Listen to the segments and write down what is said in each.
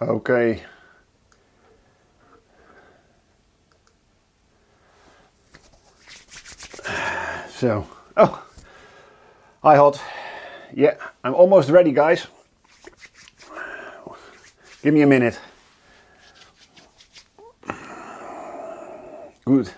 Okay. So, oh, hi Hot. Yeah, I'm almost ready, guys. Give me a minute. Good.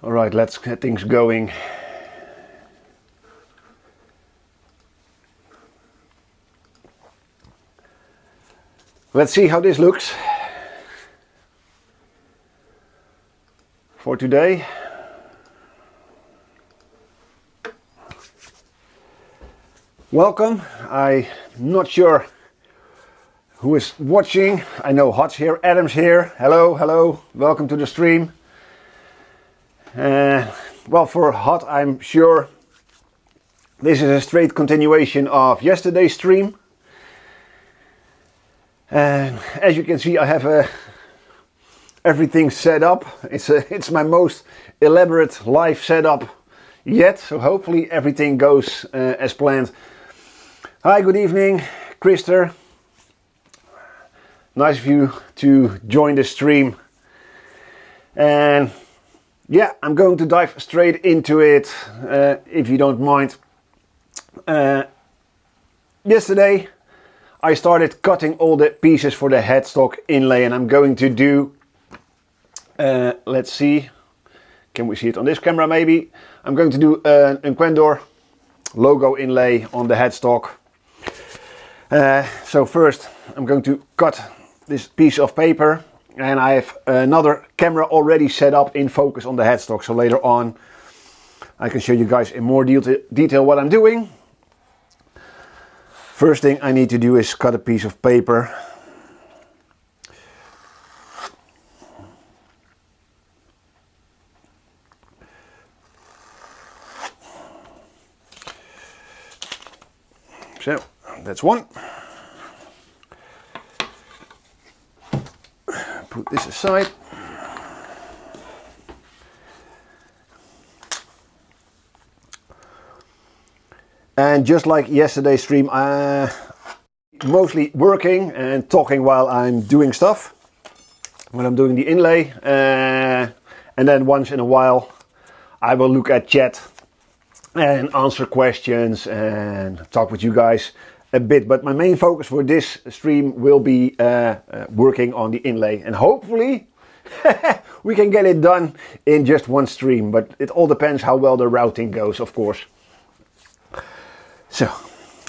All right, let's get things going. Let's see how this looks for today. Welcome. I'm not sure who is watching. I know Hot's here, Adam's here. Hello, hello. Welcome to the stream. Well, for Hot, I'm sure this is a straight continuation of yesterday's stream. And as you can see, I have everything set up. It's my most elaborate live setup yet. So hopefully everything goes as planned. Hi, good evening, Krister. Nice of you to join the stream. And yeah, I'm going to dive straight into it, if you don't mind. Yesterday, I started cutting all the pieces for the headstock inlay, and I'm going to do, let's see, can we see it on this camera maybe? I'm going to do an Equendor logo inlay on the headstock. So first, I'm going to cut this piece of paper, and I have another camera already set up in focus on the headstock, so later on I can show you guys in more detail what I'm doing. First thing I need to do is cut a piece of paper. So that's one. Put this aside. And just like yesterday's stream, I'm mostly working and talking while I'm doing stuff. When I'm doing the inlay. And then once in a while I will look at chat and answer questions and talk with you guys a bit. But my main focus for this stream will be working on the inlay. And hopefully we can get it done in just one stream. But it all depends how well the routing goes, of course. So,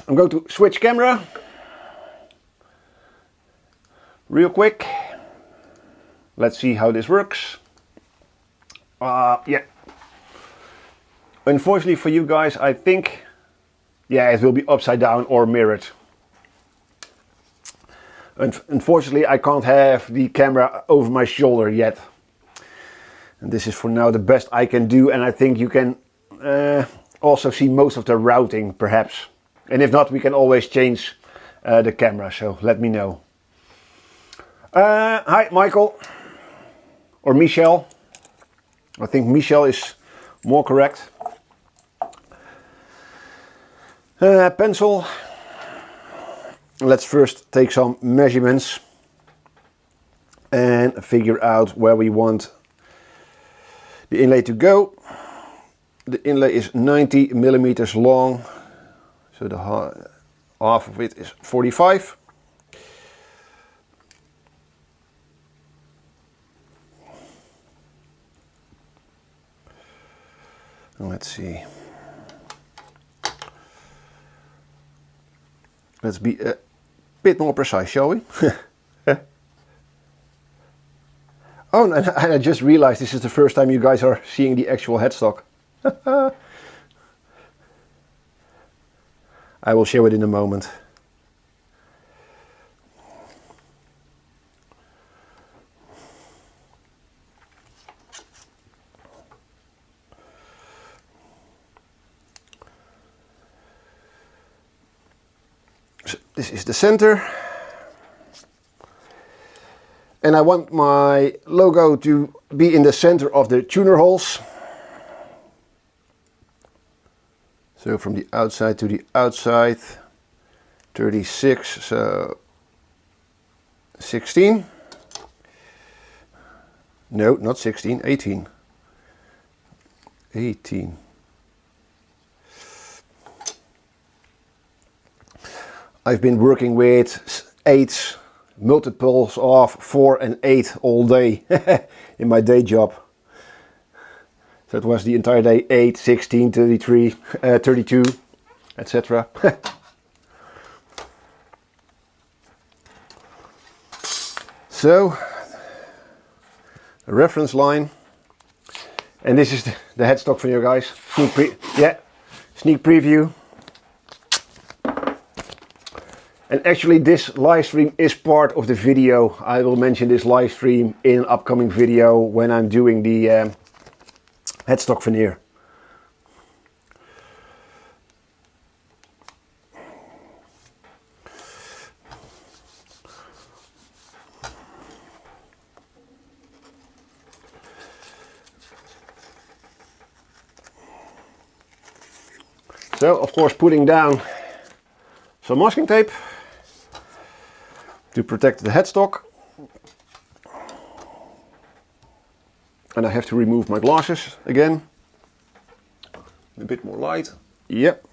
I'm going to switch camera real quick. Let's see how this works. Yeah. Unfortunately for you guys, I think, yeah, it will be upside down or mirrored. Unfortunately, I can't have the camera over my shoulder yet. And this is for now the best I can do, and I think you can also see most of the routing perhaps, and if not, we can always change the camera, so let me know. Hi Michael, or Michelle. I think Michelle is more correct. Pencil. Let's first take some measurements and figure out where we want the inlay to go. The inlay is 90 millimeters long, so the half of it is 45. Let's see. Let's be a bit more precise, shall we? Oh, and I just realized this is the first time you guys are seeing the actual headstock. I will show it in a moment. This is the center. And I want my logo to be in the center of the tuner holes. So from the outside to the outside, 36, so 16. No, not 16, 18. 18. I've been working with 8 multiples of 4 and 8 all day in my day job. So it was the entire day 8, 16, 33, 32, etc. So, a reference line. And this is the headstock for you guys. Sneak preview. And actually this live stream is part of the video. I will mention this live stream in an upcoming video when I'm doing the headstock veneer. So of course putting down some masking tape to protect the headstock. And I have to remove my glasses again. A bit more light. Yep.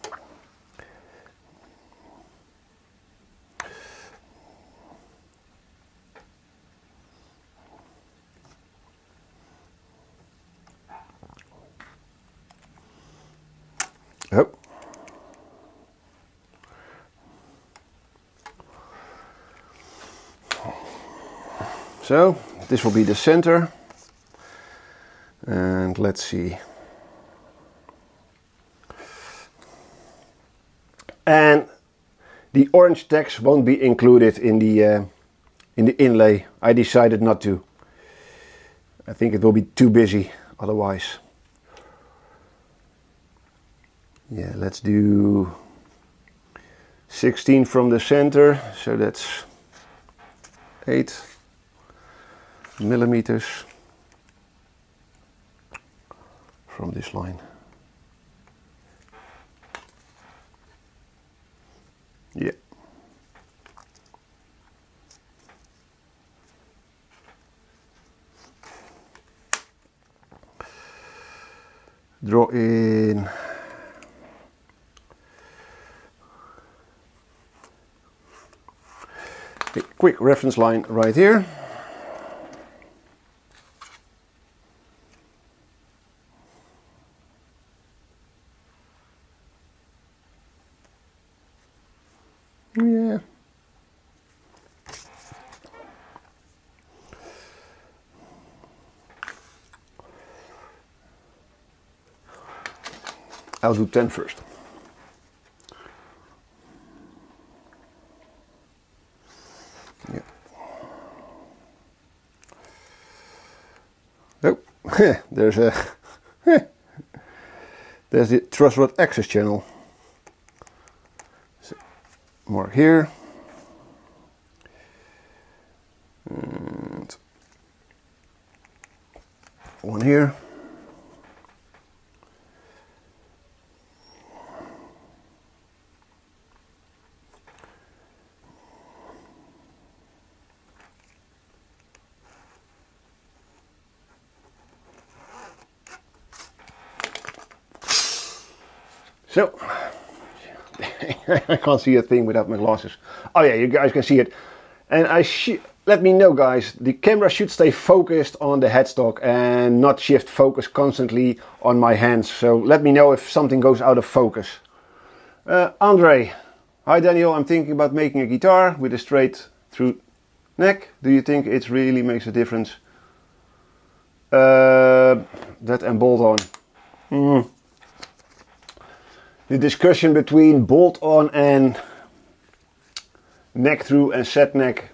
Oh. So this will be the center, and let's see. And the orange text won't be included in the inlay. I decided not to. I think it will be too busy otherwise. Yeah, let's do 16 from the center, so that's 8 millimeters from this line. Yeah. Draw in a quick reference line right here. Yeah. I'll do 10 first. Yeah. Oh, there's a there's the truss rod access channel. So, more here. And one here. So, I can't see a thing without my glasses. Oh yeah, you guys can see it. And let me know guys, the camera should stay focused on the headstock and not shift focus constantly on my hands. So let me know if something goes out of focus. Andre, hi Daniel, I'm thinking about making a guitar with a straight through neck. Do you think it really makes a difference? That and bolt on. The discussion between bolt on and neck through and set neck.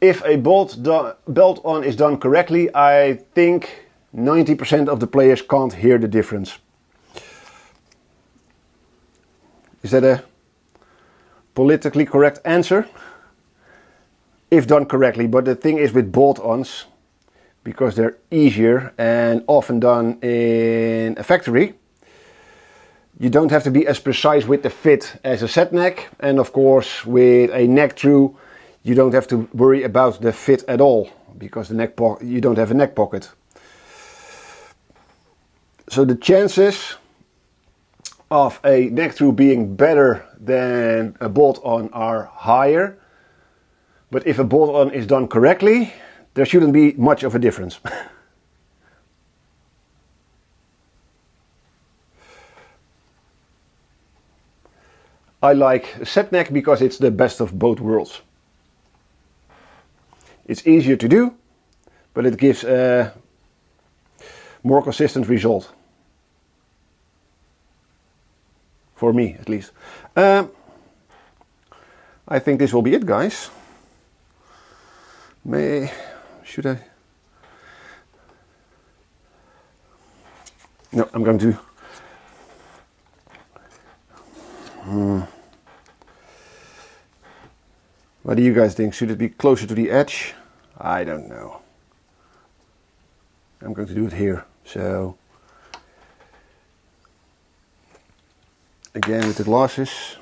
If a belt on is done correctly, I think 90% of the players can't hear the difference. Is that a politically correct answer? If done correctly, but the thing is with bolt-ons, because they're easier and often done in a factory, you don't have to be as precise with the fit as a set neck, and of course with a neck through you don't have to worry about the fit at all, because the neck you don't have a neck pocket. So the chances of a neck through being better than a bolt-on are higher, but if a bolt-on is done correctly, there shouldn't be much of a difference. I like a set neck because it's the best of both worlds. It's easier to do, but it gives a more consistent result. For me, at least. I think this will be it, guys. Should I? No, I'm going to. What do you guys think? Should it be closer to the edge? I don't know. I'm going to do it here. So, again with the glasses.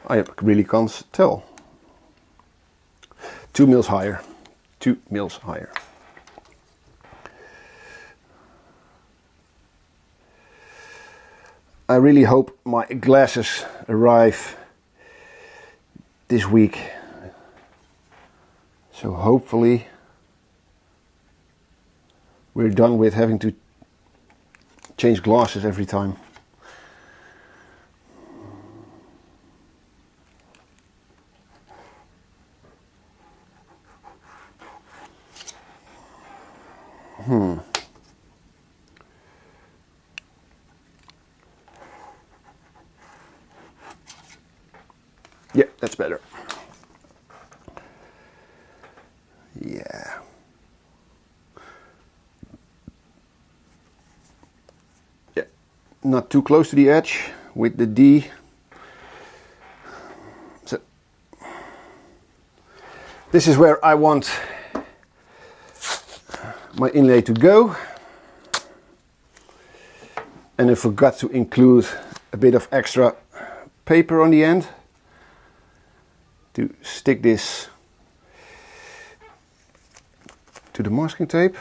I really can't tell. 2 mils higher. 2 mils higher. I really hope my glasses arrive this week. So hopefully we're done with having to change glasses every time. Yeah, that's better. Yeah. Yeah, not too close to the edge with the D. So this is where I want my inlay to go. And I forgot to include a bit of extra paper on the end to stick this to the masking tape.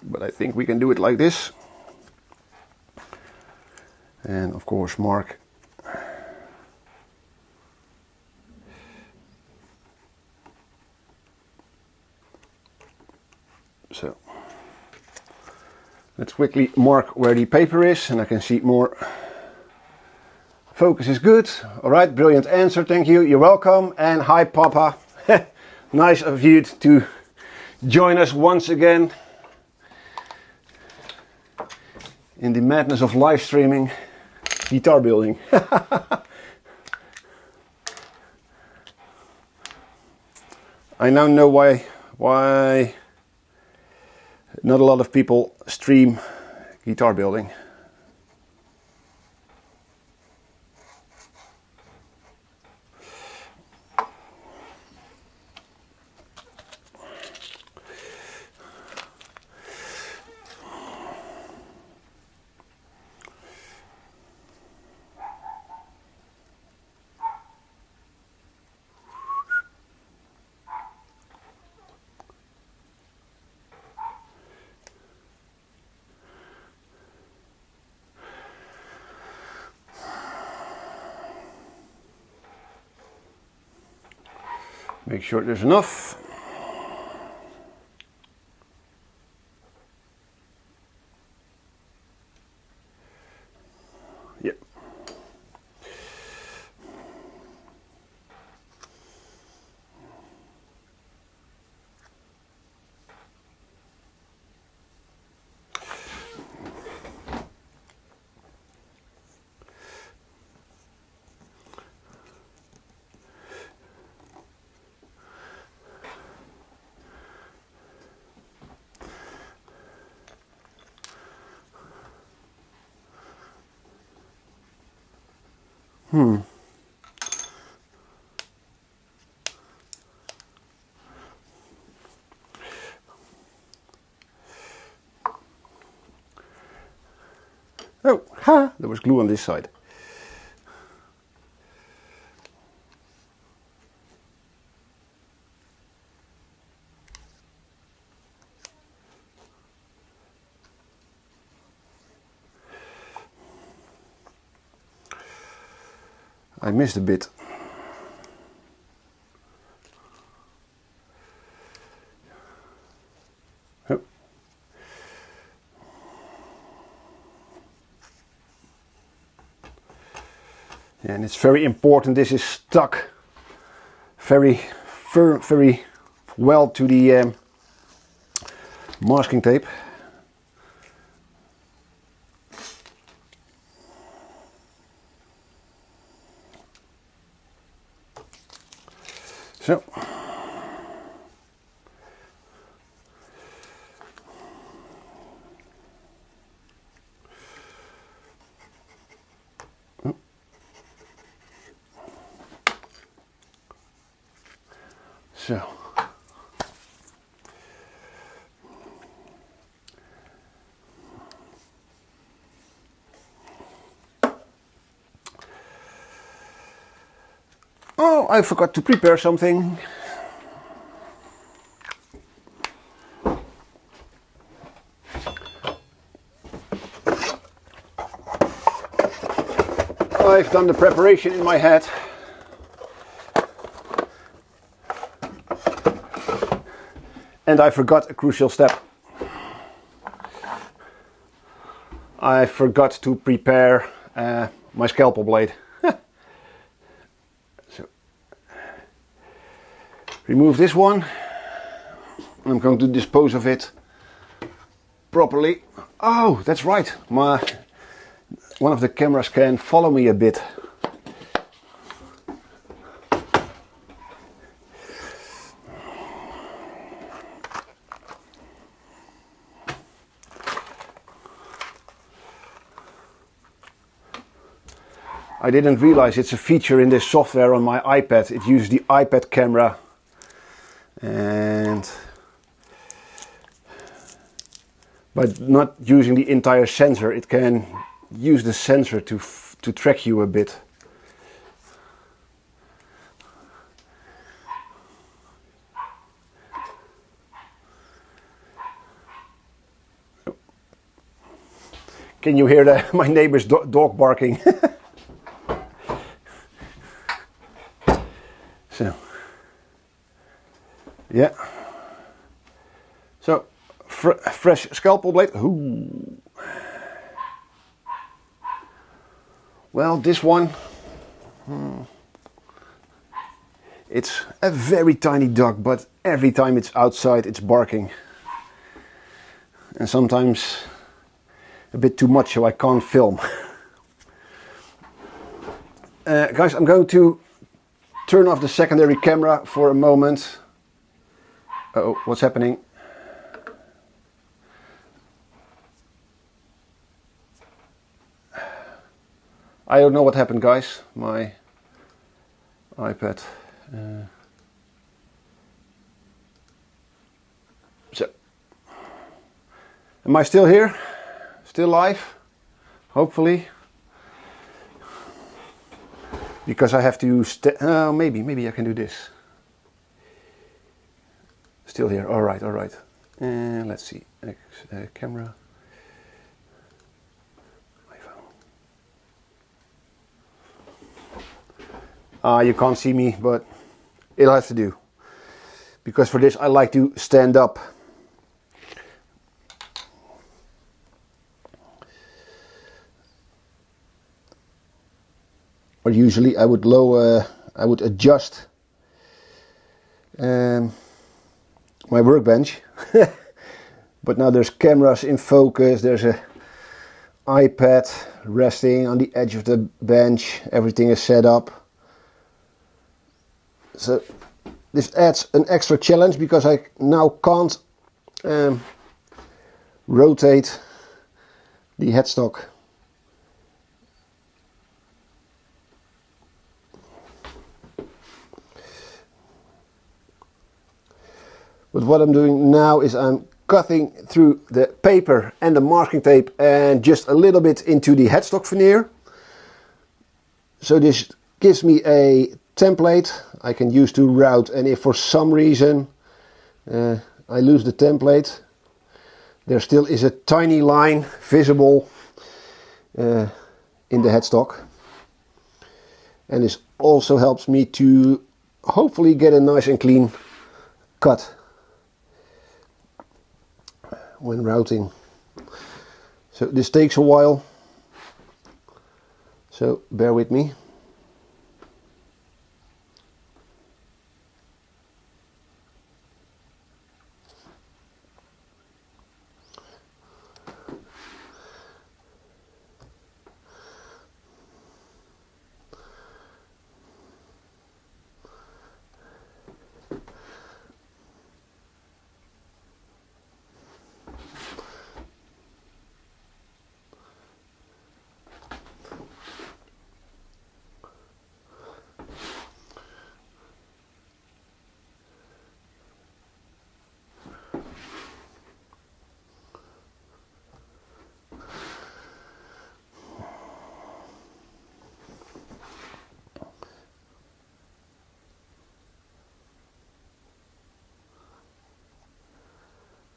But I think we can do it like this. And of course mark so. Let's quickly mark where the paper is and I can see more. Focus is good. All right, brilliant answer. Thank you. You're welcome. And hi, Papa. Nice of you to join us once again in the madness of live streaming guitar building. I now know why not a lot of people stream guitar building. Make sure there's enough. Yep. Oh, ha! There was glue on this side. I missed a bit. Oh. Yeah, and it's very important this is stuck very firm, very well to the masking tape. So. So. Oh, I forgot to prepare something. I've done the preparation in my head. And I forgot a crucial step. I forgot to prepare my scalpel blade. So, remove this one. I'm going to dispose of it properly. Oh, that's right. One of the cameras can follow me a bit. I didn't realize it's a feature in this software on my iPad. It uses the iPad camera, and but not using the entire sensor, it can use the sensor to track you a bit. Can you hear my neighbor's dog barking? So, yeah. So, fresh scalpel blade. Ooh. Well, this one, it's a very tiny dog, but every time it's outside, it's barking. And sometimes a bit too much, so I can't film. Guys, I'm going to turn off the secondary camera for a moment. Uh-oh, what's happening? I don't know what happened, guys. My iPad. So, am I still here? Still live? Hopefully. Because I have to maybe I can do this. Still here. All right, all right. Let's see. Camera. You can't see me, but it'll have to do. Because for this I like to stand up. Or usually I would adjust my workbench. But now there's cameras in focus, there's a iPad resting on the edge of the bench, everything is set up. So this adds an extra challenge because I now can't rotate the headstock what I'm doing now is I'm cutting through the paper and the masking tape and just a little bit into the headstock veneer. So this gives me a template I can use to route, and if for some reason I lose the template, there still is a tiny line visible in the headstock. And this also helps me to hopefully get a nice and clean cut when routing. So this takes a while, so bear with me.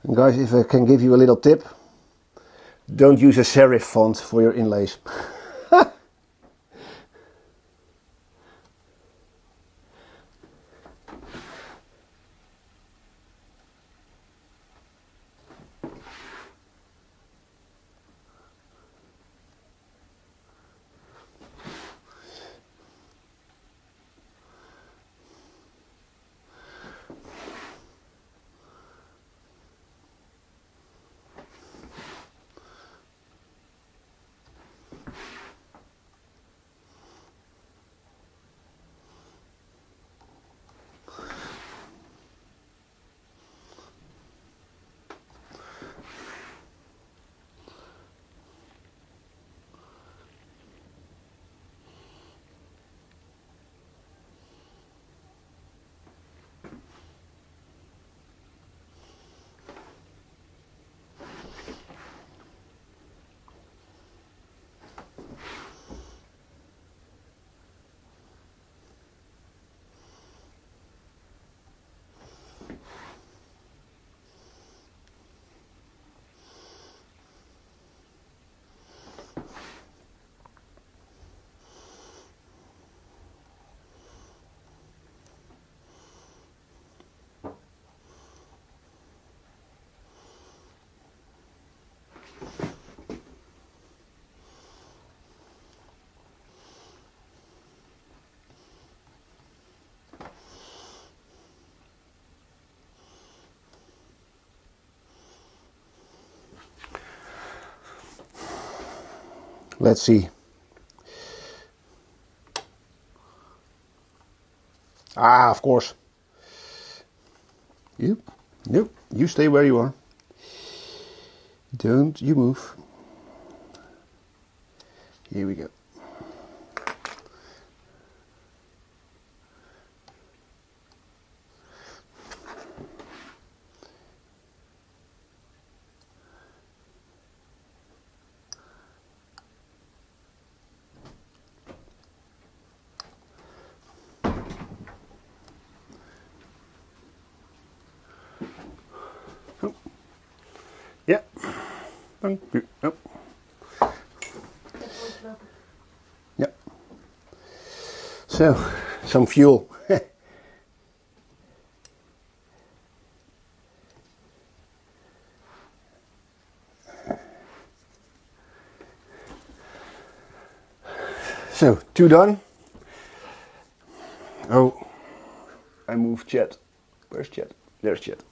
And guys, if I can give you a little tip, don't use a serif font for your inlays. Let's see. Ah, of course. Nope, you stay where you are. Don't you move. Here we go. Yeah. Thank you. Oh. Yeah. So, some fuel. So, 2 done. Oh, I moved Chet. Where's Chet? There's Chet.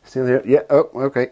Still here? Yeah, oh, okay.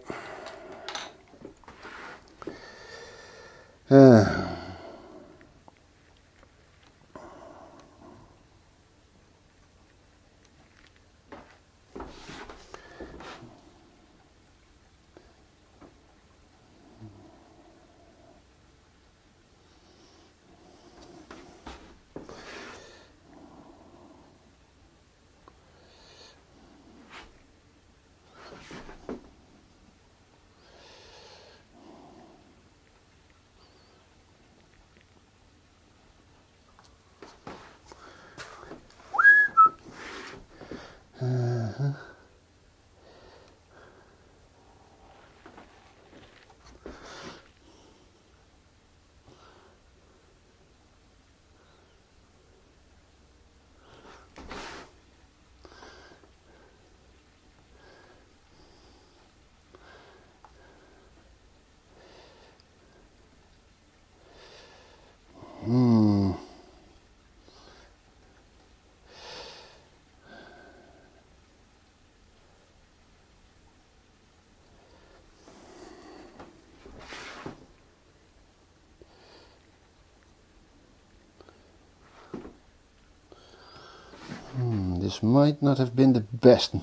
This might not have been the best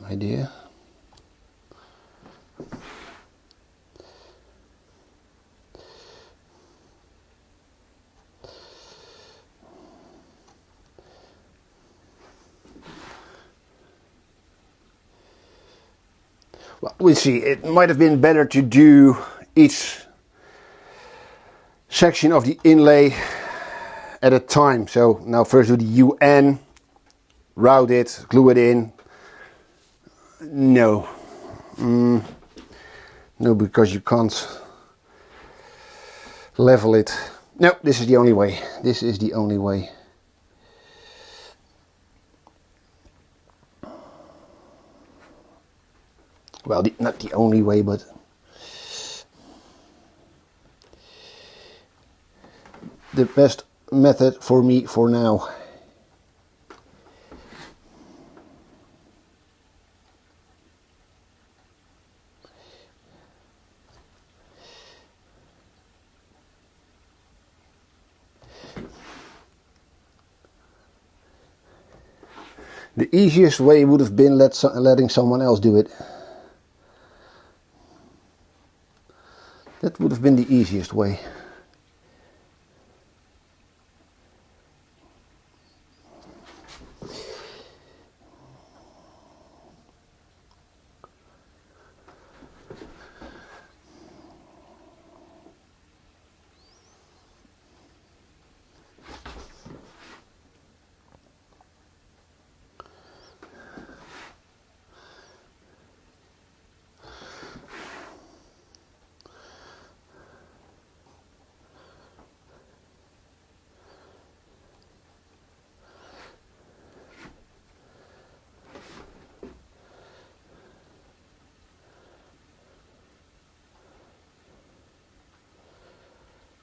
idea. Well, we'll see. It might have been better to do each section of the inlay at a time. So now first do the UN, route it, glue it in. No. No, because you can't level it. No, this is the only way. This is the only way. Well, not the only way, but the best method for me for now. The easiest way would have been letting someone else do it. That would have been the easiest way.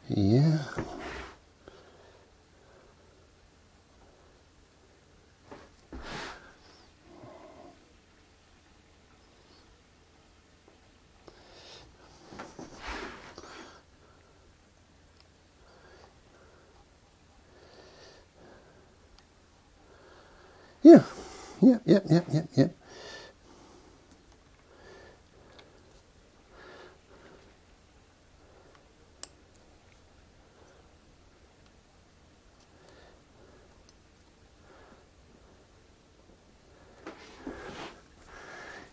Yeah. Yeah. Yeah.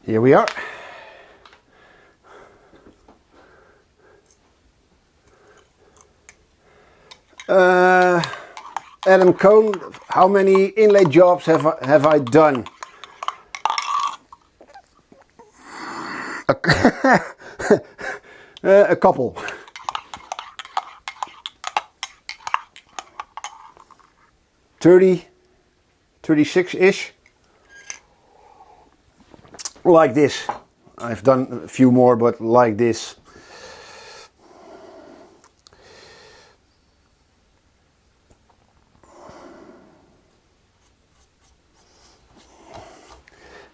Here we are. Adam Cohn, how many inlay jobs have I done? A couple. 30, 36-ish. Like this. I've done a few more, but like this.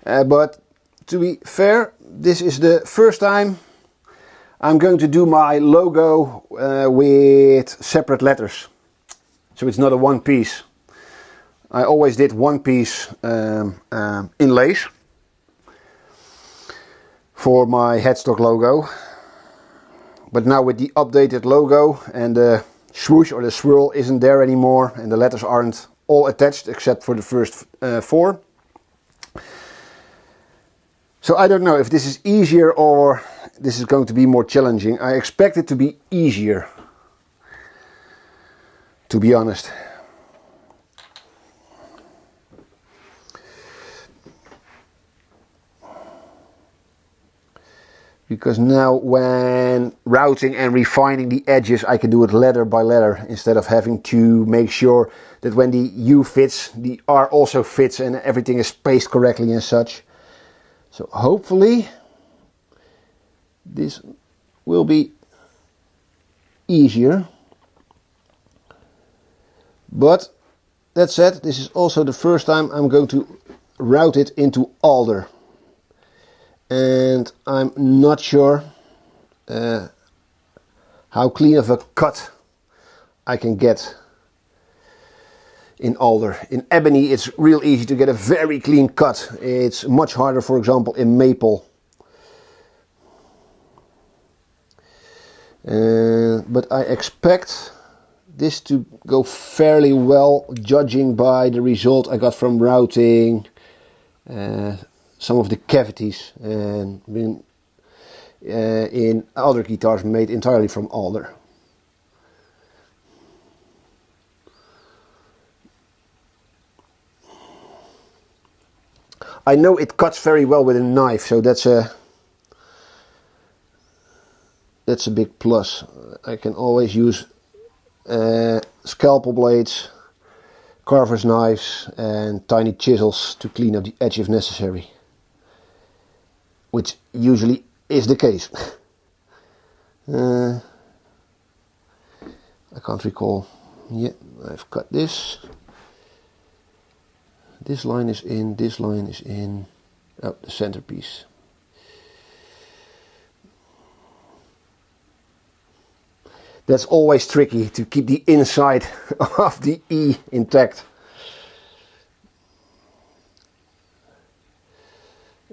But to be fair, this is the first time I'm going to do my logo with separate letters. So it's not a one piece. I always did one piece inlays for my Headstock logo. But now with the updated logo and the swoosh or the swirl isn't there anymore and the letters aren't all attached except for the first 4. So I don't know if this is easier or this is going to be more challenging. I expect it to be easier, to be honest. Because now when routing and refining the edges, I can do it letter by letter instead of having to make sure that when the U fits, the R also fits and everything is spaced correctly and such. So hopefully this will be easier. But that said, this is also the first time I'm going to route it into alder. And I'm not sure how clean of a cut I can get in alder. In ebony it's real easy to get a very clean cut. It's much harder, for example, in maple. But I expect this to go fairly well, judging by the result I got from routing some of the cavities and in other guitars made entirely from alder. I know it cuts very well with a knife, so that's a big plus. I can always use scalpel blades, carver's knives and tiny chisels to clean up the edge if necessary, which usually is the case. I can't recall. Yeah, I've cut this. This line is in, this line is in. Oh, the centerpiece. That's always tricky, to keep the inside of the E intact.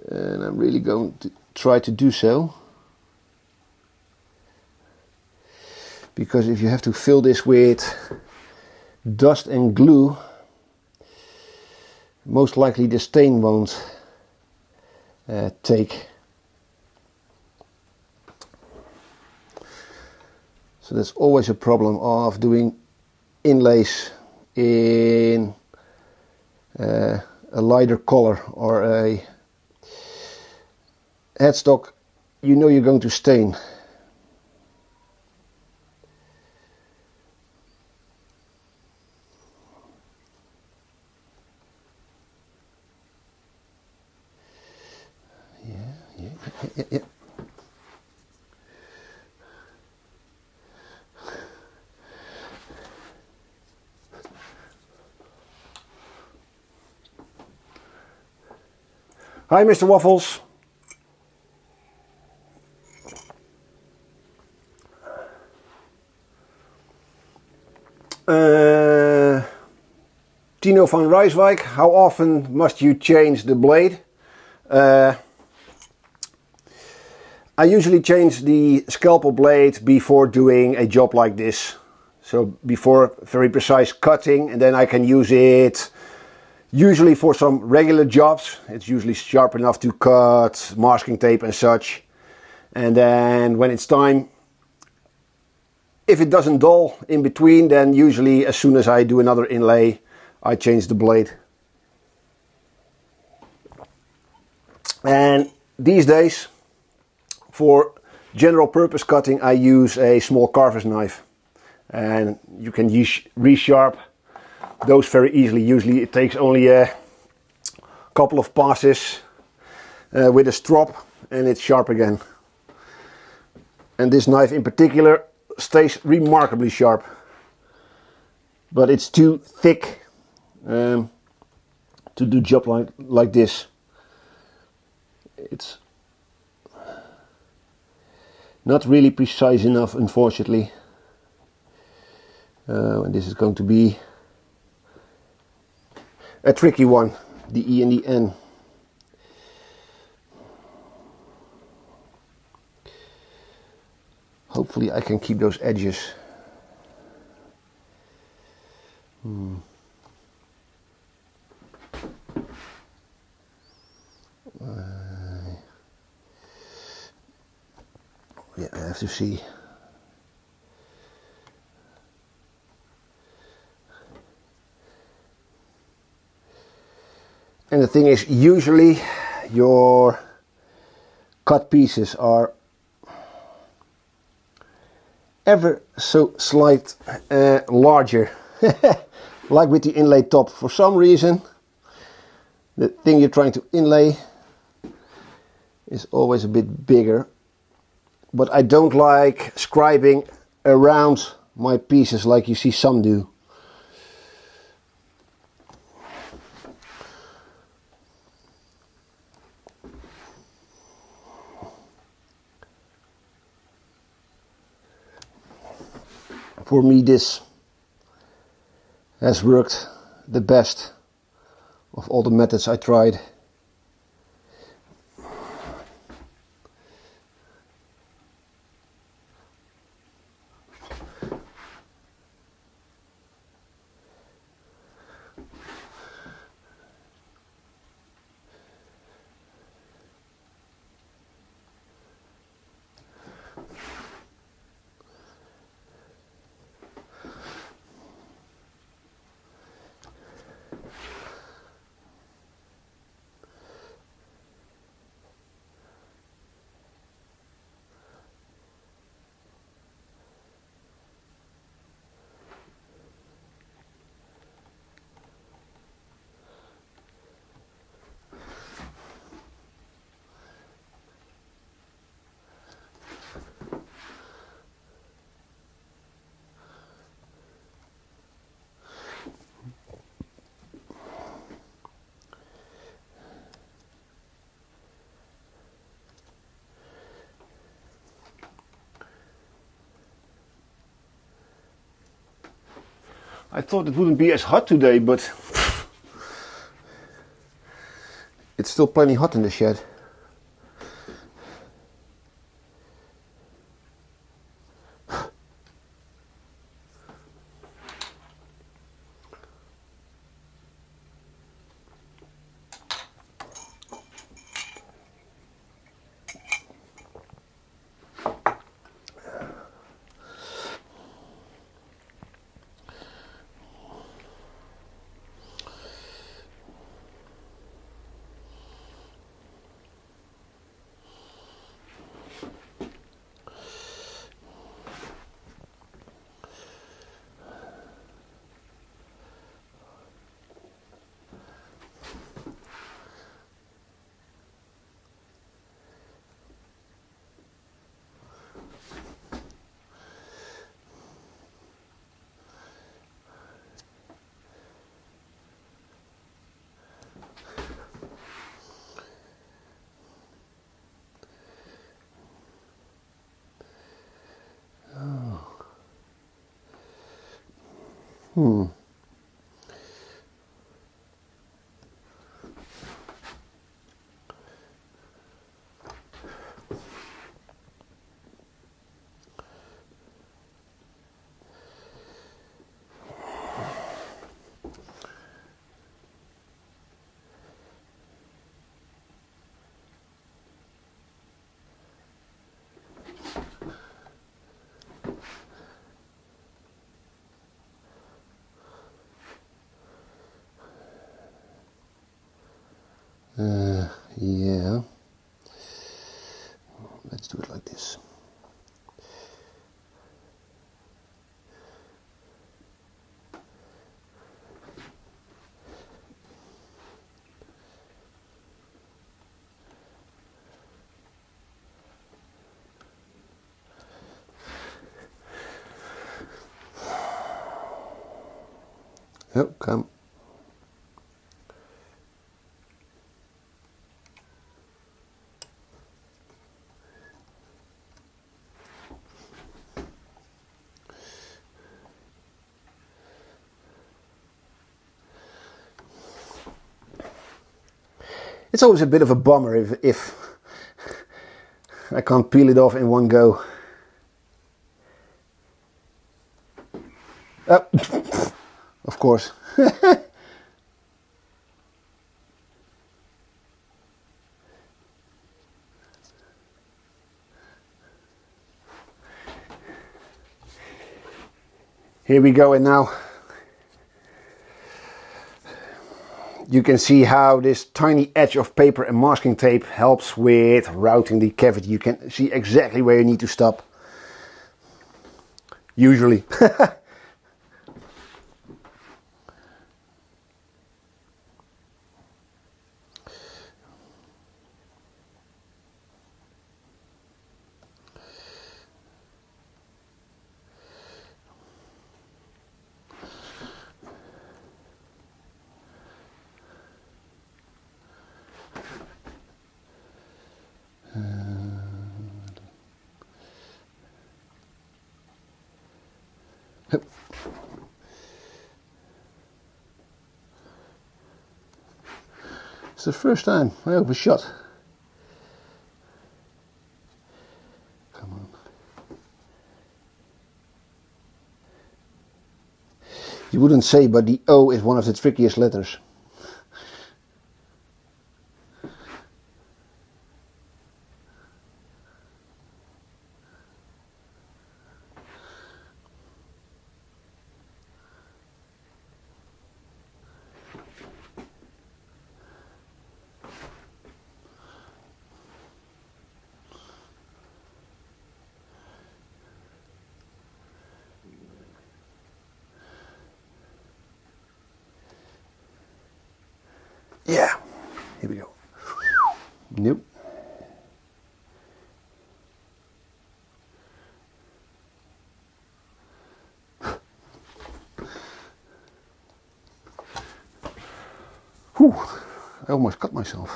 And I'm really going to try to do so. Because if you have to fill this with dust and glue, most likely the stain won't take. So that's always a problem of doing inlays in a lighter color or a headstock you know you're going to stain. Yeah. Hi, Mr. Waffles. Tino van Rijswijk, how often must you change the blade? I usually change the scalpel blade before doing a job like this. So before very precise cutting, and then I can use it usually for some regular jobs. It's usually sharp enough to cut masking tape and such. And then when it's time, if it doesn't dull in between, then usually as soon as I do another inlay, I change the blade. And these days, for general purpose cutting, I use a small carver's knife. And you can resharp those very easily. Usually it takes only a couple of passes with a strop and it's sharp again. And this knife in particular stays remarkably sharp. But it's too thick to do job like this. It's not really precise enough, unfortunately. And this is going to be a tricky one, the E and the N. Hopefully I can keep those edges. Yeah, I have to see. And the thing is, usually your cut pieces are ever so slight larger. Like with the inlay top. For some reason, the thing you're trying to inlay is always a bit bigger. But I don't like scribing around my pieces like you see some do. For me, this has worked the best of all the methods I tried. I thought it wouldn't be as hot today, but it's still plenty hot in the shed. Yeah, let's do it like this. Oh, come. It's always a bit of a bummer if I can't peel it off in one go. Oh, of course. Here we go, and now you can see how this tiny edge of paper and masking tape helps with routing the cavity. You can see exactly where you need to stop. Usually. It's the first time I overshot. Come on. You wouldn't say, but the O is one of the trickiest letters. Yeah, here we go. Nope. Whew, I almost cut myself.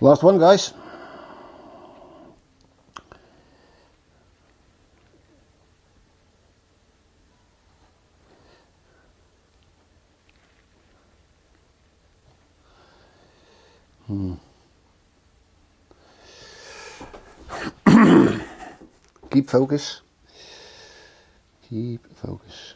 Last one, guys. Keep focus. Keep focus.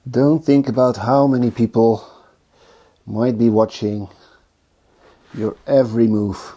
Don't think about how many people might be watching your every move.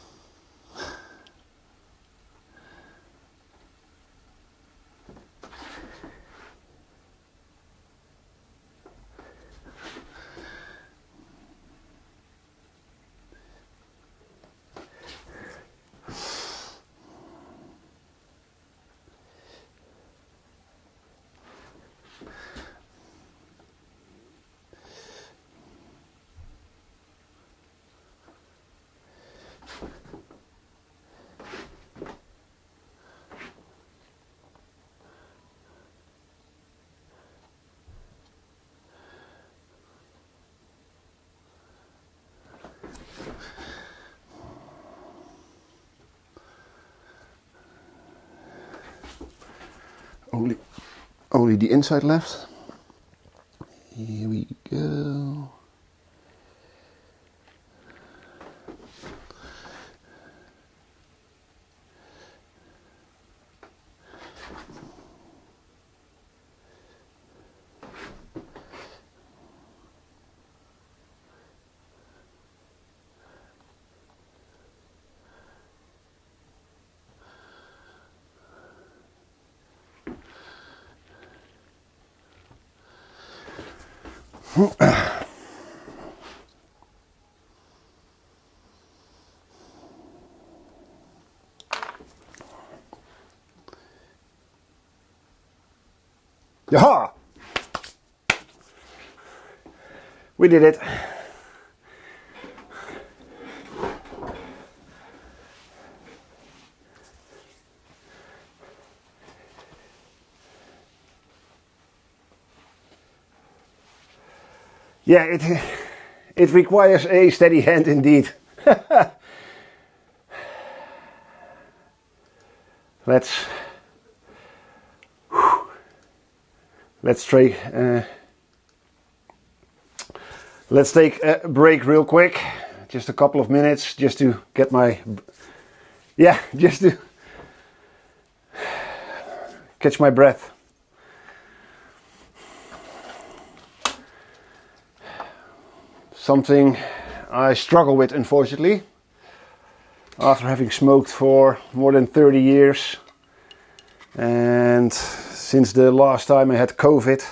Only the inside left. Here we go. Yaha! We did it. Yeah, it requires a steady hand indeed. Let's take a break real quick, just a couple of minutes, just to get my, just to catch my breath. something I struggle with, unfortunately. After having smoked for more than 30 years, and since the last time I had COVID,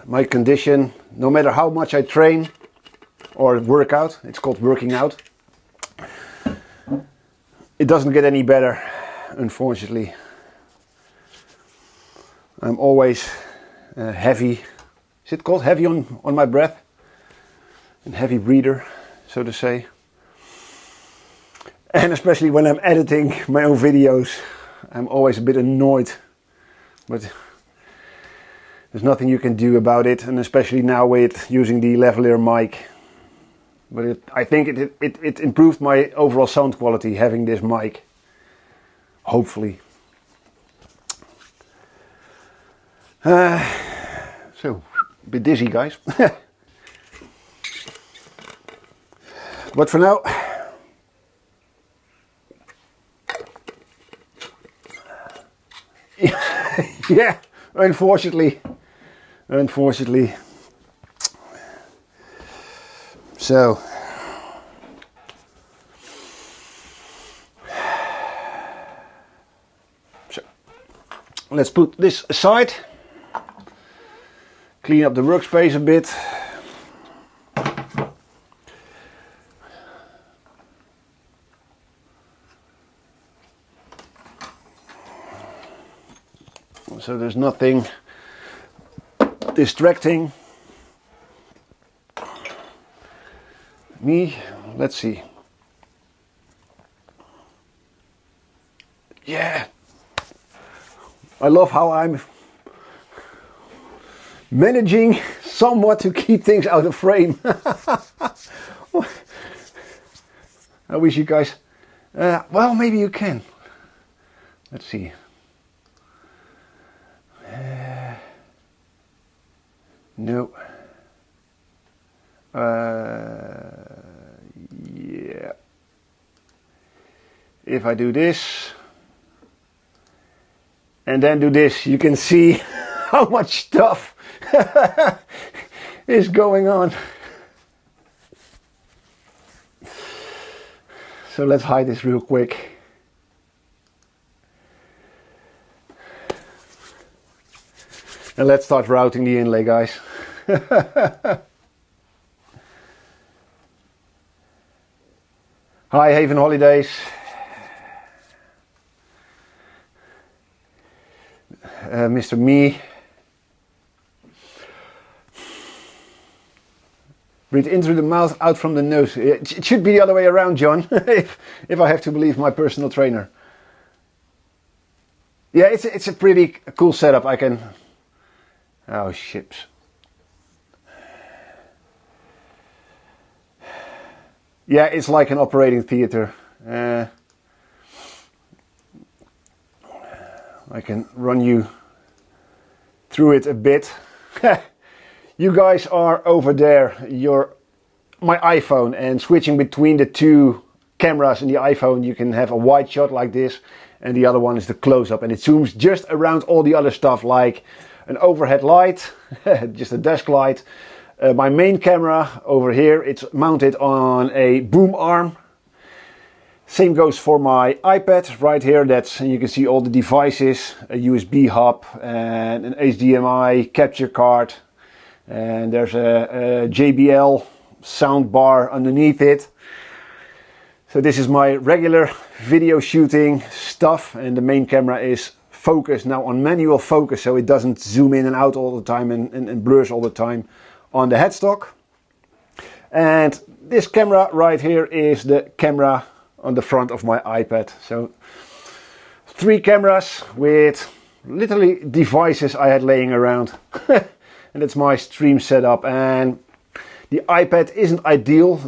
my condition, no matter how much I train or work out, it's called working out, it doesn't get any better, unfortunately. I'm always heavy. Is it called heavy on my breath? And heavy breather, so to say. And especially when I'm editing my own videos, I'm always a bit annoyed. But there's nothing you can do about it, and especially now with using the lavalier mic. But I think it improved my overall sound quality having this mic. Hopefully. So, a bit dizzy, guys. But for now, yeah, unfortunately. So, let's put this aside, clean up the workspace a bit. So there's nothing distracting me. Let's see. Yeah, I love how I'm managing somewhat to keep things out of frame. I wish you guys, well, maybe you can. Let's see. No. Yeah. If I do this and then do this, you can see how much stuff is going on. So let's hide this real quick. And let's start routing the inlay, guys. Hi, Haven Holidays. Mr. Me. Breathe in through the mouth, out from the nose. It should be the other way around, John, if I have to believe my personal trainer. Yeah, it's a pretty cool setup. I can... Oh, ships. Yeah, it's like an operating theater. I can run you through it a bit. You guys are over there, my iPhone, and switching between the two cameras in the iPhone, you can have a wide shot like this, and the other one is the close-up, and it zooms just around all the other stuff like an overhead light, just a desk light. My main camera over here, it's mounted on a boom arm. Same goes for my iPad right here. You can see all the devices, a USB hub and an HDMI capture card. And there's a JBL sound bar underneath it. So this is my regular video shooting stuff, and the main camera is focused now on manual focus, so it doesn't zoom in and out all the time and blurs all the time on the headstock. And this camera right here is the camera on the front of my iPad. So 3 cameras with literally devices I had laying around. And that's my stream setup. And the iPad isn't ideal.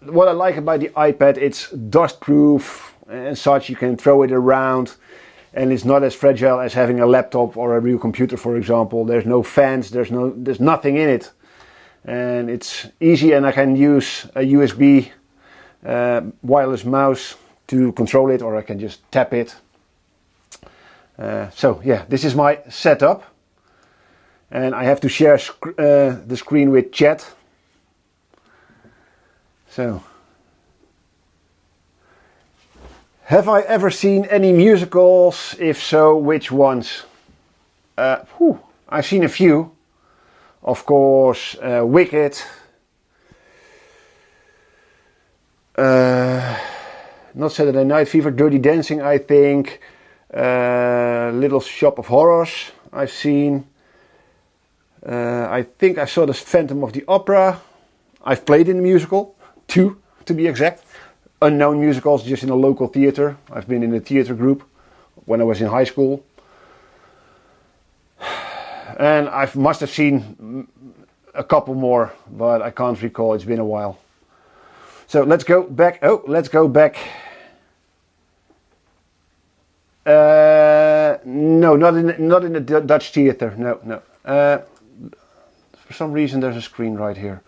What I like about the iPad, it's dust proof and such. You can throw it around and it's not as fragile as having a laptop or a real computer, for example. There's no fans, there's nothing in it. And it's easy, and I can use a USB wireless mouse to control it, or I can just tap it. So yeah, this is my setup. and I have to share the screen with chat. So, have I ever seen any musicals? If so, which ones? I've seen a few. Of course, Wicked. Not Saturday Night Fever, Dirty Dancing, I think. Little Shop of Horrors I've seen. I think I saw the Phantom of the Opera. I've played in the musical, 2 to be exact. Unknown musicals, just in a local theater. I've been in a theater group when I was in high school. And I must have seen a couple more, but I can't recall, it's been a while. So let's go back. Let's go back. No, not in the Dutch theater. No. For some reason there's a screen right here.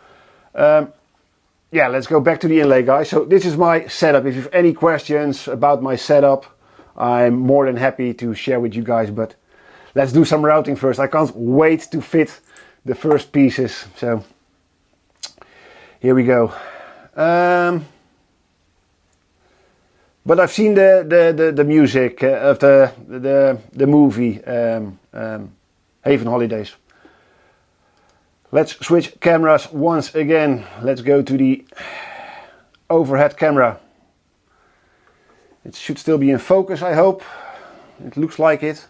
Yeah, let's go back to the inlay, guys. So this is my setup. If you have any questions about my setup, I'm more than happy to share with you guys. But let's do some routing first. I can't wait to fit the first pieces. So here we go. But I've seen the music of the movie Haven Holidays. Let's switch cameras once again. Let's go to the overhead camera. It should still be in focus, I hope. It looks like it.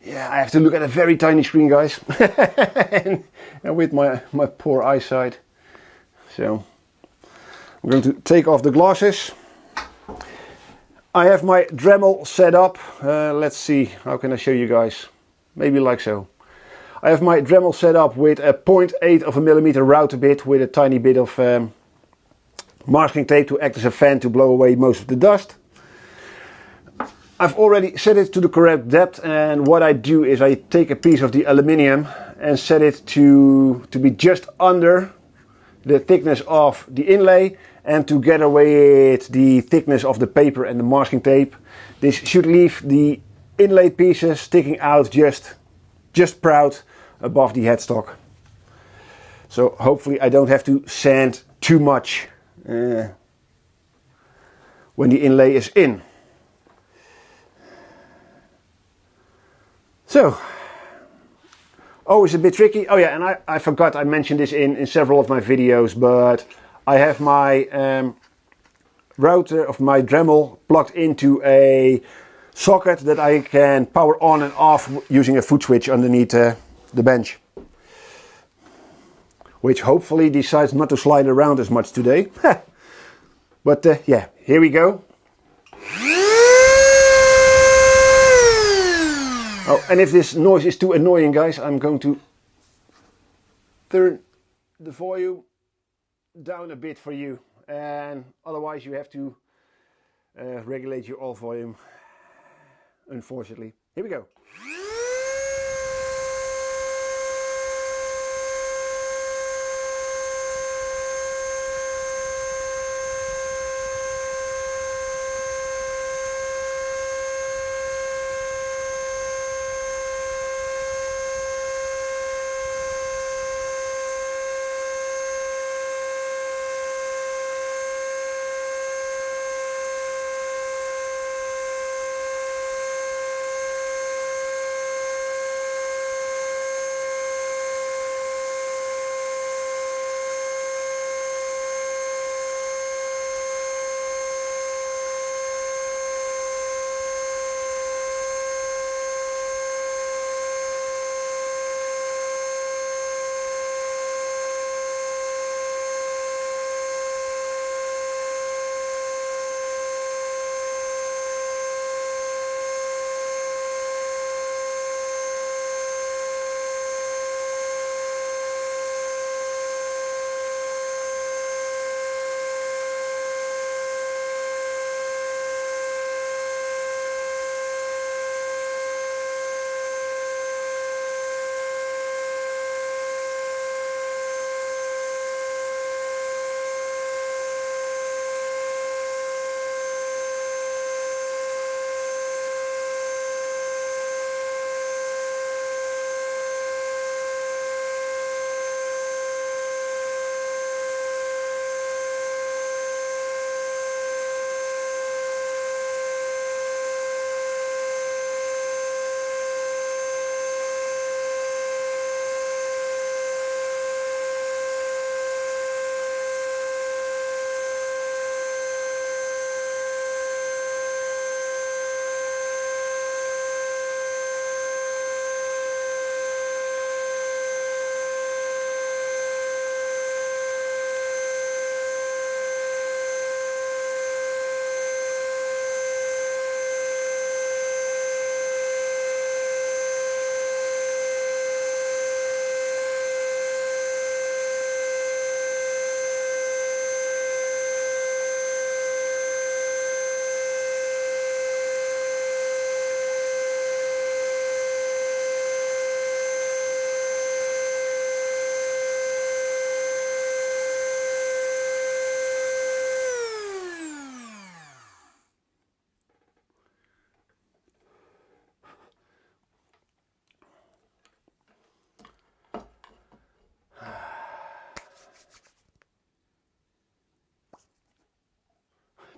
Yeah, I have to look at a very tiny screen, guys. and with my poor eyesight. So I'm going to take off the glasses. I have my Dremel set up. Let's see, how can I show you guys? Maybe like so. I have my Dremel set up with a 0.8 of a millimeter router bit with a tiny bit of masking tape to act as a fan to blow away most of the dust. I've already set it to the correct depth, and what I do is I take a piece of the aluminium and set it to be just under the thickness of the inlay and together with the thickness of the paper and the masking tape. This should leave the inlay pieces sticking out just proud above the headstock. So hopefully I don't have to sand too much when the inlay is in. So, always a bit tricky. Oh yeah, and I forgot, I mentioned this in several of my videos, but I have my router of my Dremel plugged into a socket that I can power on and off using a foot switch underneath the bench. Which hopefully decides not to slide around as much today. But yeah, here we go. Oh, and if this noise is too annoying, guys, I'm going to turn the volume down a bit for you, and otherwise you have to regulate your off volume, unfortunately. Here we go.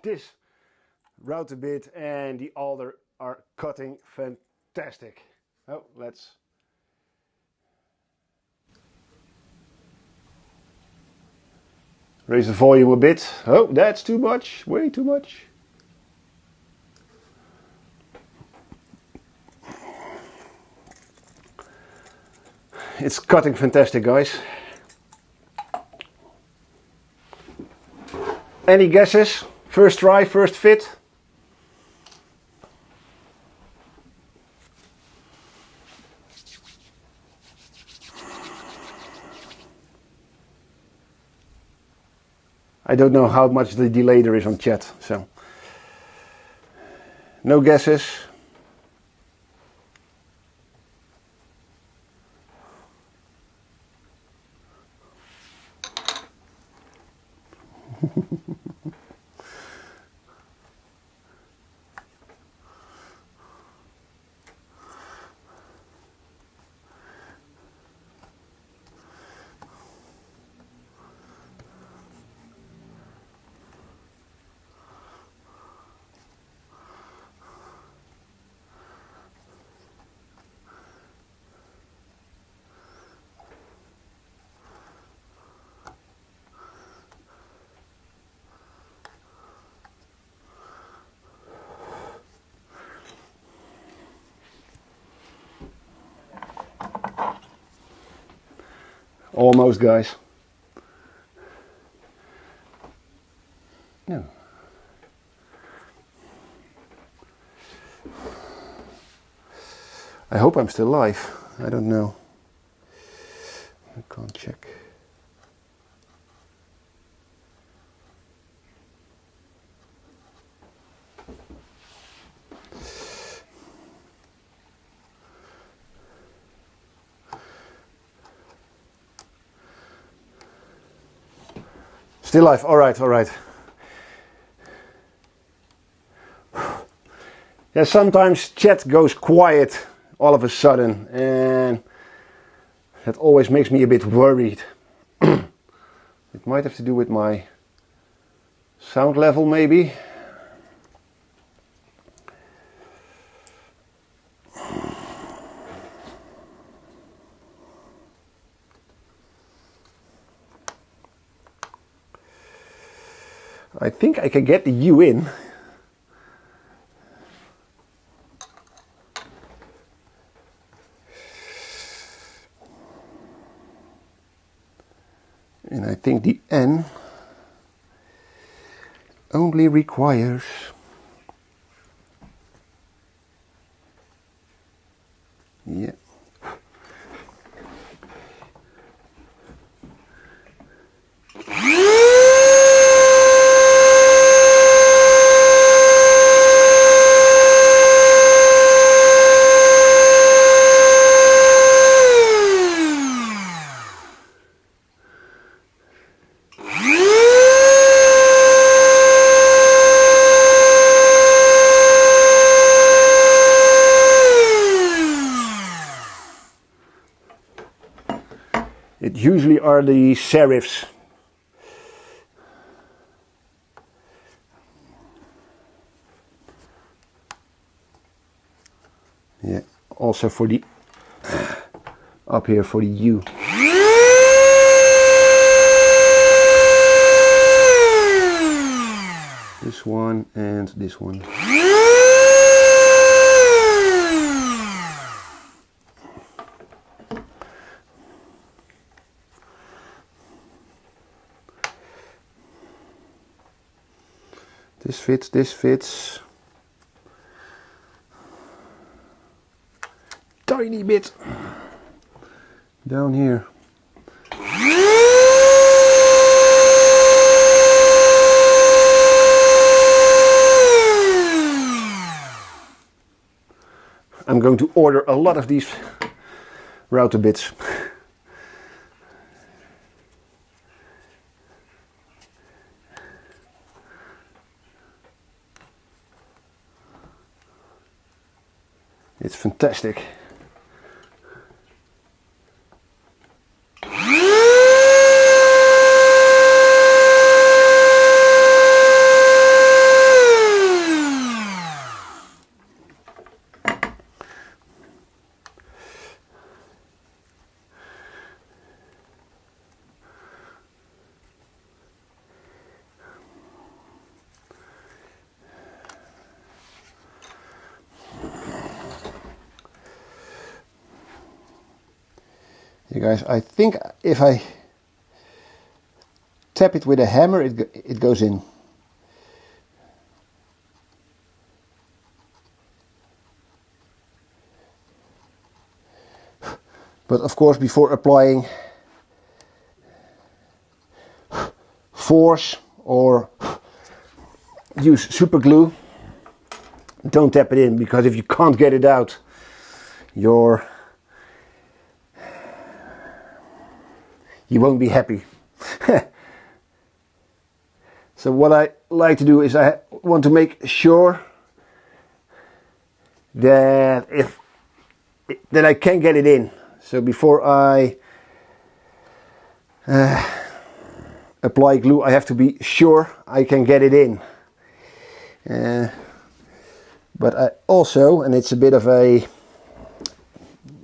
this router bit and the alder are cutting fantastic. Oh, let's raise the volume a bit. Oh, that's too much, way too much. It's cutting fantastic, guys. Any guesses? First try, first fit? I don't know how much the delay there is on chat, so no guesses. Almost, guys. No. I hope I'm still live. I don't know. I can't check. Still live, all right, all right. Yeah, sometimes chat goes quiet all of a sudden, and that always makes me a bit worried. It might have to do with my sound level, maybe. I think I can get the U in. And I think the N only requires yeah. It usually are the serifs. Yeah, also for the up here for the U. This one and this one. This fits, this fits. Tiny bit down here. I'm going to order a lot of these router bits. It's fantastic. See guys, I think if I tap it with a hammer, it goes in. But of course, before applying force or use super glue, don't tap it in, because if you can't get it out, you won't be happy. So what I like to do is I want to make sure that I can get it in. So before I apply glue, I have to be sure I can get it in. But I also, and it's a bit of a,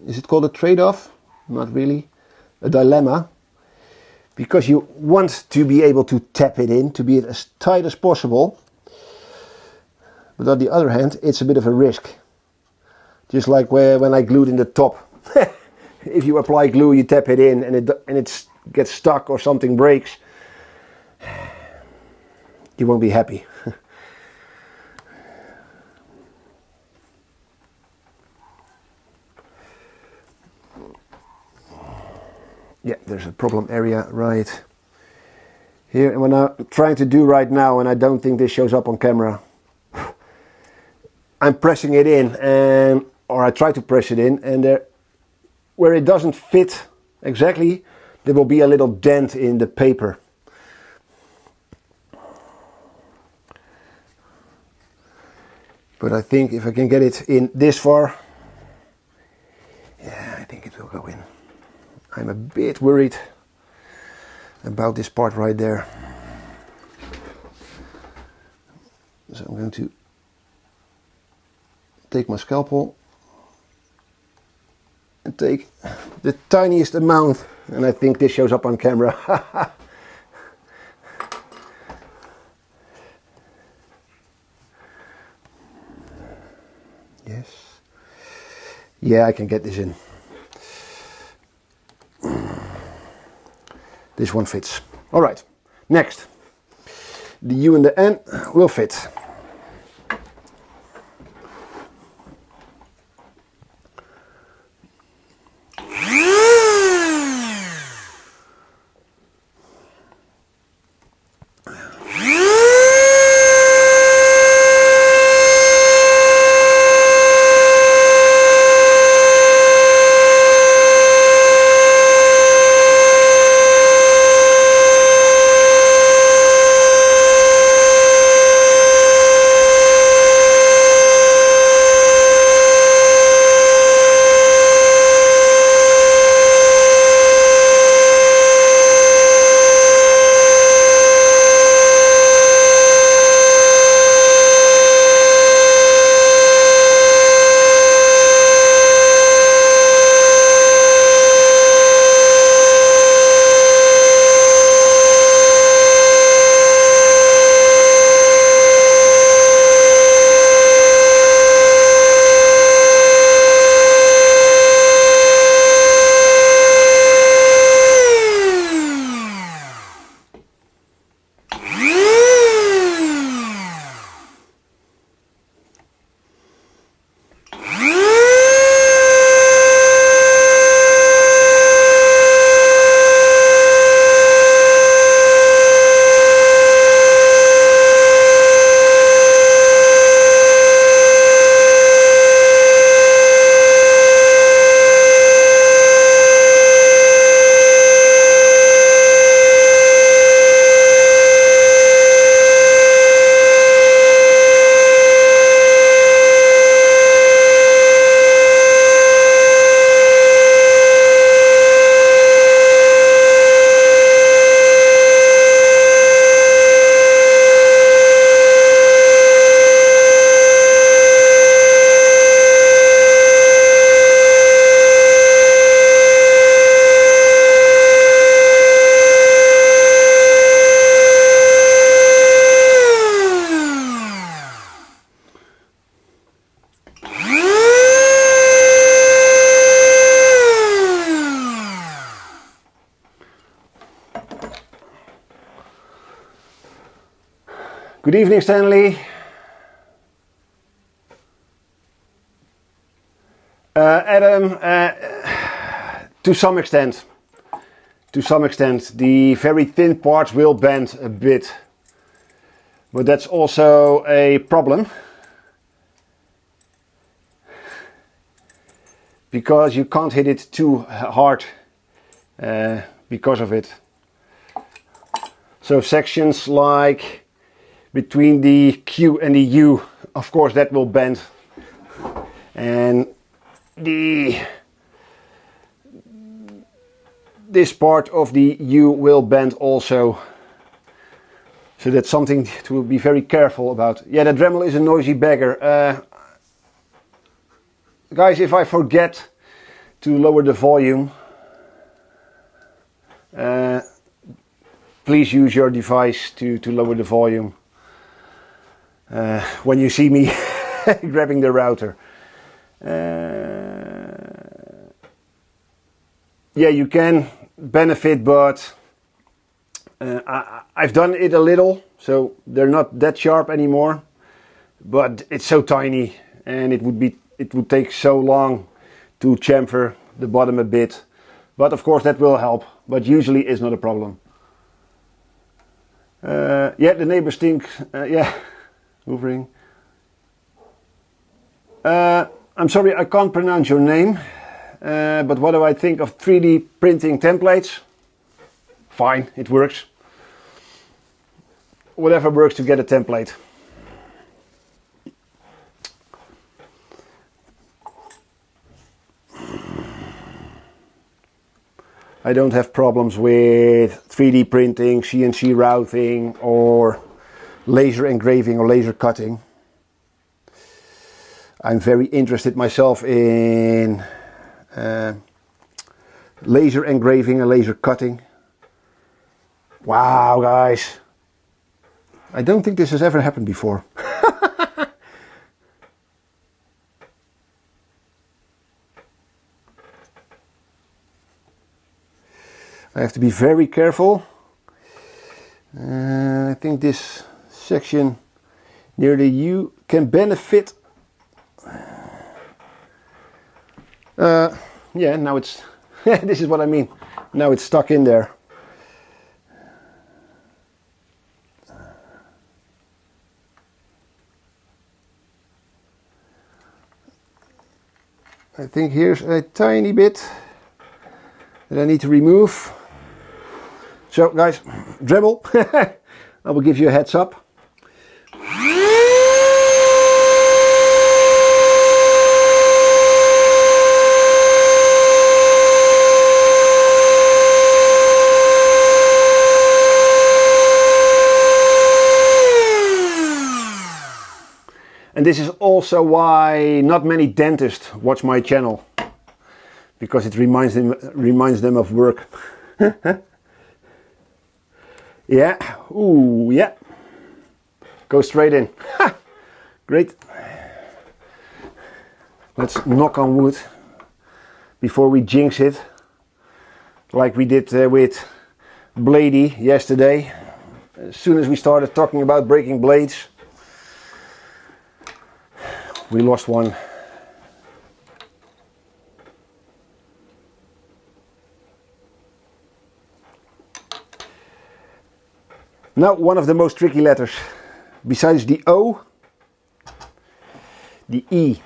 is it called a trade-off? Not really. A dilemma. Because you want to be able to tap it in, to be as tight as possible. But on the other hand, it's a bit of a risk. Just like when I glued in the top. If you apply glue, you tap it in and it gets stuck or something breaks, you won't be happy. Yeah, there's a problem area right here. And what I'm trying to do right now, and I don't think this shows up on camera, I'm pressing it in, or I try to press it in, and where it doesn't fit exactly, there will be a little dent in the paper. But I think if I can get it in this far, yeah, I think it will go in. I'm a bit worried about this part right there. So I'm going to take my scalpel and take the tiniest amount, and I think this shows up on camera. Yes. Yeah, I can get this in. This one fits. All right, next. The U and the N will fit. Good evening, Stanley. Adam, to some extent. To some extent. The very thin parts will bend a bit. But that's also a problem. Because you can't hit it too hard because of it. So sections like between the Q and the U, of course that will bend. And this part of the U will bend also. So that's something to be very careful about. Yeah, the Dremel is a noisy beggar. Guys, if I forget to lower the volume, please use your device to lower the volume when you see me grabbing the router. Yeah, you can benefit, but I've done it a little, so they're not that sharp anymore. But it's so tiny, and it would take so long to chamfer the bottom a bit. But of course that will help, but usually it's not a problem. Yeah, the neighbors think, yeah, hoovering. I'm sorry, I can't pronounce your name, but what do I think of 3D printing templates? Fine, it works. Whatever works to get a template. I don't have problems with 3D printing, CNC routing, or laser engraving or laser cutting. I'm very interested myself in laser engraving and laser cutting. Wow, guys. I don't think this has ever happened before. I have to be very careful. I think this section near the U can benefit. Yeah, now it's this is what I mean. Now it's stuck in there. I think here's a tiny bit that I need to remove. So guys, Dremel, I will give you a heads up. And this is also why not many dentists watch my channel, because it reminds them of work. Yeah, ooh, yeah. Go straight in. Great. Let's knock on wood before we jinx it, like we did with Blady yesterday. As soon as we started talking about breaking blades, we lost one. Now, one of the most tricky letters, besides the O, the E.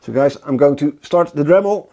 So guys, I'm going to start the Dremel.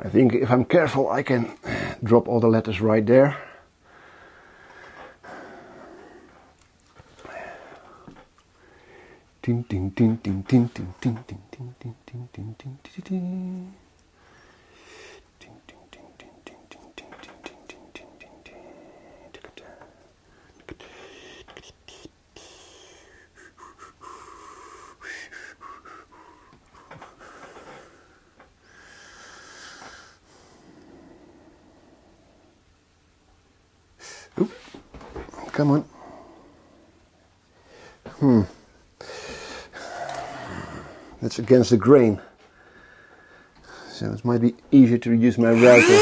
I think if I'm careful I can drop all the letters right there. Ding ding ding ding ding ding ding ding ding ding ding ding ding ding ding. Oop. Come on. That's against the grain. So it might be easier to use my router.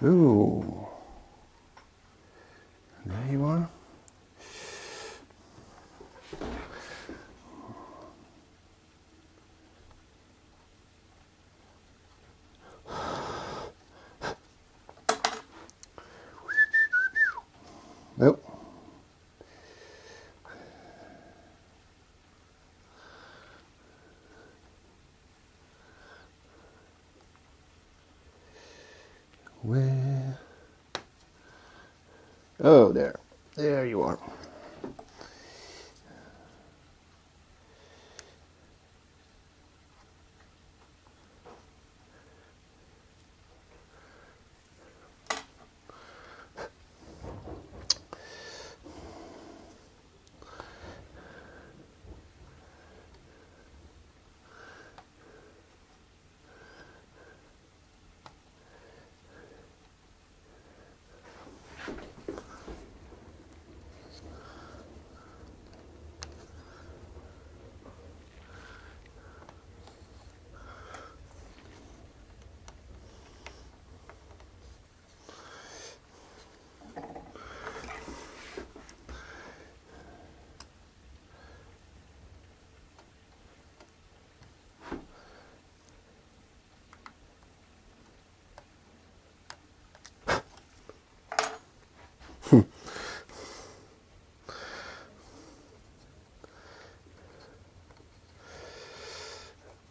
Ooh, there you are. Nope. Where? Oh, there. There you are.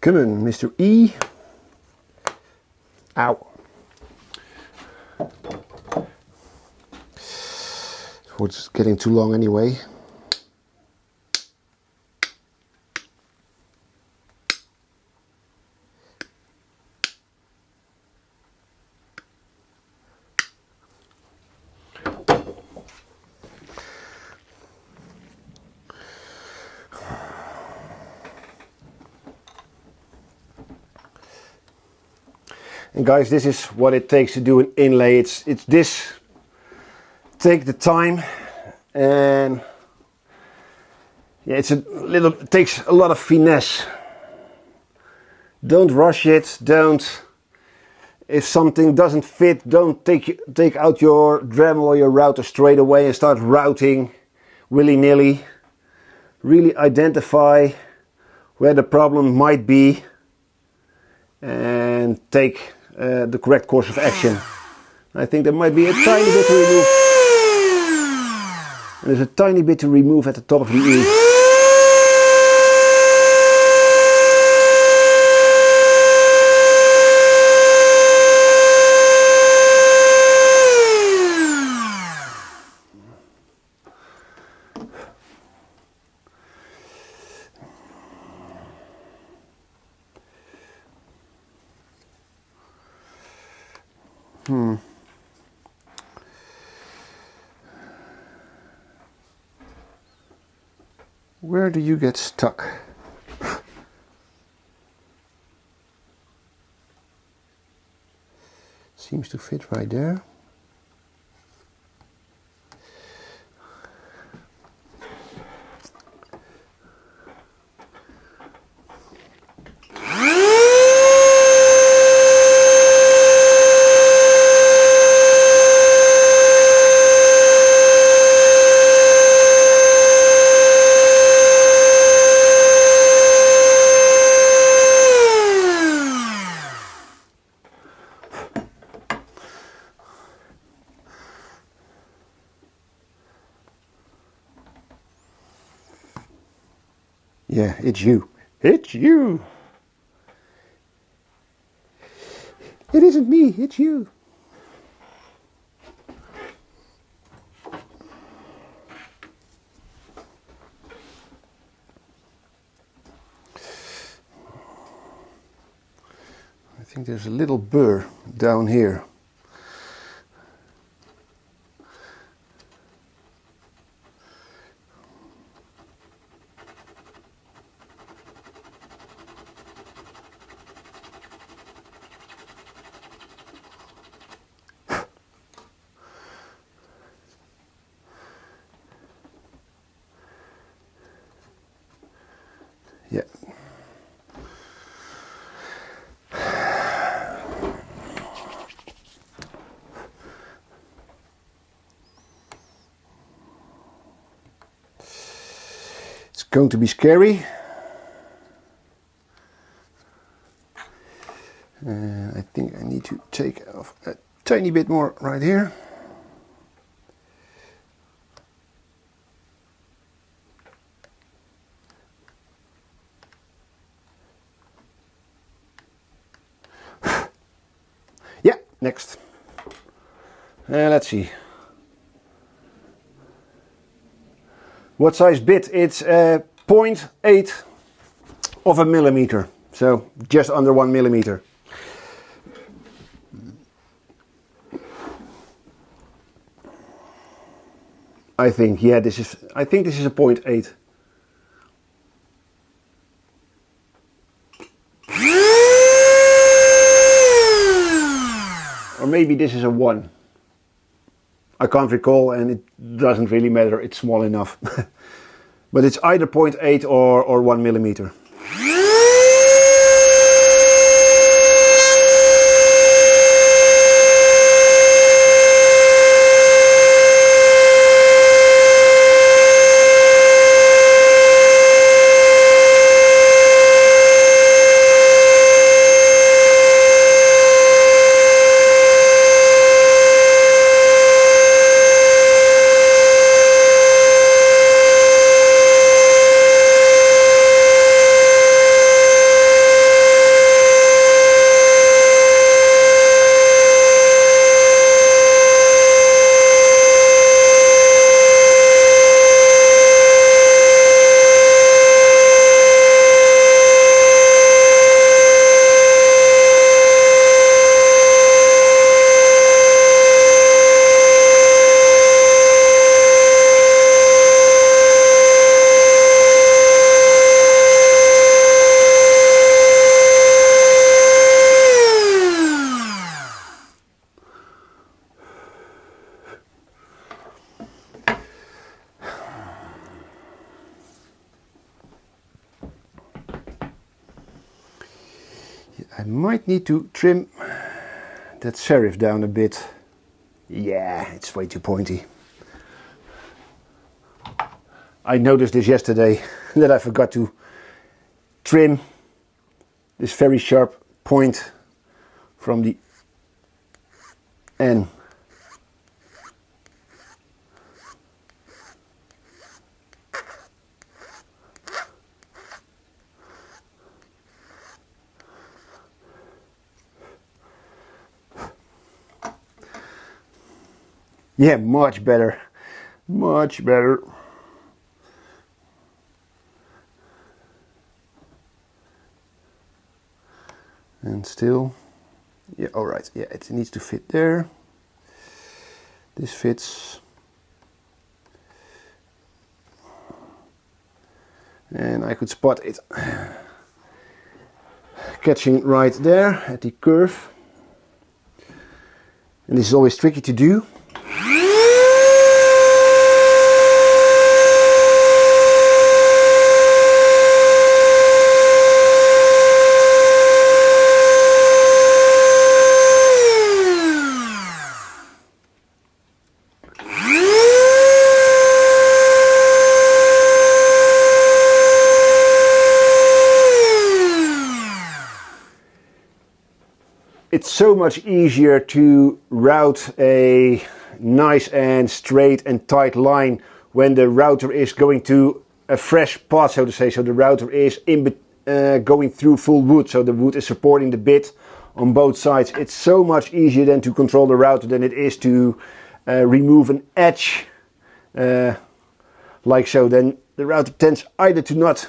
Come on, Mr. E. Ow. It's getting too long anyway. And guys, this is what it takes to do an inlay. It's this. Take the time, and yeah, it takes a lot of finesse. Don't rush it. If something doesn't fit, don't take out your Dremel or your router straight away and start routing willy-nilly. Really identify where the problem might be and take the correct course of action. I think there might be a tiny bit to remove. And there's a tiny bit to remove at the top of the E. Where do you get stuck? Seems to fit right there. Yeah, it's you. It's you. It isn't me, it's you. I think there's a little burr down here. Yeah. It's going to be scary. I think I need to take off a tiny bit more right here. Yeah, next. Let's see. What size bit? It's 0.8 of a millimeter, so just under 1 millimeter. I think, yeah, I think this is a 0.8. Or maybe this is a 1. I can't recall, and it doesn't really matter, it's small enough. But it's either 0.8 or 1 millimeter. I might need to trim that serif down a bit. Yeah, it's way too pointy. I noticed this yesterday that I forgot to trim this very sharp point from the N. Yeah, much better. Much better. And still, yeah, all right. Yeah, it needs to fit there. This fits. and I could spot it catching right there at the curve. And this is always tricky to do. It's so much easier to route a nice and straight and tight line when the router is going to a fresh path, so to say. So the router is going through full wood, so the wood is supporting the bit on both sides. It's so much easier then to control the router than it is to remove an edge like so. Then the router tends either to not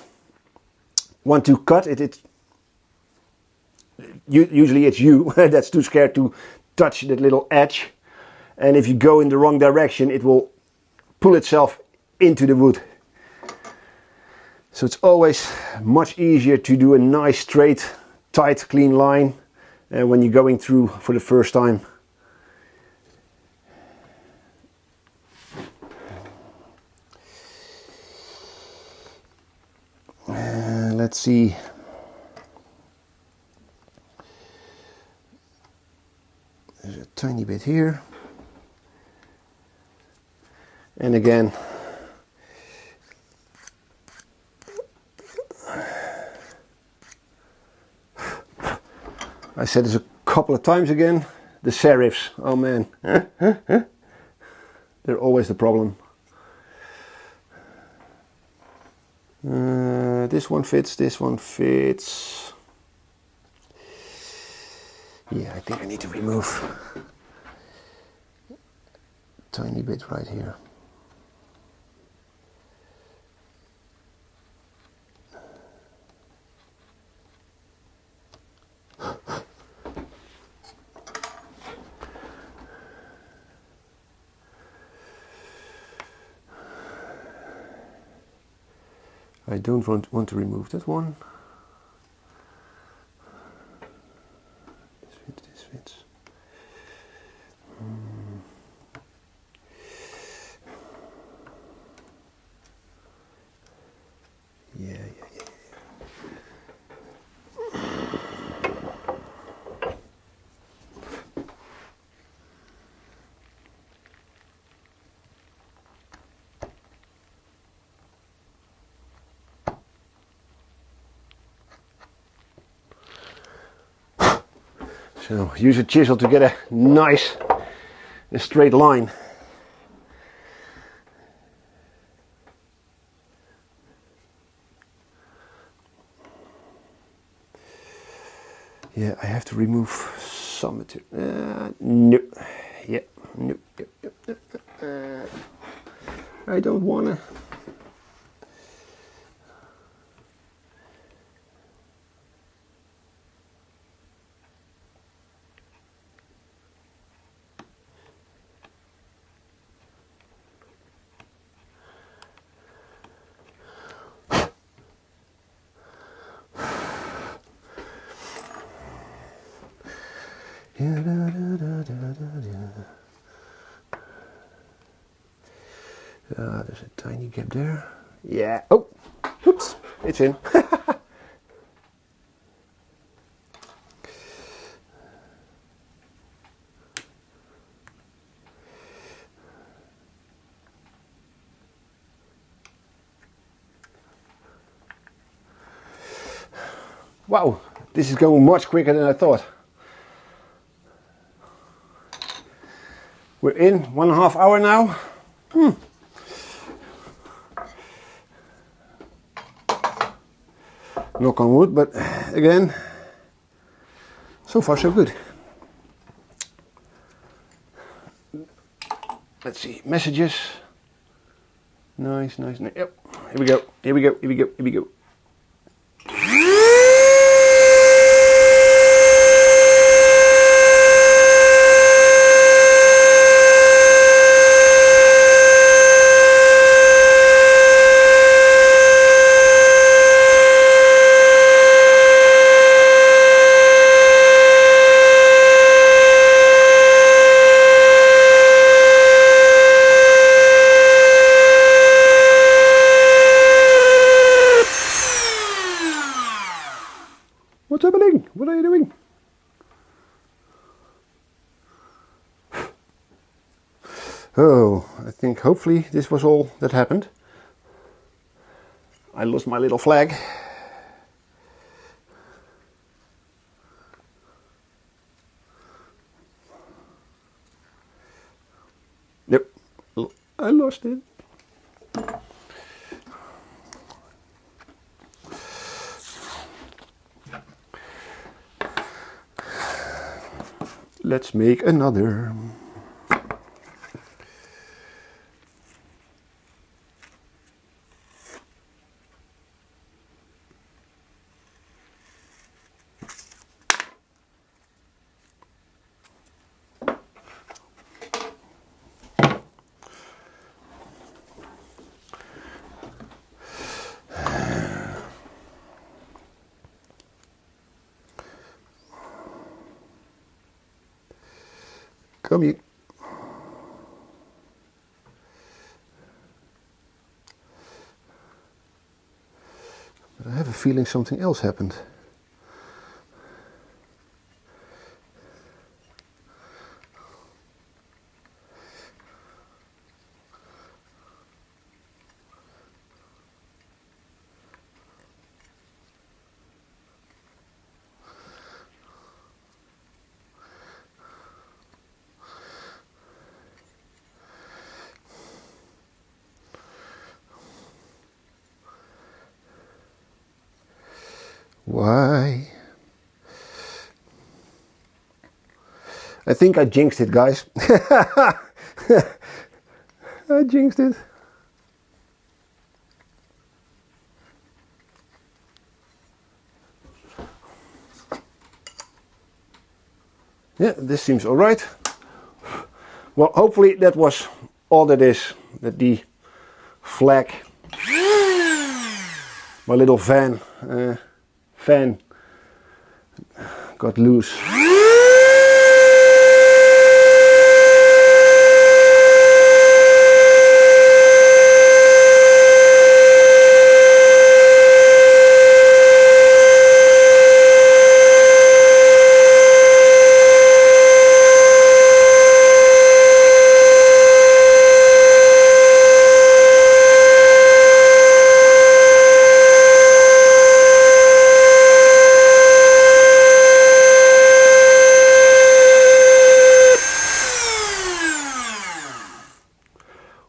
want to cut it. Usually it's you that's too scared to touch that little edge, and if you go in the wrong direction it will pull itself into the wood. So it's always much easier to do a nice straight tight clean line when you're going through for the first time. Let's see. There's a tiny bit here, and again I said this a couple of times again, the serifs, oh man, they're always the problem. This one fits, this one fits. Yeah, I think I need to remove a tiny bit right here. I don't want to remove that one. This fits. Yeah. So use a chisel to get a nice straight line. Yeah, I have to remove some material. No. Yeah, no. I don't wanna. There's a tiny gap there. Yeah. Oh, oops, it's in. Wow, this is going much quicker than I thought. We're in 1.5 hours now. Knock on wood, but again, so far so good. Let's see, messages. Nice. Yep, here we go. What's happening? What are you doing? Oh, I think hopefully this was all that happened. I lost my little flag. Yep, I lost it. Let's make another. Come here. But I have a feeling something else happened. Why? I think I jinxed it, guys. I jinxed it. Yeah, this seems all right. Well, hopefully that was all that is. That the flag, my little fan got loose.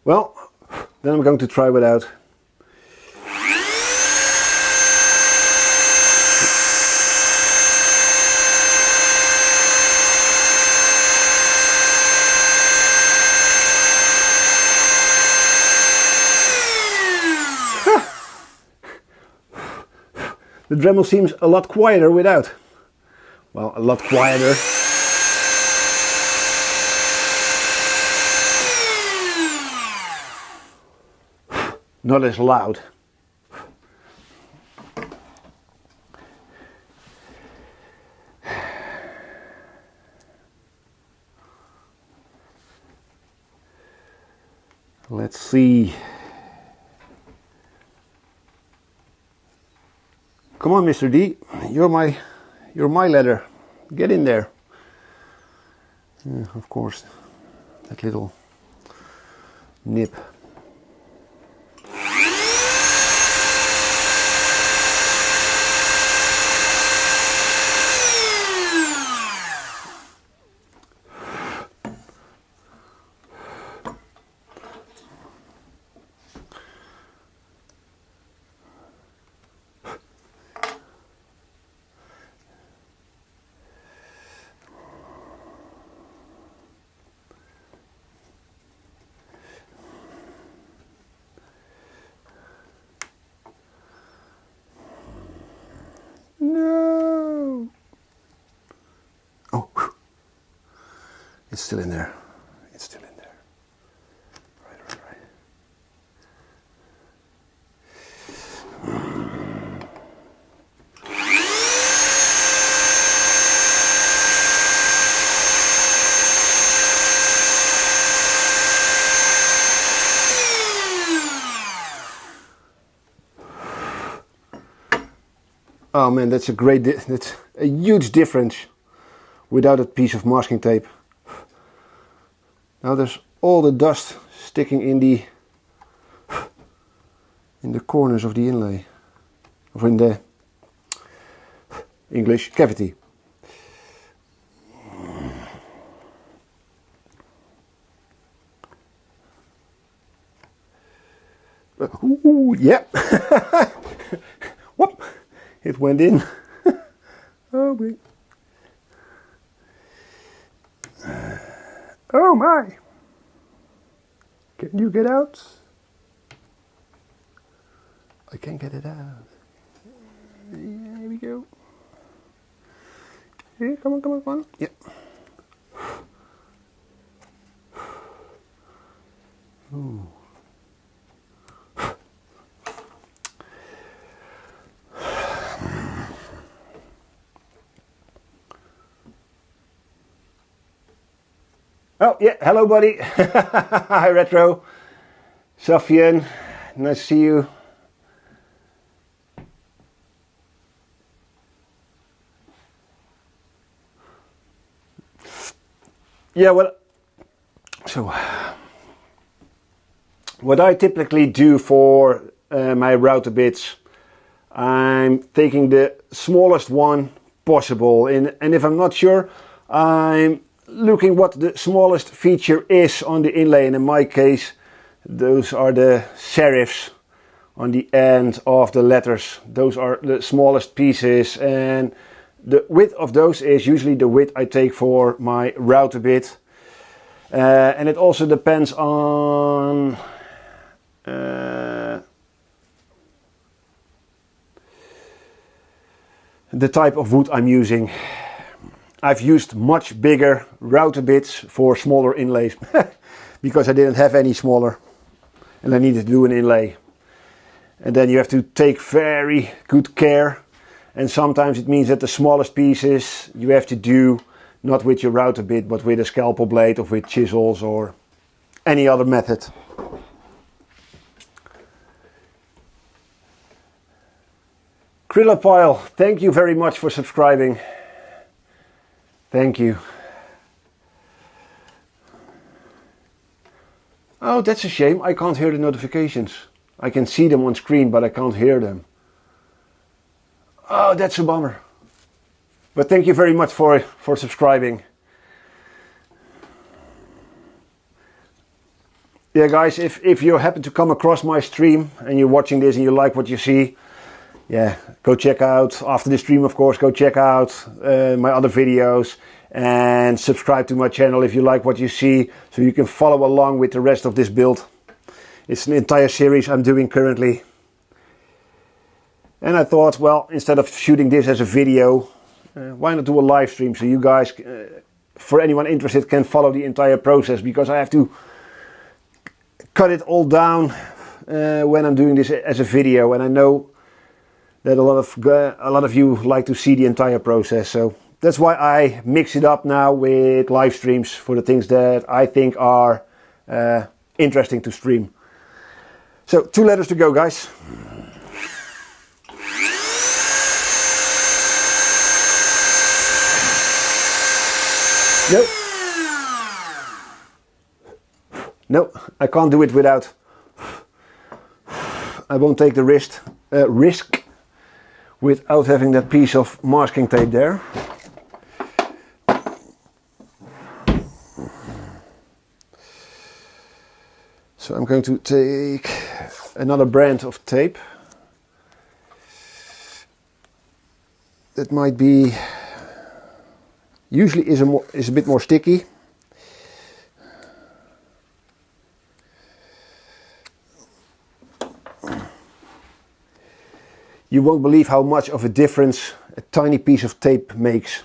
Well, then I'm going to try without. The Dremel seems a lot quieter without. Well, a lot quieter. Not as loud. Let's see. Come on, Mr. D. You're my letter. Get in there. Yeah, of course, that little nip. No. Oh, whew. It's still in there. It's still in there. Right. Oh man, that's that's a huge difference without a piece of masking tape. Now there's all the dust sticking in the corners of the inlay, or in the English cavity. Ooh, yeah. Whoop! It went in. Oh boy. Oh my! Can you get out? I can't get it out. Yeah, here we go. Here, come on, come on, come on. Yep. Ooh. Oh yeah, hello buddy. Hi Retro. Safian, nice to see you. Yeah, well, so what I typically do for my router bits, I'm taking the smallest one possible, and if I'm not sure, I'm looking what the smallest feature is on the inlay, and in my case those are the serifs on the end of the letters. Those are the smallest pieces, and the width of those is usually the width I take for my router bit, and it also depends on the type of wood I'm using. I've used much bigger router bits for smaller inlays because I didn't have any smaller and I needed to do an inlay. And then you have to take very good care, and sometimes it means that the smallest pieces you have to do not with your router bit but with a scalpel blade or with chisels or any other method. Krillapile, thank you very much for subscribing. Thank you. Oh, that's a shame. I can't hear the notifications. I can see them on screen, but I can't hear them. Oh, that's a bummer. But thank you very much for subscribing. Yeah, guys, if you happen to come across my stream and you're watching this and you like what you see, yeah, go check out, after the stream of course, go check out my other videos and subscribe to my channel if you like what you see, so you can follow along with the rest of this build. It's an entire series I'm doing currently. And I thought, well, instead of shooting this as a video, why not do a live stream so you guys, for anyone interested, can follow the entire process, because I have to cut it all down when I'm doing this as a video, and I know that a lot of you like to see the entire process, so that's why I mix it up now with live streams for the things that I think are interesting to stream. So 2 letters to go, guys. No, I can't do it without. I won't take the risk without having that piece of masking tape there. So I'm going to take another brand of tape. That might be, usually is a bit more sticky. You won't believe how much of a difference a tiny piece of tape makes.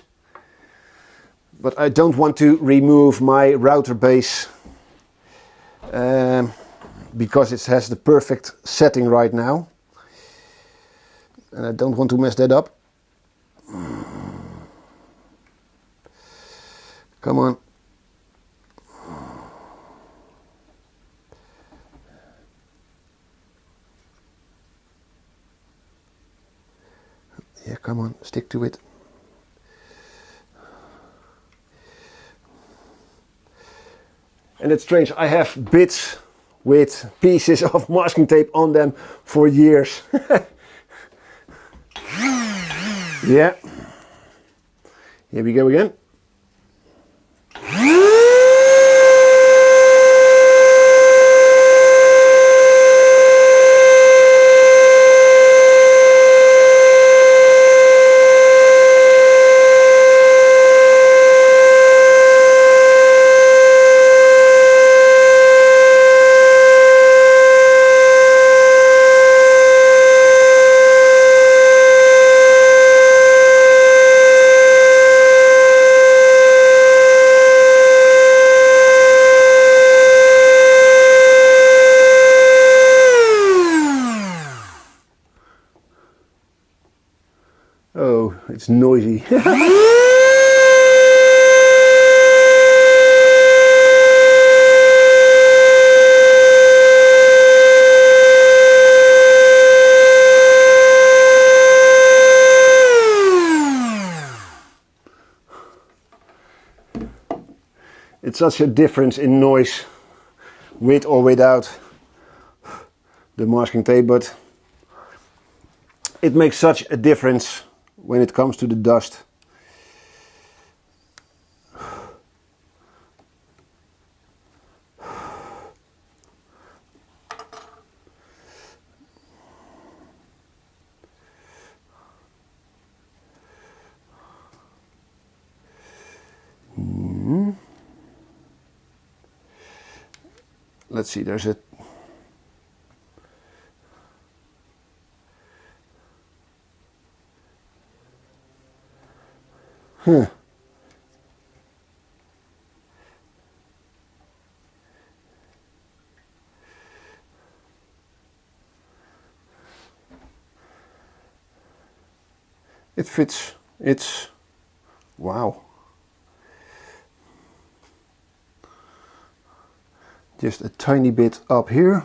But I don't want to remove my router base because it has the perfect setting right now. And I don't want to mess that up. Come on. Yeah, come on, stick to it. And it's strange, I have bits with pieces of masking tape on them for years. Yeah. Here we go again. Oh, it's noisy. It's such a difference in noise with or without the masking tape, but it makes such a difference when it comes to the dust. Let's see, there's a it fits. It's wow. Just a tiny bit up here.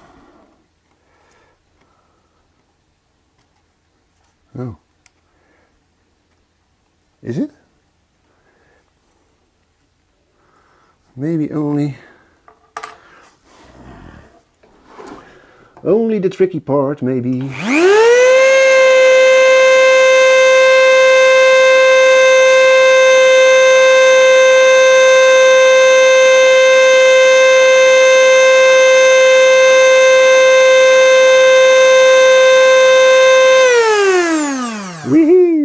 Oh. Is it? Maybe only the tricky part, maybe. Woohoo!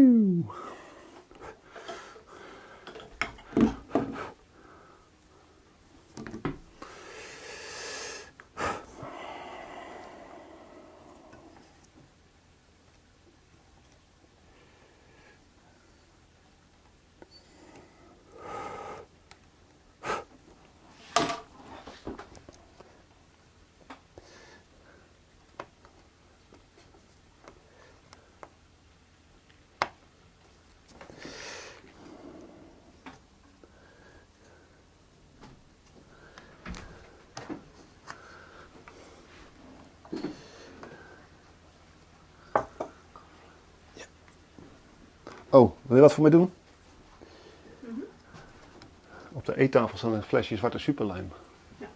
Oh, wil je wat voor mij doen? Op de eettafel staat een flesje zwarte superlijm. Ja.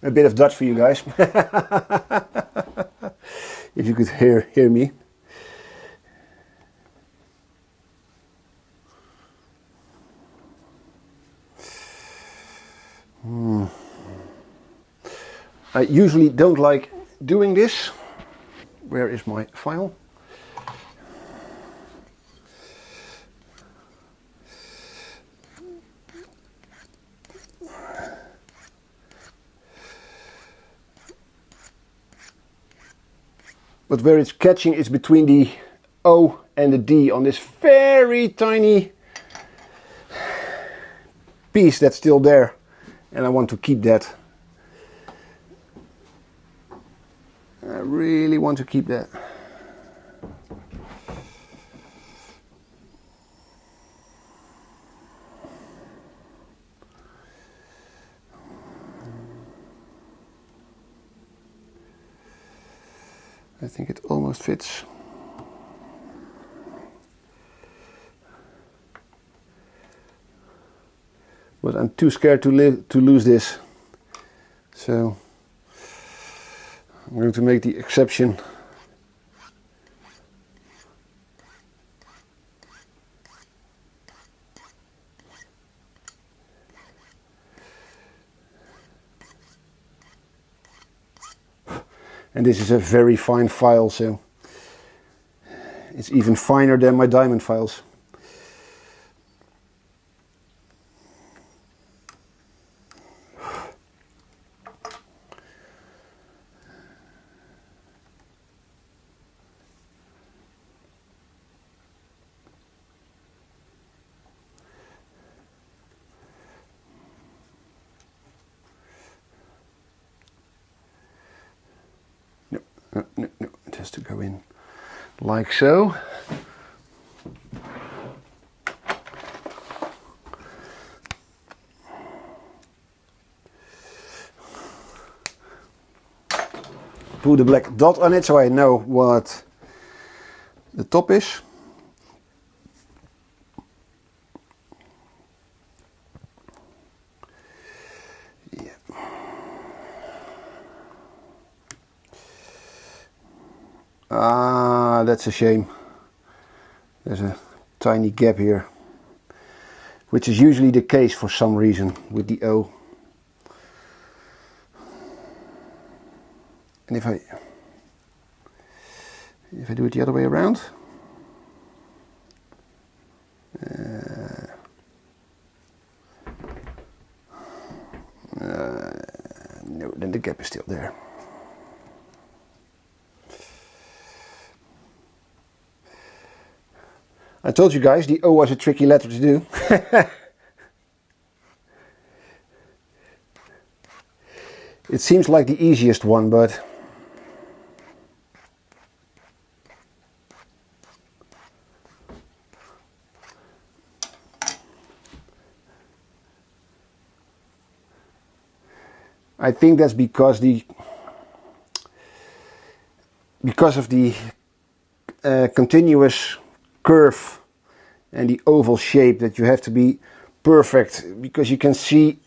A bit of Dutch for you guys. If you could hear me. I usually don't like doing this. Where is my file? But where it's catching is between the O and the D on this very tiny piece that's still there. And I want to keep that. I really want to keep that. I think it almost fits. But I'm too scared to lose this. So I'm going to make the exception. And this is a very fine file, so it's even finer than my diamond files. No, it has to go in like so. Put a black dot on it so I know what the top is. Yeah. Ah, that's a shame. There's a tiny gap here, which is usually the case for some reason with the O. And if I do it the other way around, no, then the gap is still there. I told you guys the O was a tricky letter to do. It seems like the easiest one, but I think that's because of the continuous curve and the oval shape, that you have to be perfect, because you can see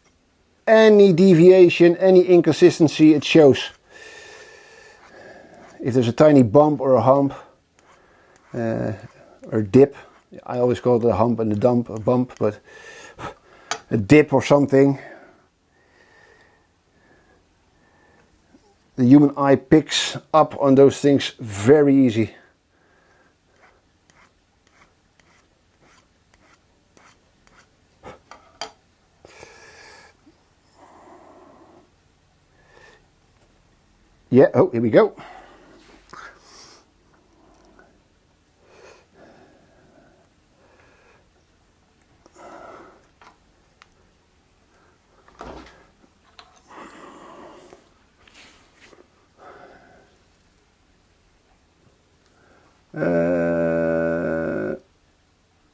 any deviation, any inconsistency, it shows. If there's a tiny bump or a hump or dip, I always call it a hump and a bump, but a dip or something, the human eye picks up on those things very easy. Yeah, oh, here we go.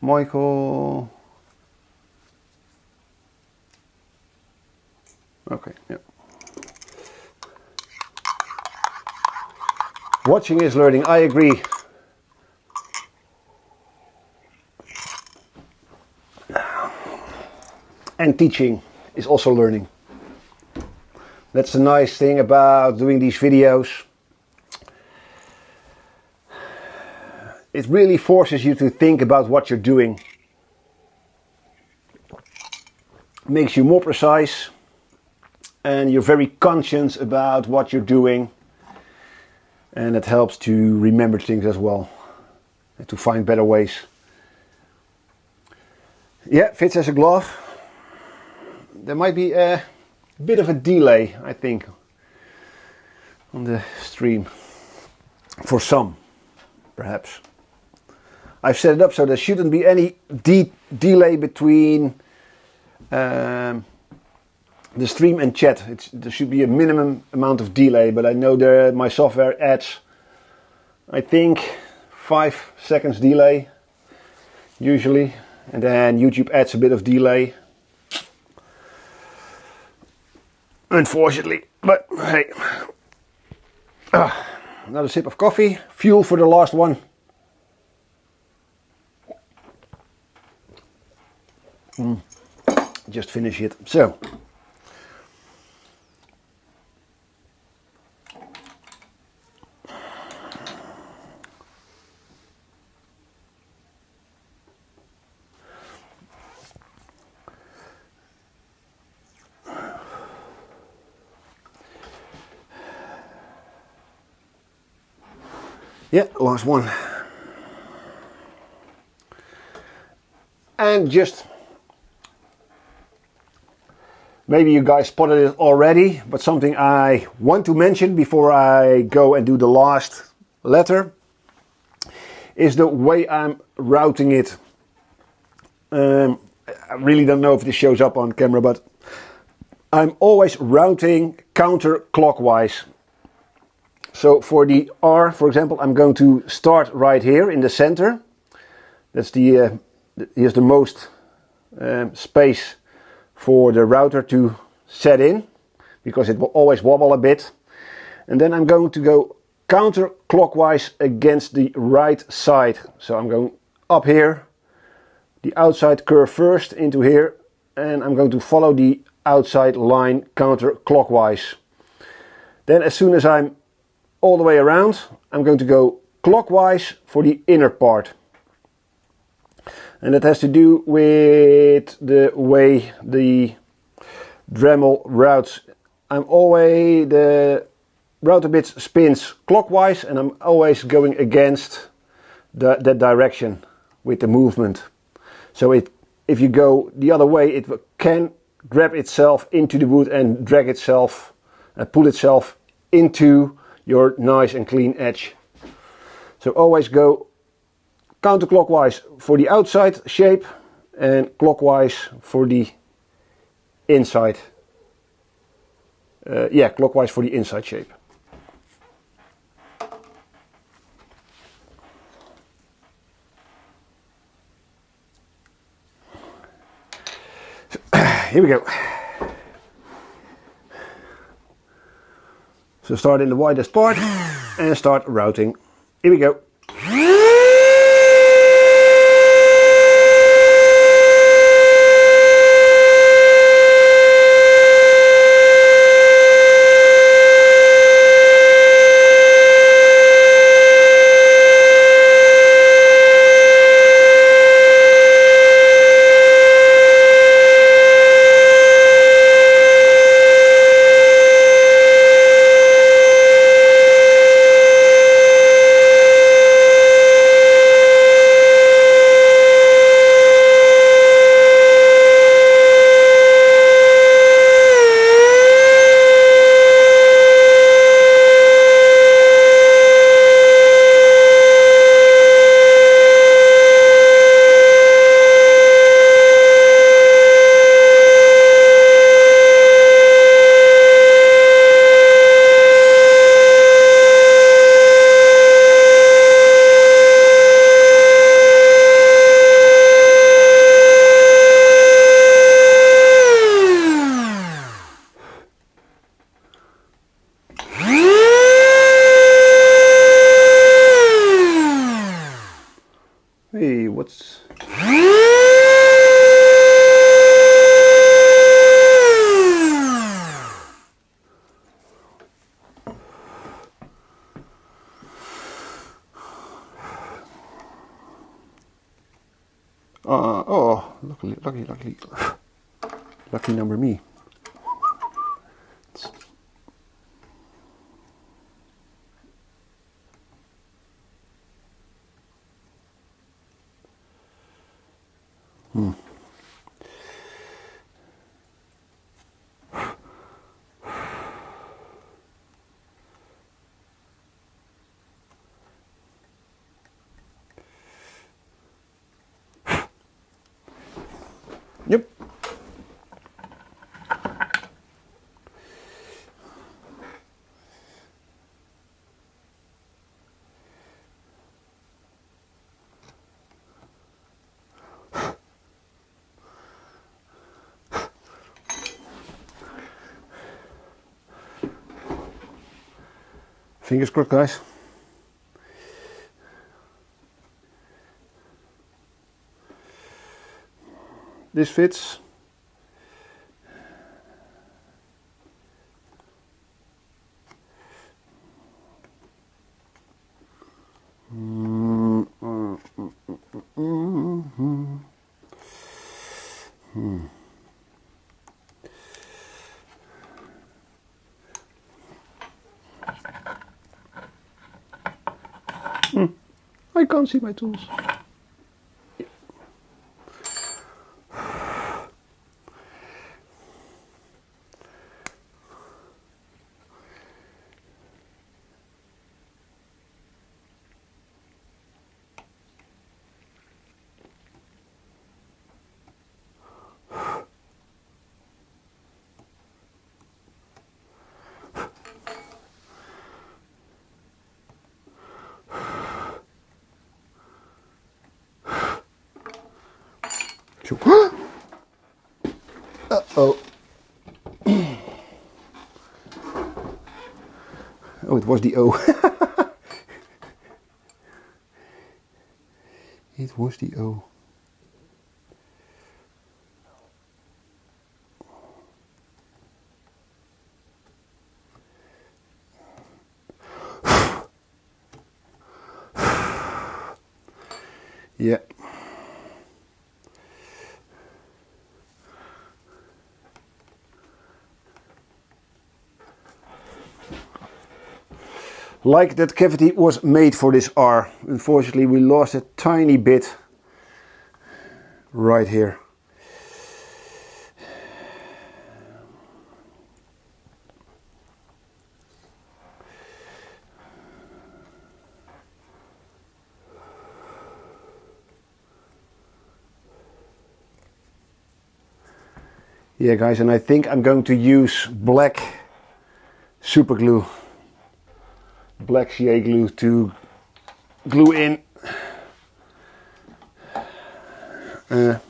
Michael. Okay, yeah. Watching is learning, I agree. And teaching is also learning. That's the nice thing about doing these videos. It really forces you to think about what you're doing. Makes you more precise, and you're very conscious about what you're doing. And it helps to remember things as well, and to find better ways. Yeah, fits as a glove. There might be a bit of a delay, I think, on the stream. For some, perhaps. I've set it up so there shouldn't be any delay between the stream and chat. There should be a minimum amount of delay, but I know my software adds, I think, 5 seconds delay usually, and then YouTube adds a bit of delay, unfortunately. But hey, another sip of coffee, fuel for the last one. Just finish it. So. Yeah, last one. And just, maybe you guys spotted it already, but something I want to mention before I go and do the last letter is the way I'm routing it. I really don't know if this shows up on camera, but I'm always routing counterclockwise. So for the R, for example, I'm going to start right here in the center. That's the here's the most space for the router to set in, because it will always wobble a bit. And then I'm going to go counterclockwise against the right side. So I'm going up here, the outside curve first into here, and I'm going to follow the outside line counterclockwise. Then as soon as I'm all the way around, I'm going to go clockwise for the inner part. And that has to do with the way the Dremel routes. The router bit spins clockwise, and I'm always going against that direction with the movement. So if you go the other way, it can grab itself into the wood and drag itself and pull itself into your nice and clean edge. So always go counterclockwise for the outside shape and clockwise for the inside. Clockwise for the inside shape. So, here we go. So start in the widest part and start routing. Here we go. Hey, what's... oh, lucky number me. Yep. Fingers crossed, guys. this fits. I can't see my tools. Uh-oh. Oh, it was the O. It was the O. Yeah. Like that cavity was made for this R. Unfortunately, we lost a tiny bit right here. Yeah, guys, and I think I'm going to use black super glue, black CA glue to glue in the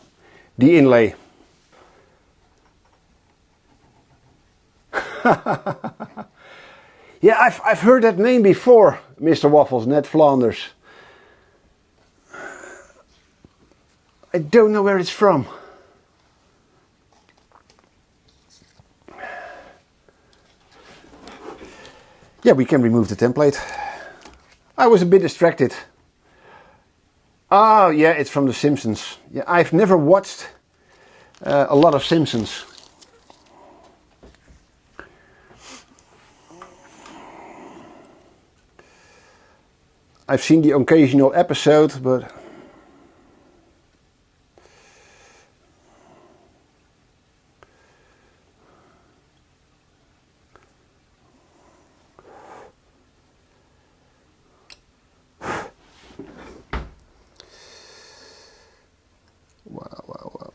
inlay. Yeah, I've heard that name before, Mr. Waffles, Ned Flanders. I don't know where it's from. Yeah, we can remove the template. I was a bit distracted. Oh, yeah, it's from The Simpsons. Yeah, I've never watched a lot of Simpsons. I've seen the occasional episode, but... Wow, wow, wow.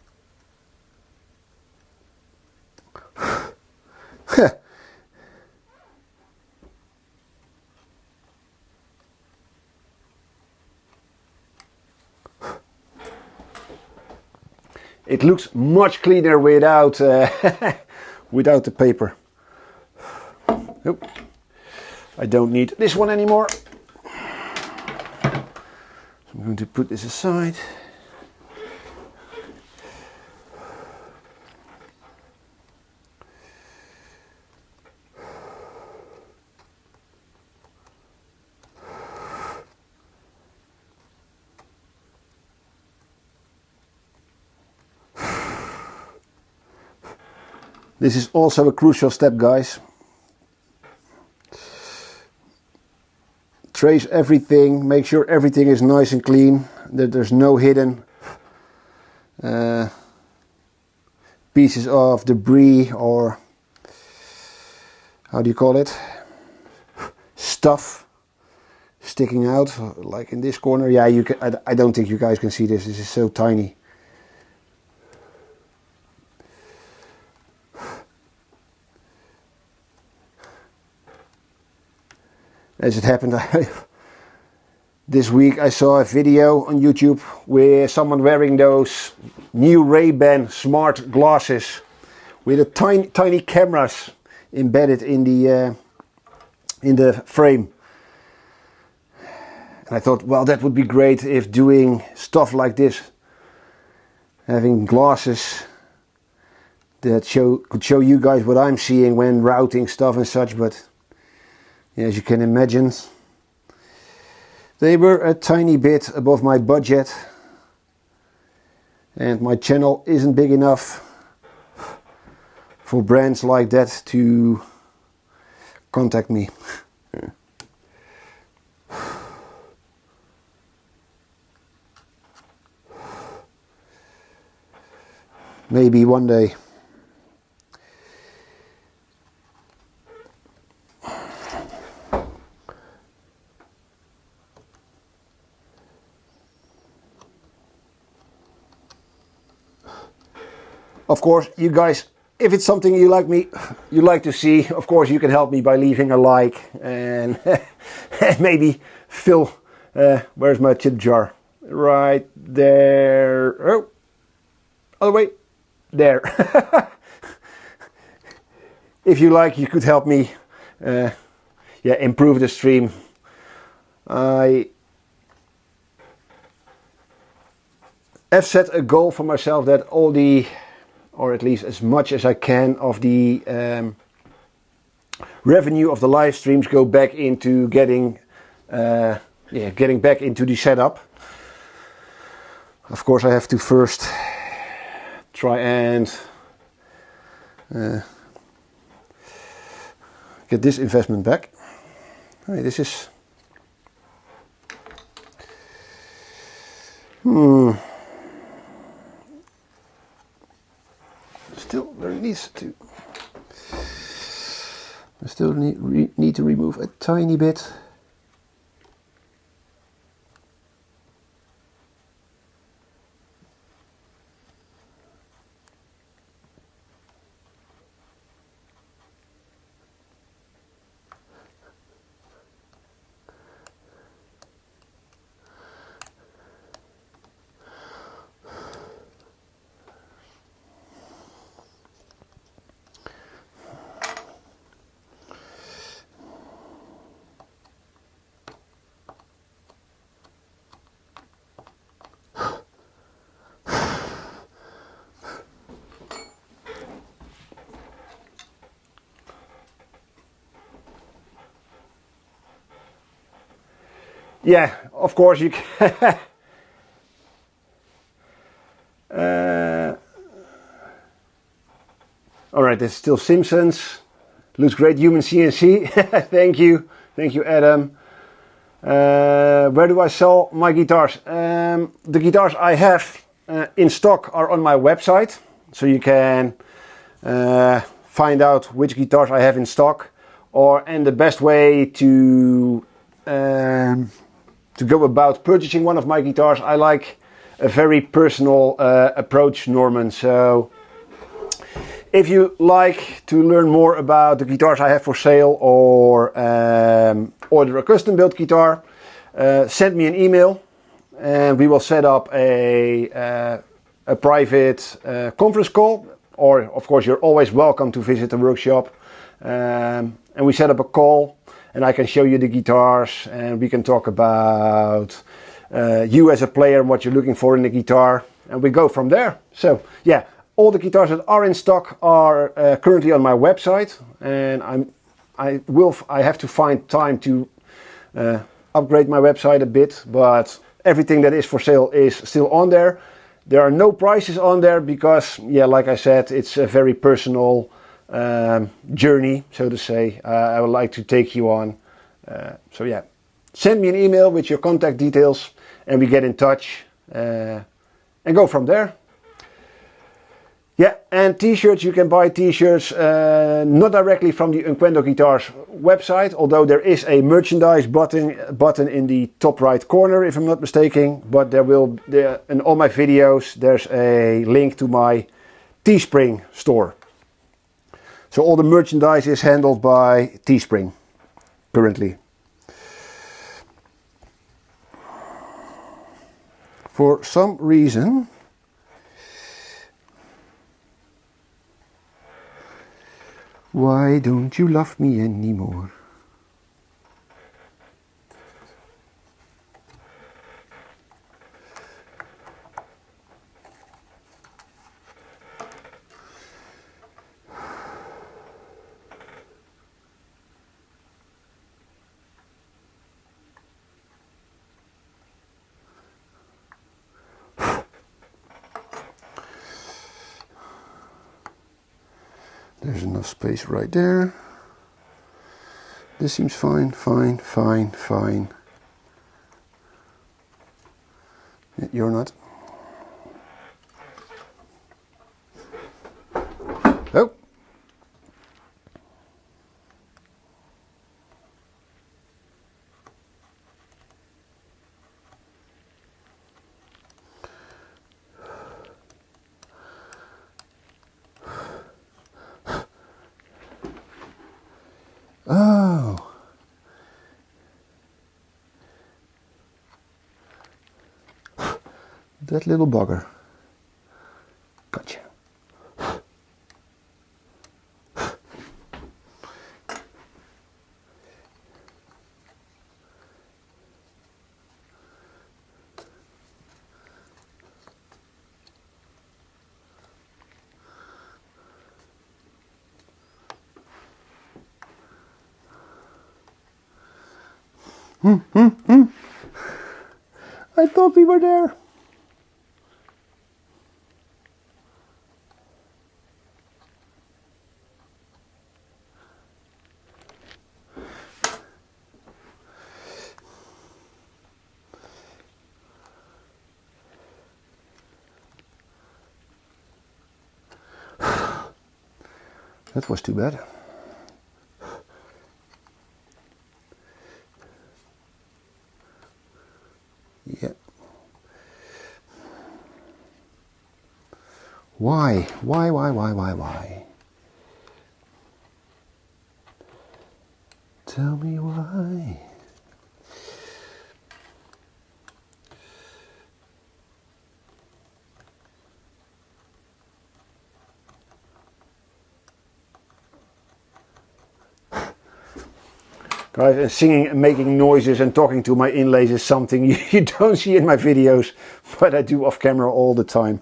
It looks much cleaner without without the paper. Nope. I don't need this one anymore. So I'm going to put this aside. This is also a crucial step, guys. Trace everything, make sure everything is nice and clean, that there's no hidden pieces of debris or, how do you call it, stuff sticking out, like in this corner. Yeah, you can, I don't think you guys can see this, this is so tiny. As it happened, this week I saw a video on YouTube with someone wearing those new Ray-Ban smart glasses with a tiny cameras embedded in the frame. And I thought, well, that would be great if doing stuff like this having glasses that could show you guys what I'm seeing when routing stuff and such, but yeah, as you can imagine, they were a tiny bit above my budget, and my channel isn't big enough for brands like that to contact me. Maybe one day. Of course, you guys, if it's something you like to see, of course you can help me by leaving a like and maybe fill, where's my tip jar? Right there. Oh, other way. There. If you like, you could help me improve the stream. I have set a goal for myself that all the, or at least as much as I can, of the revenue of the live streams go back into getting back into the setup. Of course, I have to first try and get this investment back. Hey, this is still there needs to. I still need to remove a tiny bit. Yeah, of course you can. Alright, this is still Simpsons. Looks great, Human CNC. Thank you, Adam. Where do I sell my guitars? The guitars I have in stock are on my website, so you can find out which guitars I have in stock, and the best way to go about purchasing one of my guitars. I like a very personal approach, Norman. So if you like to learn more about the guitars I have for sale, or order a custom built guitar, send me an email and we will set up a private conference call. Or of course you're always welcome to visit the workshop, and we set up a call and I can show you the guitars and we can talk about you as a player and what you're looking for in the guitar, and we go from there. So yeah, all the guitars that are in stock are currently on my website, and I have to find time to upgrade my website a bit, but everything that is for sale is still on there. There are no prices on there because, yeah, like I said, it's a very personal journey, so to say. I would like to take you on. So yeah, send me an email with your contact details and we get in touch and go from there. Yeah, and t-shirts, you can buy t-shirts not directly from the Unquendo Guitars website, although there is a merchandise button in the top right corner, if I'm not mistaken. But in all my videos there's a link to my Teespring store. So all the merchandise is handled by Teespring currently. For some reason, why don't you love me anymore? There's enough space right there. This seems fine, fine, fine, fine. You're not. Oh. Oh. That little bugger. Gotcha. I thought we were there. That was too bad. Yeah. Why? Why? Tell me why. Guys, and singing and making noises and talking to my inlays is something you don't see in my videos, but I do off camera all the time.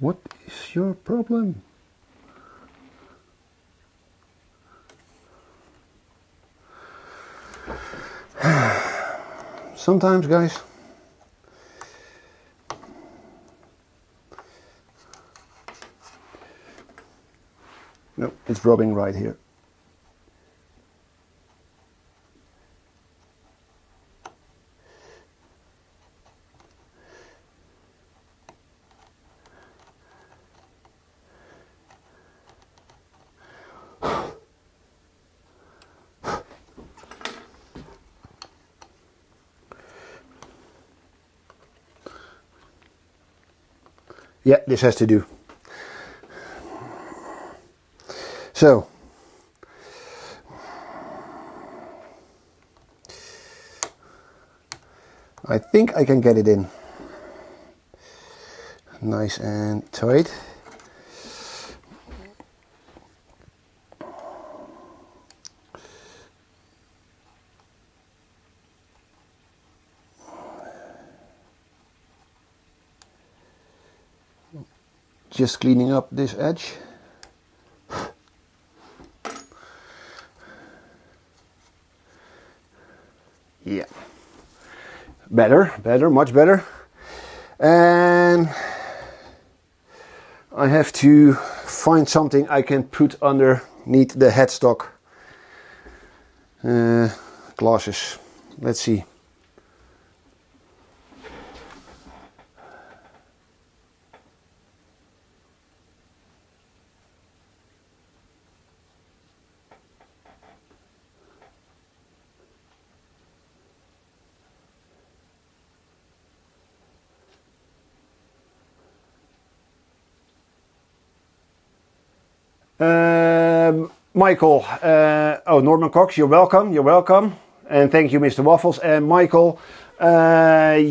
What is your problem? Sometimes, guys, no, it's rubbing right here. Yeah, this has to do. So, I think I can get it in. Nice and tight. Just cleaning up this edge. Yeah. Better, much better. And I have to find something I can put underneath the headstock glasses. let's see. Michael, oh, Norman Cox, you're welcome, and thank you, Mr. Waffles. And Michael, I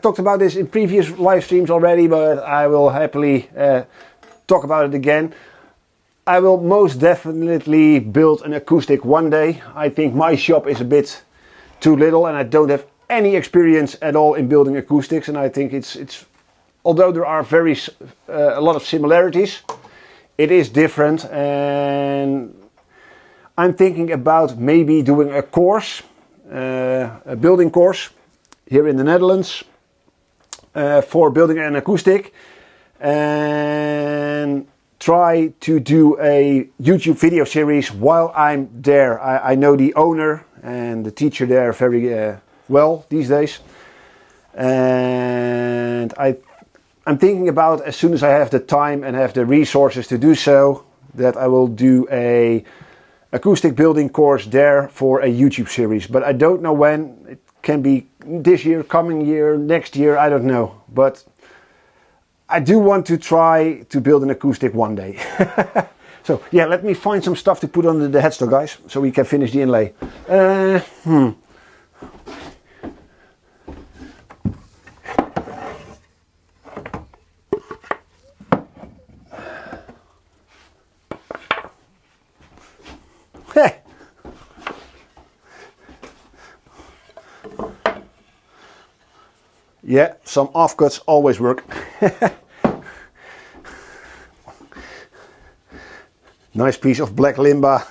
talked about this in previous live streams already, but I will happily talk about it again. I will most definitely build an acoustic one day. I think my shop is a bit too little, and I don't have any experience at all in building acoustics, and I think it's although there are a lot of similarities, it is different, and I'm thinking about maybe doing a course, a building course here in the Netherlands for building an acoustic, and try to do a YouTube video series while I'm there. I know the owner and the teacher there very well these days, and I'm thinking about, as soon as I have the time and have the resources to do so, that I will do a acoustic building course there for a YouTube series. But I don't know when. It can be this year, coming year, next year, I don't know. But I do want to try to build an acoustic one day. So yeah, let me find some stuff to put under the headstock, guys, so we can finish the inlay. Yeah, some offcuts always work. Nice piece of black limba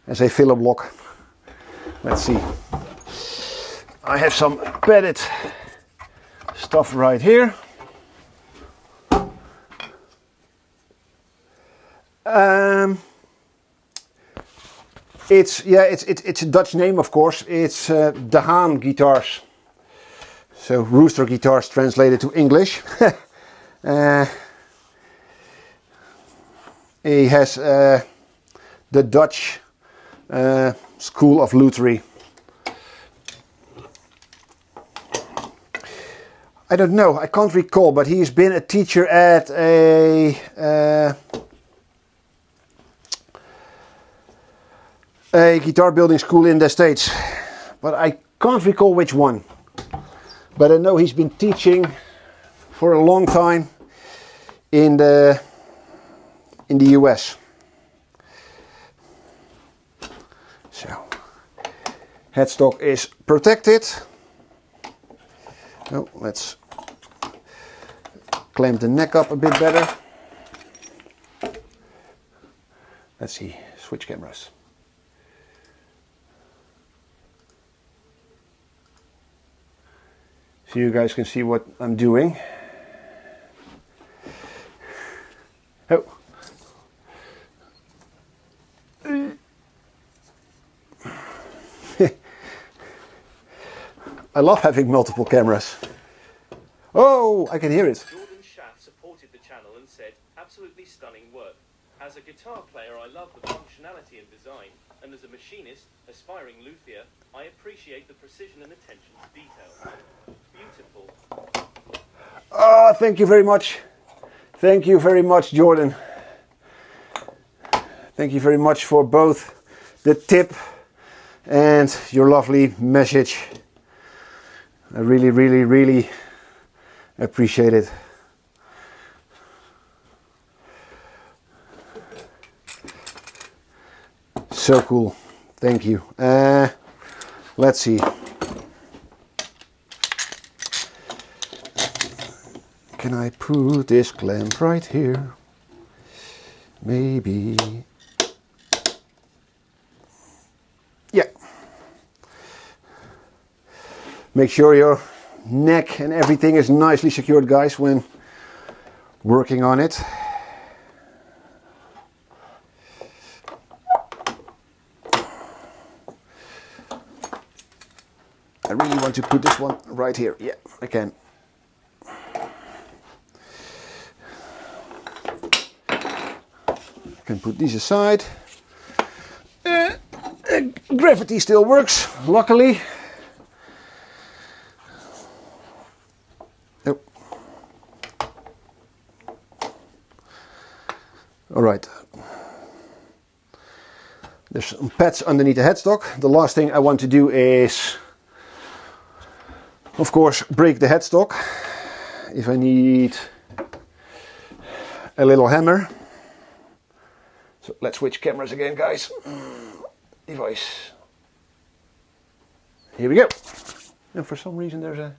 as a filler block. Let's see. I have some padded stuff right here. It's a Dutch name, of course. It's De Haan guitars. So rooster guitars translated to English. He has the Dutch school of lutherie. I don't know, I can't recall, but he's been a teacher at a guitar building school in the States, but I can't recall which one. But I know he's been teaching for a long time in the US. So, headstock is protected. Oh, let's clamp the neck up a bit better. Let's see, switch cameras. So you guys can see what I'm doing. Oh. I love having multiple cameras. Oh, I can hear it. Jordan Schaff supported the channel and said, absolutely stunning work. As a guitar player, I love the functionality and design, and as a machinist, aspiring luthier, I appreciate the precision and attention to detail. Beautiful. Oh, thank you very much. Thank you very much, Jordan. Thank you very much for both the tip and your lovely message. I really, really, really appreciate it. So cool. Thank you. Let's see. Can I put this clamp right here? Maybe. Yeah. Make sure your neck and everything is nicely secured, guys, when working on it. want to put this one right here. Yeah, I can. I can put these aside. Gravity still works, luckily. Oh. All right. There's some pads underneath the headstock. The last thing I want to do is, of course, break the headstock. If I need a little hammer. So let's switch cameras again, guys. Device. Here we go. And for some reason there's a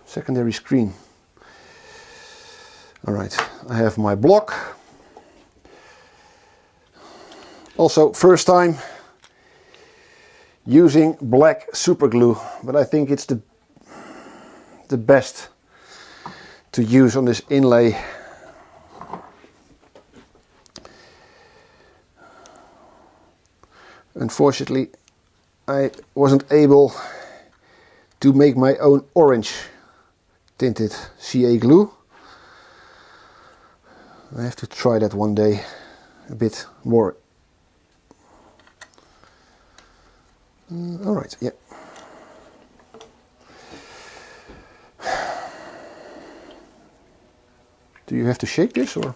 secondary screen. All right, I have my block. Also, first time using black super glue, but I think it's the best to use on this inlay. Unfortunately, I wasn't able to make my own orange tinted CA glue. I have to try that one day a bit more. All right, yeah. Do you have to shake this or?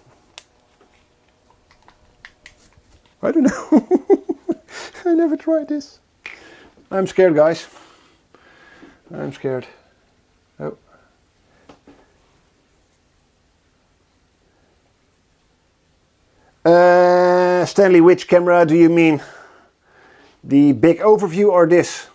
I don't know. I never tried this. I'm scared, guys. I'm scared. Oh. Stanley, which camera do you mean? The big overview or this?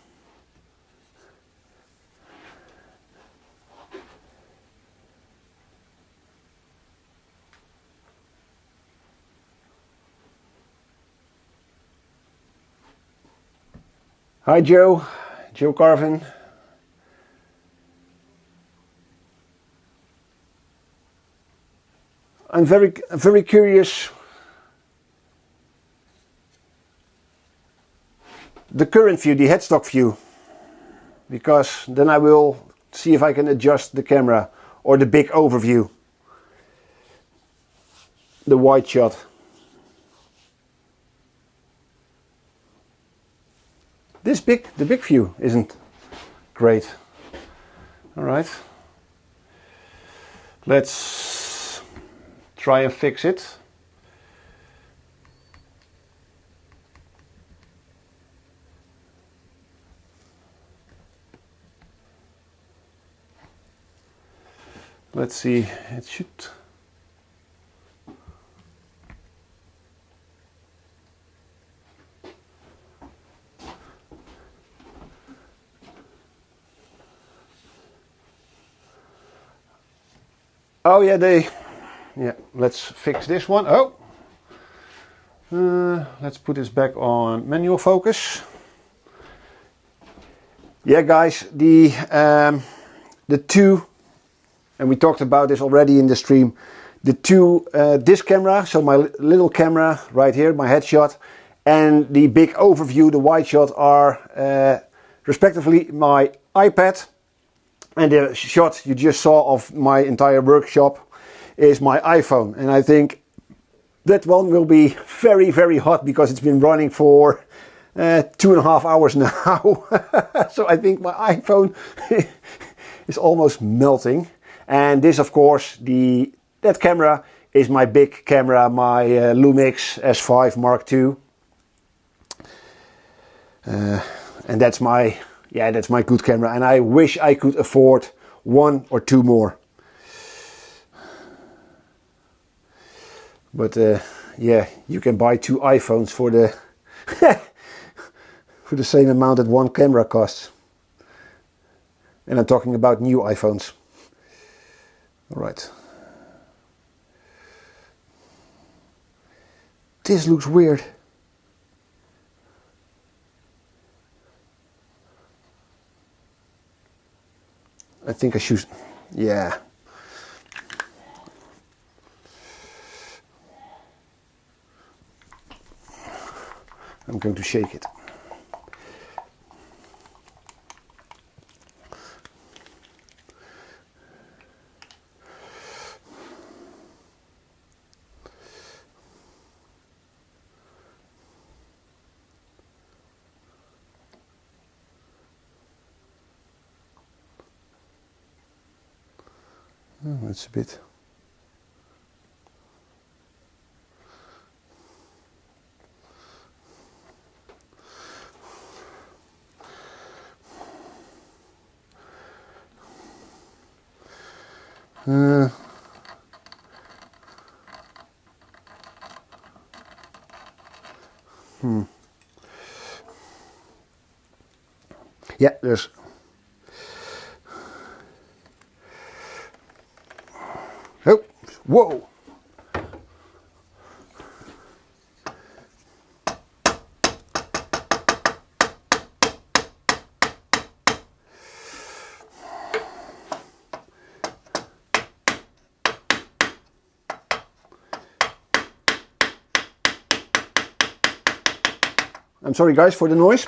Hi Joe Carvin. I'm very curious. The current view, the headstock view, because then I will see if I can adjust the camera, or the big overview, the wide shot. The big view isn't great. All right, let's try and fix it. Let's see, it should. Oh yeah, let's fix this one. Oh, let's put this back on manual focus. Yeah, guys, the two, and we talked about this already in the stream. The two, this camera, so my little camera right here, my headshot, and the big overview, the wide shot, are respectively my iPad, and the shot you just saw of my entire workshop is my iPhone. And I think that one will be very, very hot because it's been running for 2.5 hours now. So I think my iPhone is almost melting. And this, of course, that camera is my big camera, my Lumix S5 Mark II. And that's my good camera. And I wish I could afford 1 or 2 more. But yeah, you can buy 2 iPhones for the for the same amount that 1 camera costs. And I'm talking about new iPhones. All right. This looks weird. I think I should, yeah. I'm going to shake it. Oh, that's a bit. Yeah, there's. Oh, whoa! I'm sorry guys for the noise.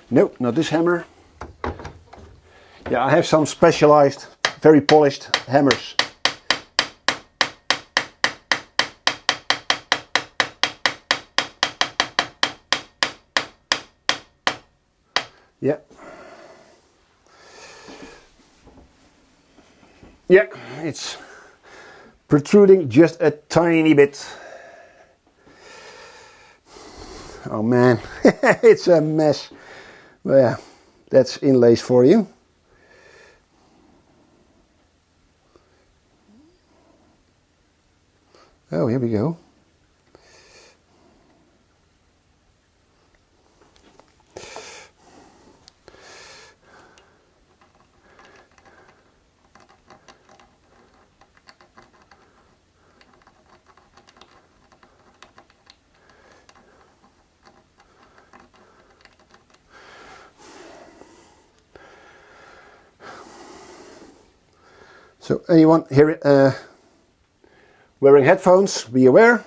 No, not this hammer. Yeah, I have some specialized, very polished hammers. Yeah. Yeah, it's protruding just a tiny bit. Oh man, it's a mess. Well, yeah, that's inlays for you. Oh, here we go. So anyone here wearing headphones, be aware.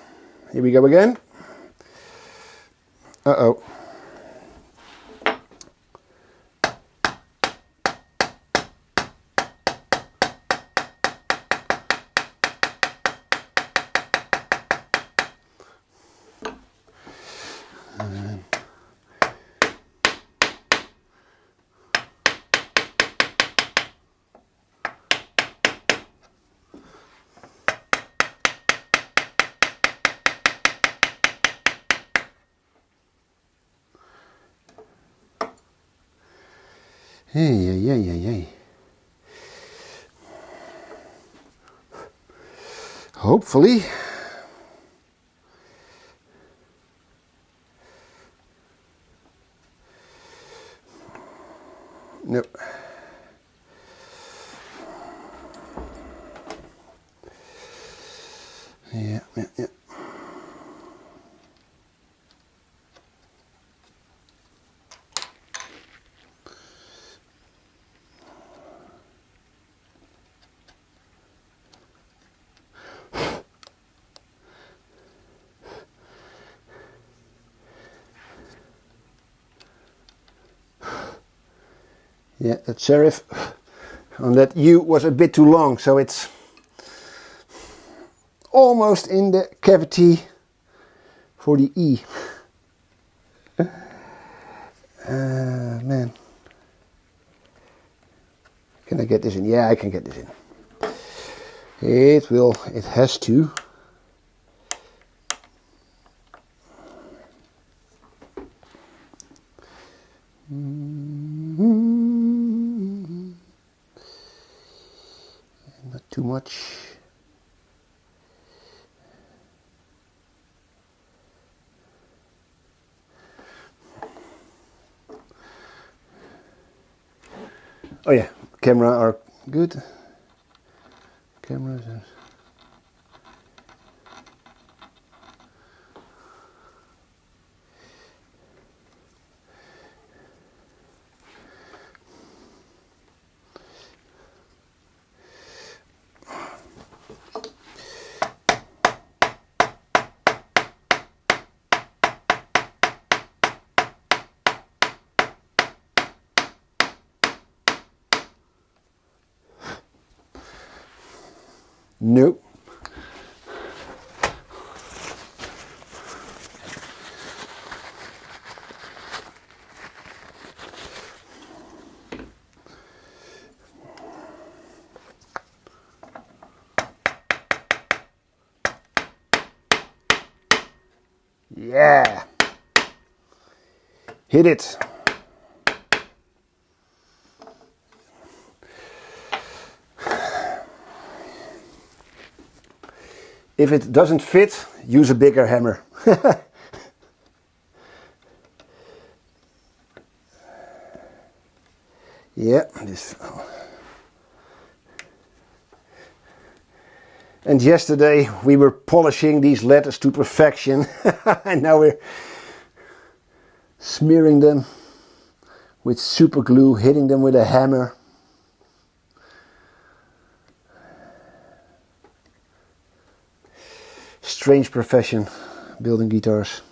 Here we go again. Uh-oh. Hey. Hopefully. Nope. Yeah. Yeah, that serif on that U was a bit too long, so it's almost in the cavity for the E. Man. Can I get this in? Yeah, I can get this in. It has to. Not too much. Oh yeah, camera are good. Cameras are... Nope. Yeah. Hit it. If it doesn't fit, use a bigger hammer. Yeah, this. And yesterday we were polishing these letters to perfection and now we're smearing them with super glue, hitting them with a hammer. Strange profession, building guitars.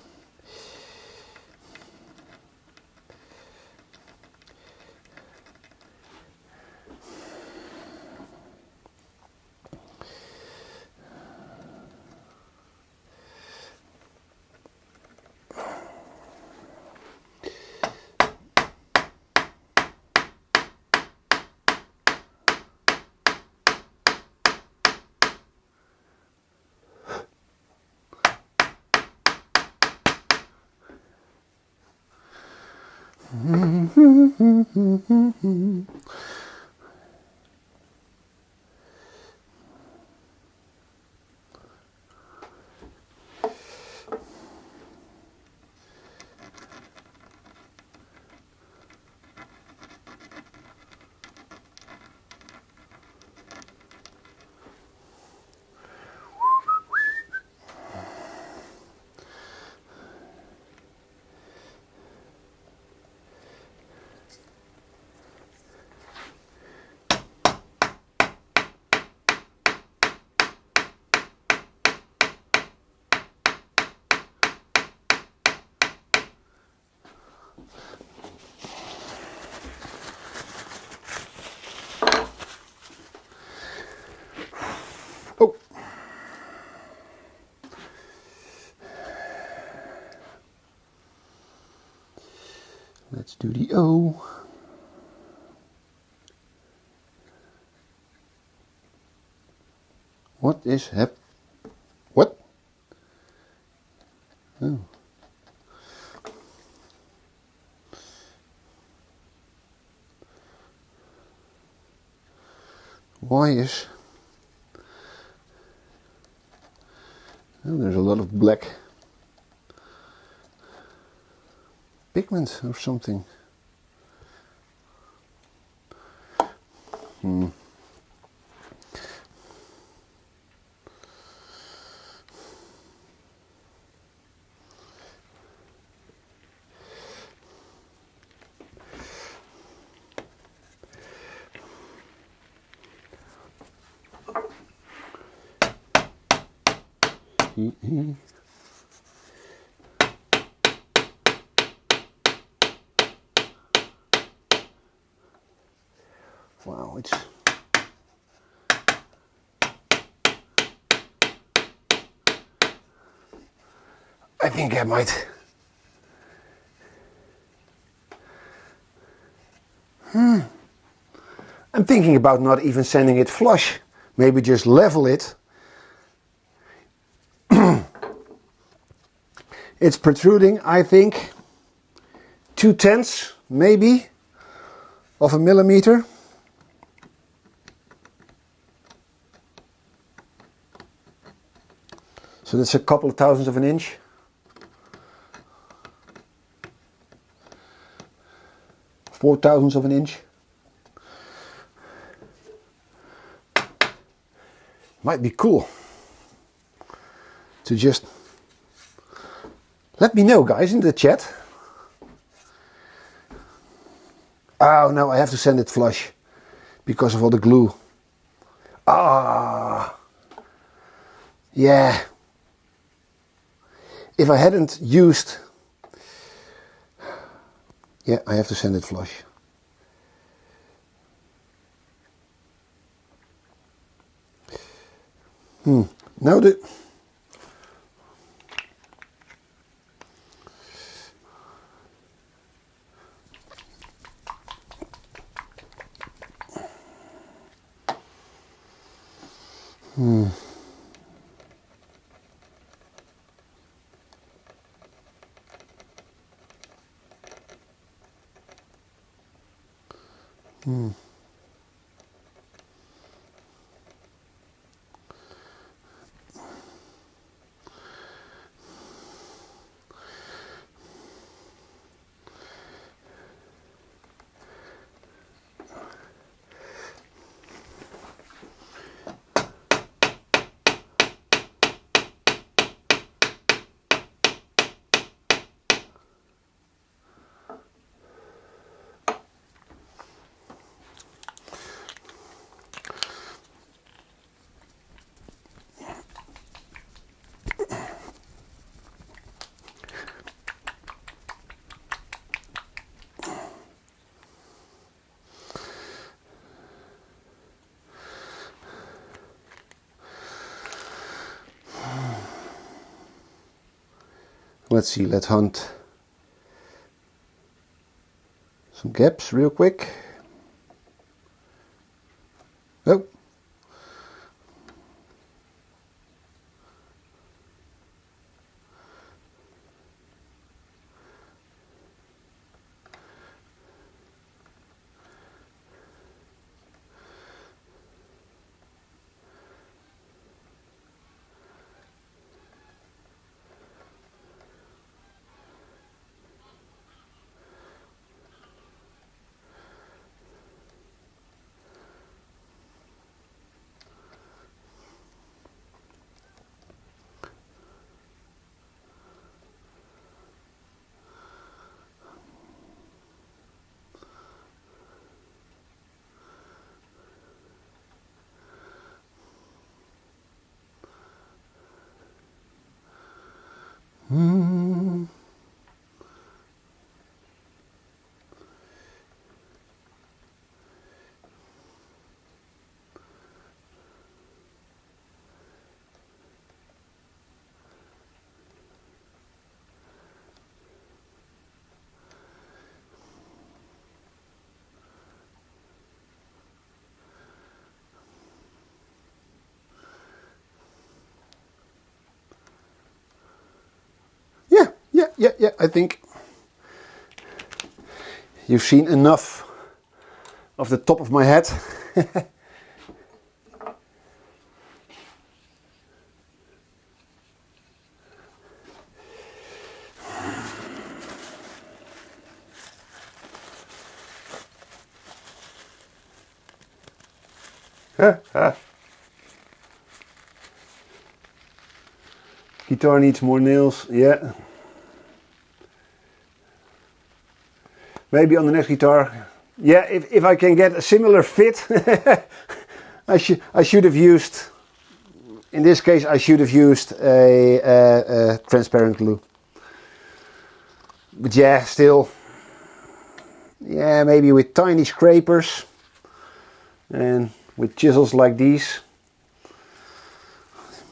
Oh. Let's do the O. What is what? Oh. Why is... Oh, there's a lot of black pigment or something. Wow, it's... I think I might... I'm thinking about not even sending it flush. Maybe just level it. It's protruding, I think, 2/10 maybe of a millimeter. So that's a couple of thousandths of an inch. Four thousandths of an inch. Might be cool to just let me know, guys, in the chat. Oh no, I have to send it flush because of all the glue. Ah, yeah. If I hadn't used, yeah, I have to send it flush. Now the Let's see, let's hunt some gaps real quick. Oh. Yeah, I think you've seen enough of the top of my head. Guitar needs more nails, yeah. Maybe on the next guitar. Yeah, if I can get a similar fit, I should have used, in this case I should have used a transparent glue. But yeah, still, yeah, maybe with tiny scrapers and with chisels like these,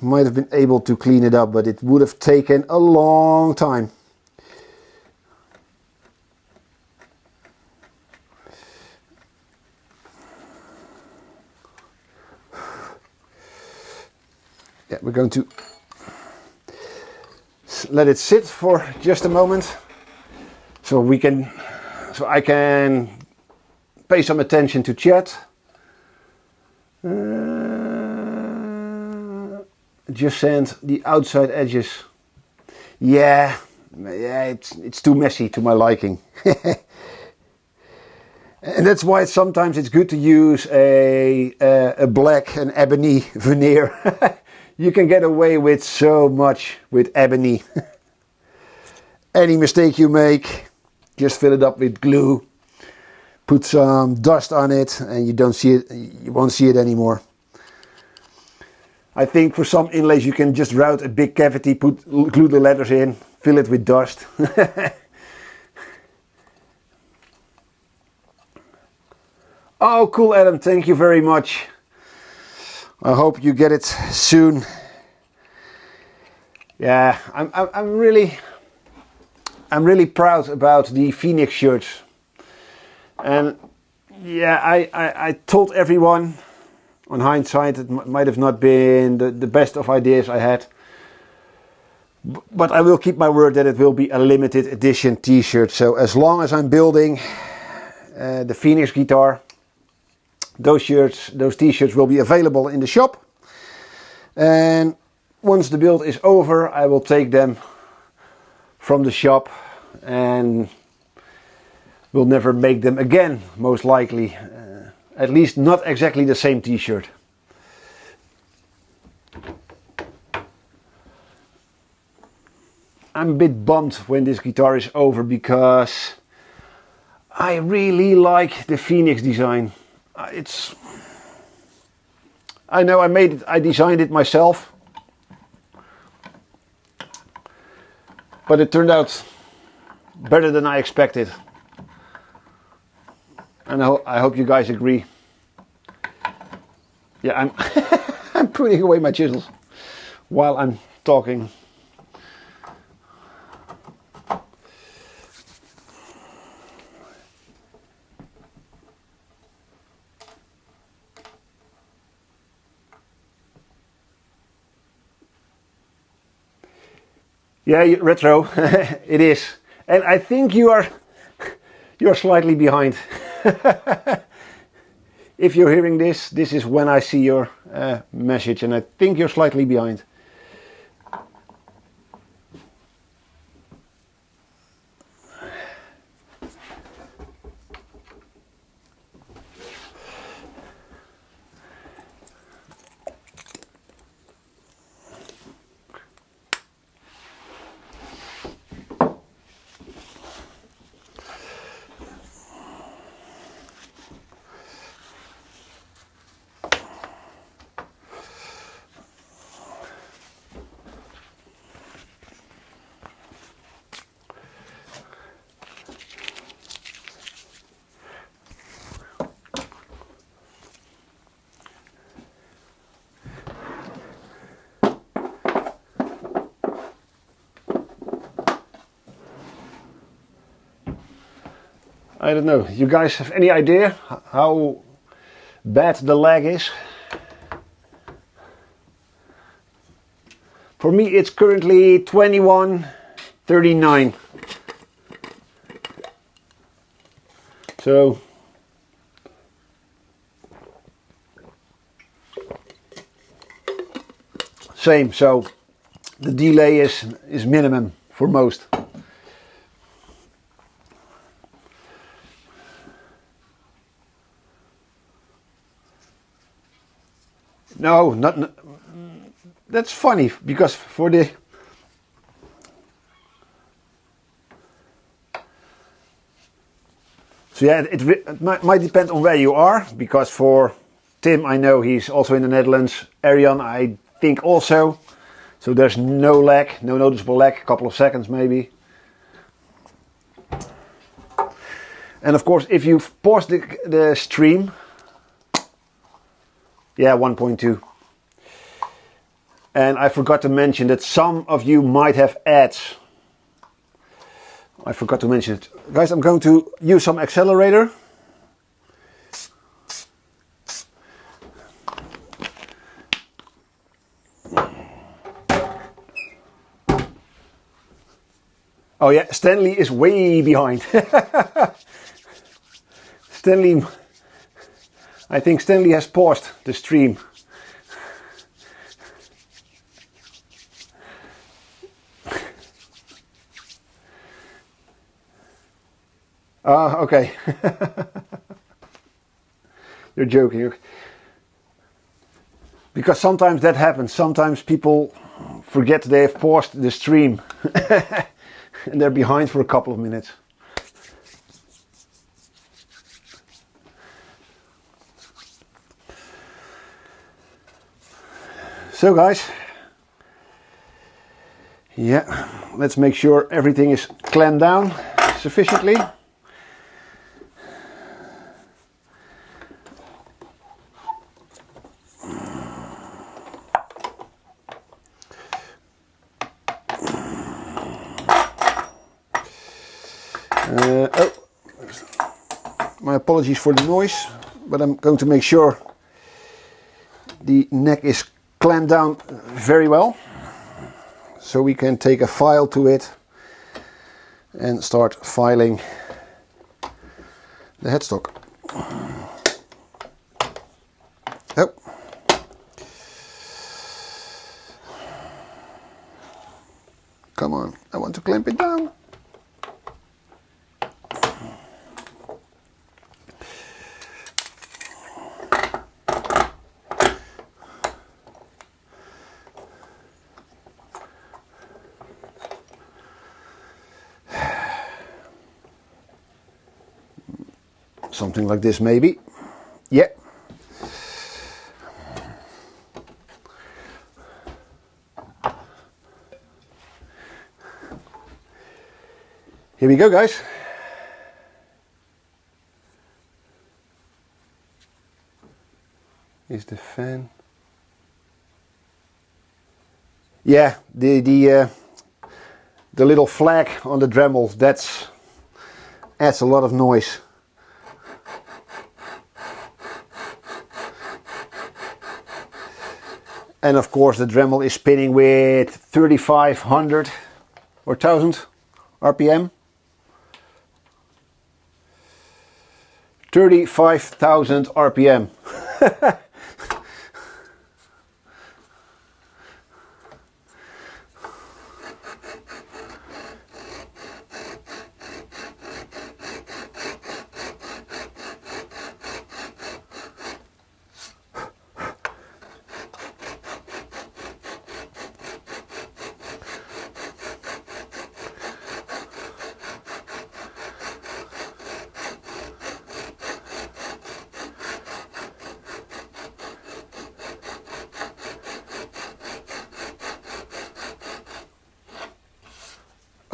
might have been able to clean it up, but it would have taken a long time. Yeah, we're going to let it sit for just a moment, so I can pay some attention to chat. Just sand the outside edges. Yeah, it's too messy to my liking. And that's why sometimes it's good to use a black and ebony veneer. You can get away with so much with ebony. Any mistake you make, just fill it up with glue, put some dust on it, and you don't see it. You won't see it anymore. I think for some inlays you can just route a big cavity, glue the letters in, fill it with dust. Oh, cool, Adam! Thank you very much. I hope you get it soon. Yeah, I'm really proud about the Phoenix shirts. And yeah, I told everyone, on hindsight, it might have not been the best of ideas I had. But I will keep my word that it will be a limited edition t-shirt. So as long as I'm building the Phoenix guitar, those t-shirts will be available in the shop. And once the build is over, I will take them from the shop and will never make them again, most likely. At least not exactly the same t-shirt. I'm a bit bummed when this guitar is over because I really like the Phoenix design. I know I designed it myself, but it turned out better than I expected. And I hope you guys agree. Yeah, I'm I'm putting away my chisels while I'm talking. Yeah, retro. It is. And I think you're slightly behind. If you're hearing this, this is when I see your message, and I think you're slightly behind. I don't know. You guys have any idea how bad the lag is? For me, it's currently 21:39. So same. So the delay is minimum for most. No, not. That's funny because for the so yeah, it might depend on where you are, because for Tim I know he's also in the Netherlands. Arian I think also. So there's no lag, no noticeable lag, a couple of seconds maybe. And of course, if you pause the stream, yeah, 1.2. And I forgot to mention that some of you might have ads. I forgot to mention it. Guys, I'm going to use some accelerator. Oh yeah, Stanley is way behind. Stanley, I think Stanley has paused the stream. Okay. You're joking. Because sometimes that happens. Sometimes people forget they have paused the stream. And they're behind for a couple of minutes. So guys, yeah, let's make sure everything is clamped down sufficiently. Oh, my apologies for the noise, but I'm going to make sure the neck is clamped down very well, so we can take a file to it and start filing the headstock. Oh. Come on, I want to clamp it down. Something like this maybe. Yeah. Here we go, guys. Is the fan? Yeah, the little flag on the Dremel, adds a lot of noise. And of course the Dremel is spinning with 3500 or 1000 RPM. 35,000 RPM.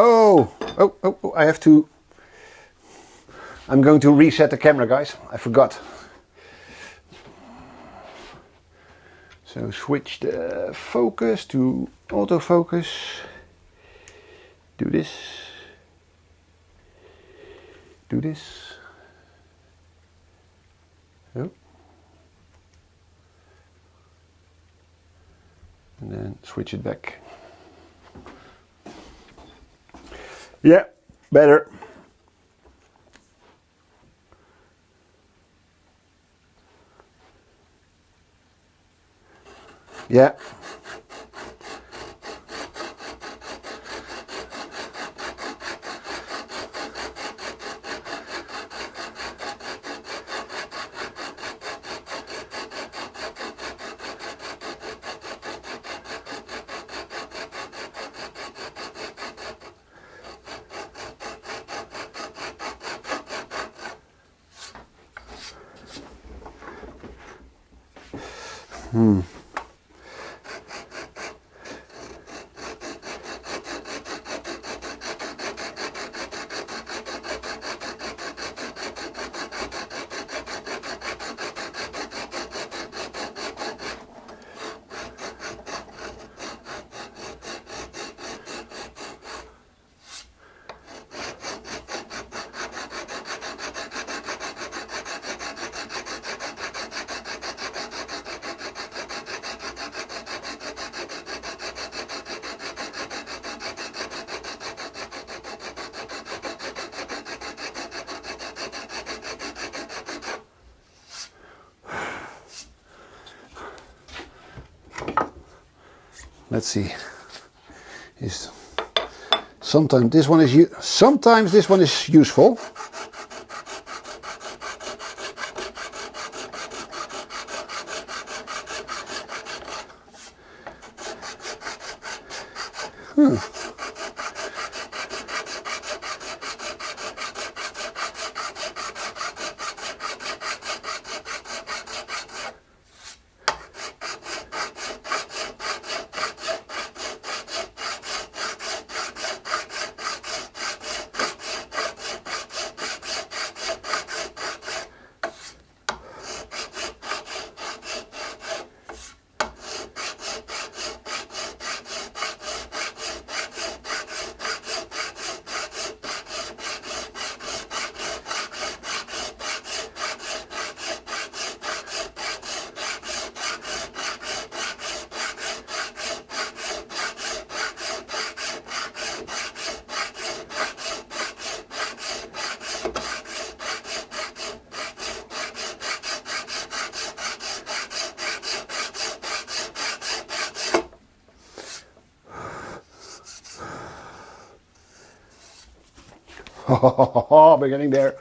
Oh, I have to... I'm going to reset the camera, guys. I forgot. So switch the focus to autofocus. Do this. Do this. Oh. And then switch it back. Yeah, better. Yeah. Let's see. Sometimes this one is useful. We're getting there.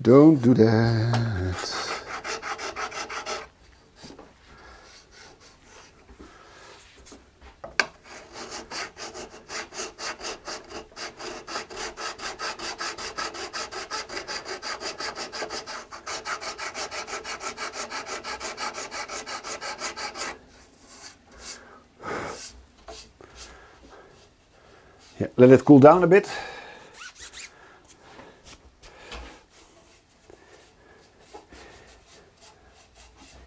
Don't do that. Yeah, let it cool down a bit.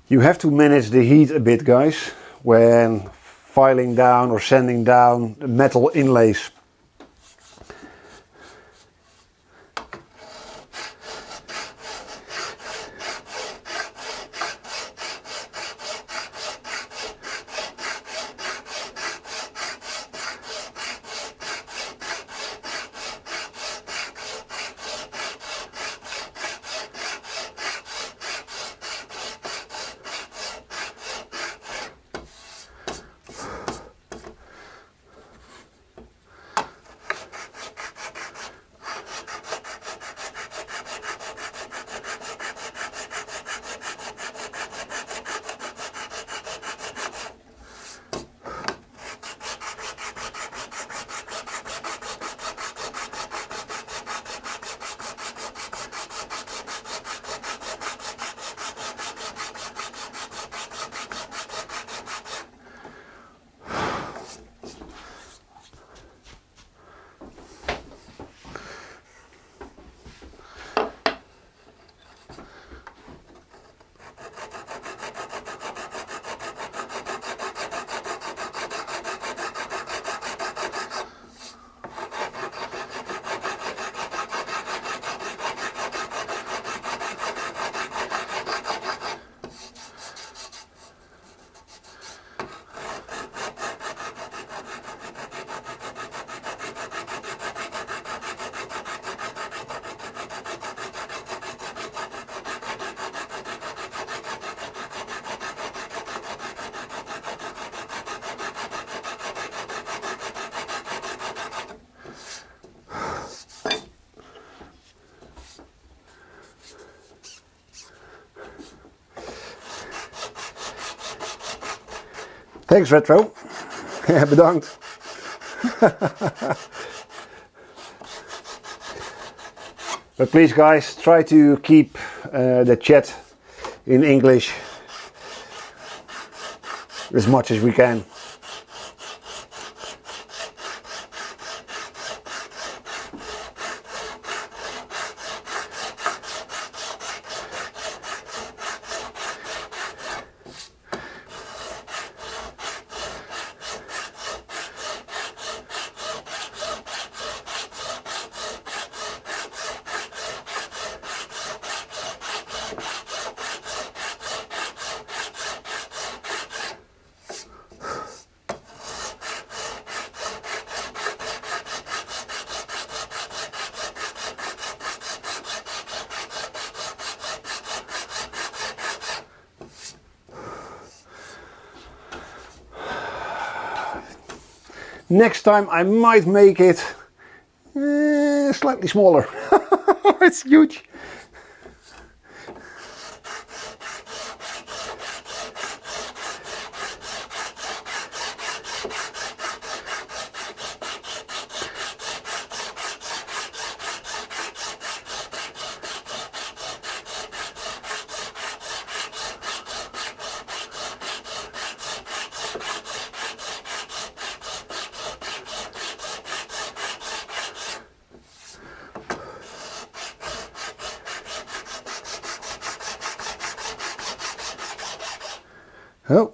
You have to manage the heat a bit, guys, when filing down or sanding down the metal inlays. Thanks Retro. Bedankt. But please guys, try to keep the chat in English as much as we can. Next time I might make it slightly smaller. It's huge. Oh.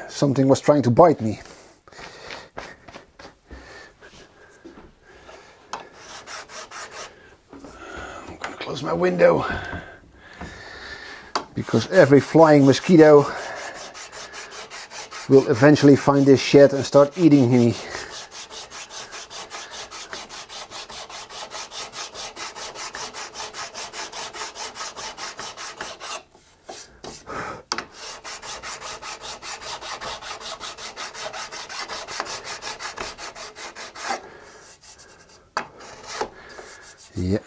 Something was trying to bite me. I'm gonna close my window because every flying mosquito will eventually find this shed and start eating me. Yeah.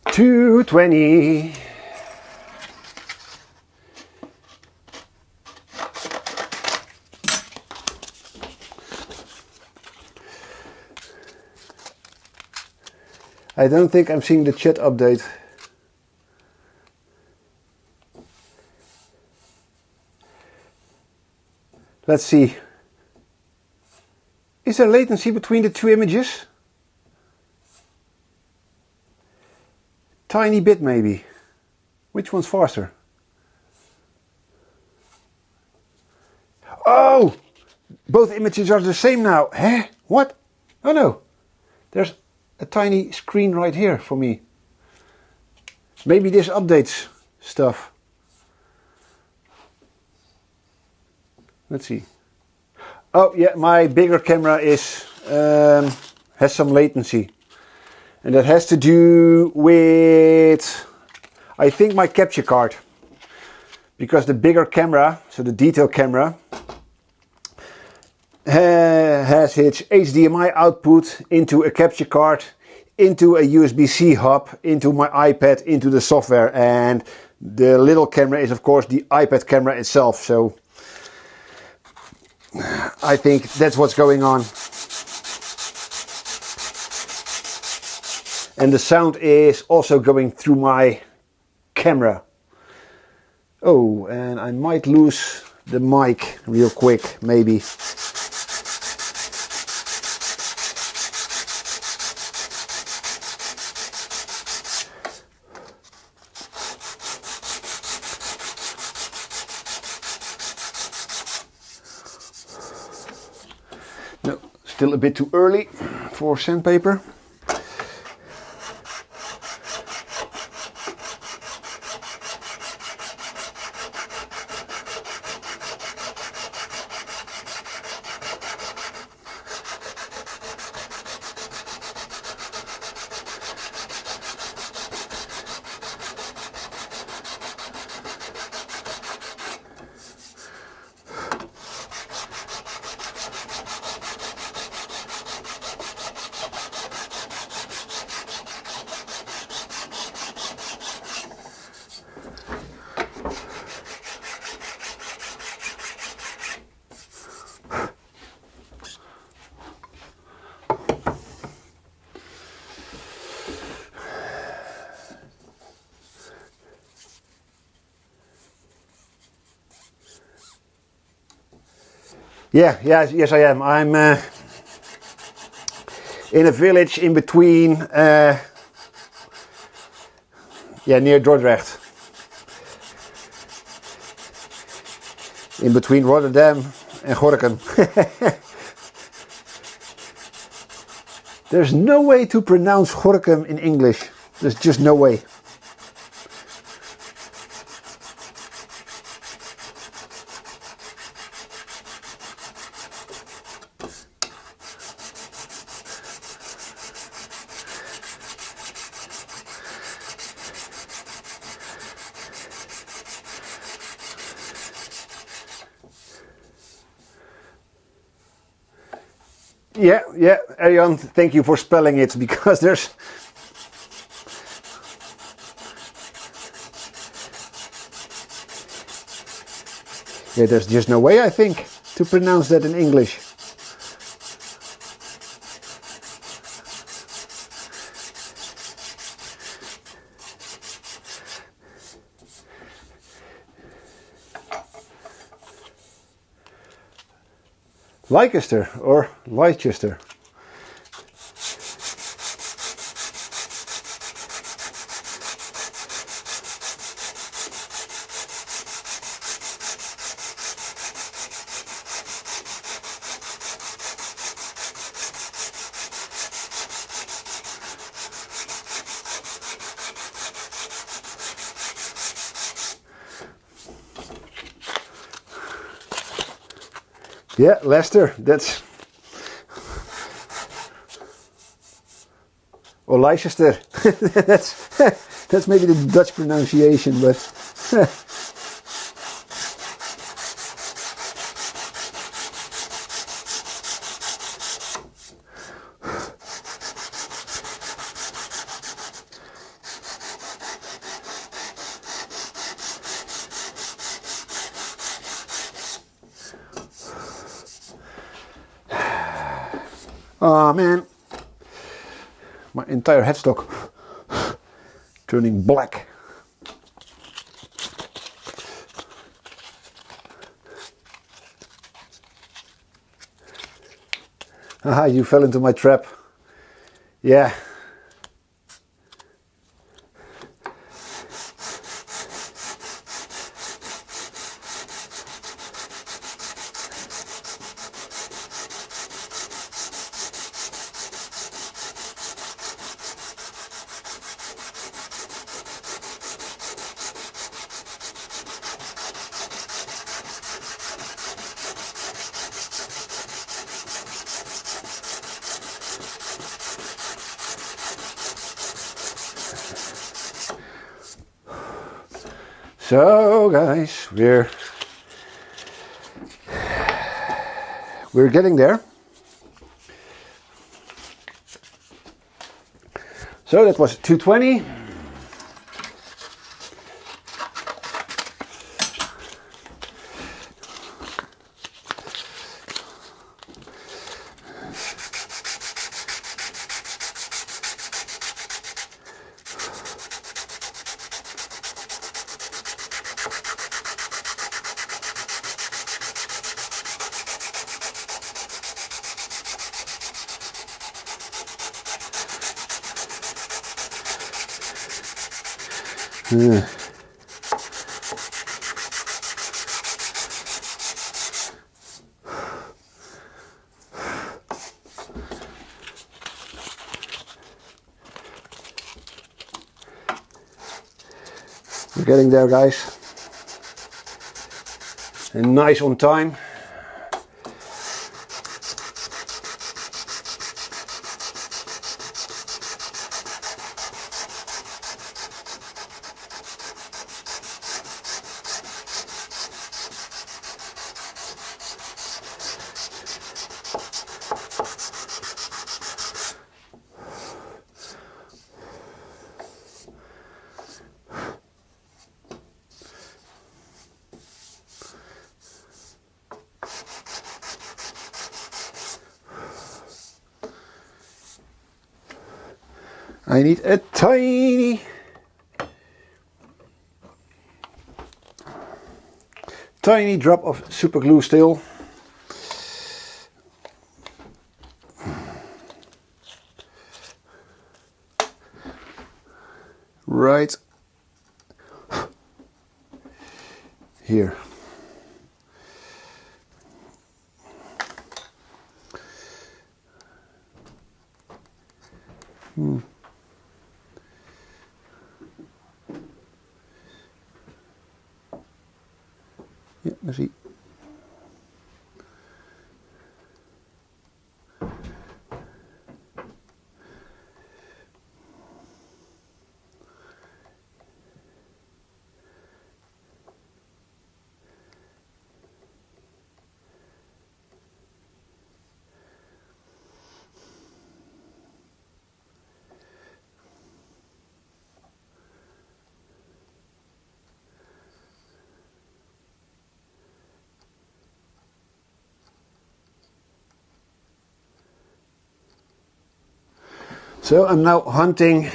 $2.20. I don't think I'm seeing the chat update. Let's see. Is there latency between the two images? Tiny bit maybe. Which one's faster? Oh! Both images are the same now. Huh? What? Oh no. There's a tiny screen right here for me. Maybe this updates stuff. Let's see. Oh yeah, my bigger camera is has some latency. And that has to do with, I think, my capture card. Because the bigger camera, so the detail camera, has its HDMI output into a capture card, into a USB-C hub, into my iPad, into the software. And the little camera is, of course, the iPad camera itself. So I think that's what's going on. And the sound is also going through my camera. Oh, and I might lose the mic real quick, maybe. No, still a bit too early for sandpaper. Yeah, yes I am. I'm in a village in between, near Dordrecht. In between Rotterdam and Gorinchem. There's no way to pronounce Gorinchem in English. There's just no way. Yeah, Arjan, thank you for spelling it, because there's... Yeah, there's just no way, I think, to pronounce that in English. Leicester or Leicester. Yeah, Leicester, that's... Or Leicester. that's maybe the Dutch pronunciation, but... Oh man, my entire headstock turning black. Haha, you fell into my trap. Yeah. So guys, we're getting there. So that was 220. We're getting there, guys. And nice on time. I need a tiny drop of super glue still. right here. Ja, daar zie je. So I'm now hunting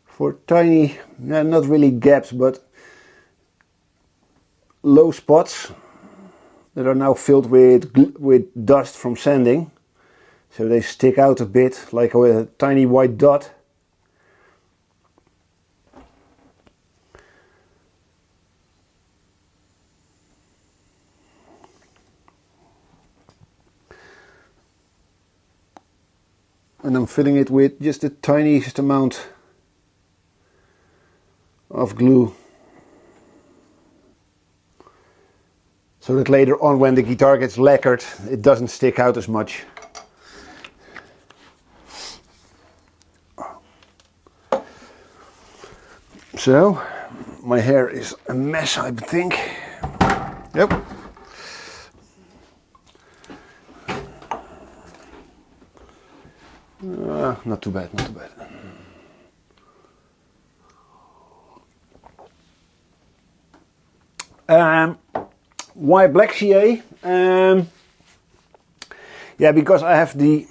for tiny, not really gaps, but low spots that are now filled with dust from sanding. So they stick out a bit like a tiny white dot. And I'm filling it with just the tiniest amount of glue, so that later on when the guitar gets lacquered it doesn't stick out as much. So my hair is a mess, I think. Yep. Not too bad, not too bad. Why black CA? Yeah, because I have a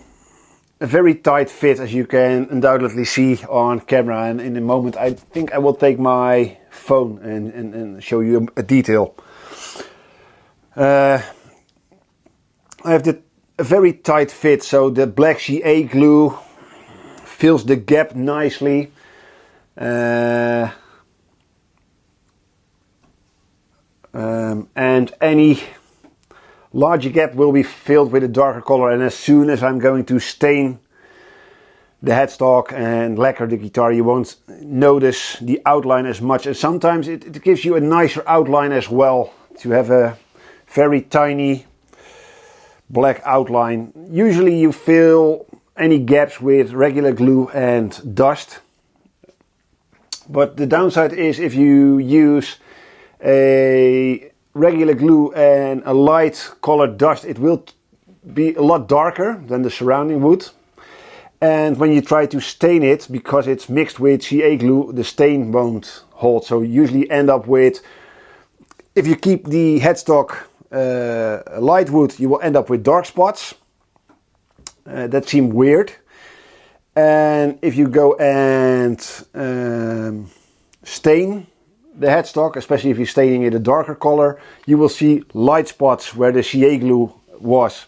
very tight fit, as you can undoubtedly see on camera, and in a moment I think I will take my phone and show you a detail. I have a very tight fit, so the black CA glue fills the gap nicely. And any larger gap will be filled with a darker color, and as soon as I'm going to stain the headstock and lacquer the guitar, you won't notice the outline as much, and sometimes it gives you a nicer outline as well, to have a very tiny black outline. Usually you fill any gaps with regular glue and dust, but the downside is if you use a regular glue and a light colored dust, it will be a lot darker than the surrounding wood, and when you try to stain it, because it's mixed with CA glue, the stain won't hold. So you usually end up with, if you keep the headstock light wood, you will end up with dark spots that seem weird. And if you go and stain the headstock, especially if you're staining it a darker color, you will see light spots where the CA glue was.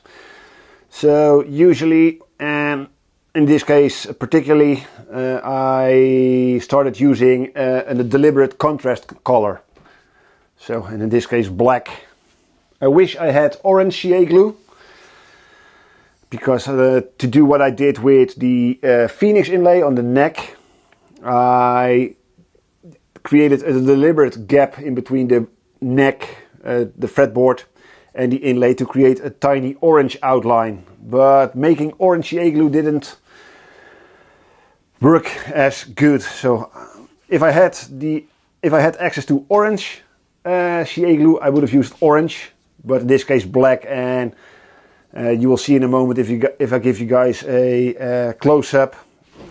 So usually, and in this case particularly, I started using a deliberate contrast color. So, and in this case black. I wish I had orange CA glue, because to do what I did with the Phoenix inlay on the neck, I created a deliberate gap in between the neck, the fretboard, and the inlay to create a tiny orange outline. But making orange CA glue didn't work as good. So if I had access to orange CA glue, I would have used orange, but in this case black. And you will see in a moment, if I give you guys a close-up,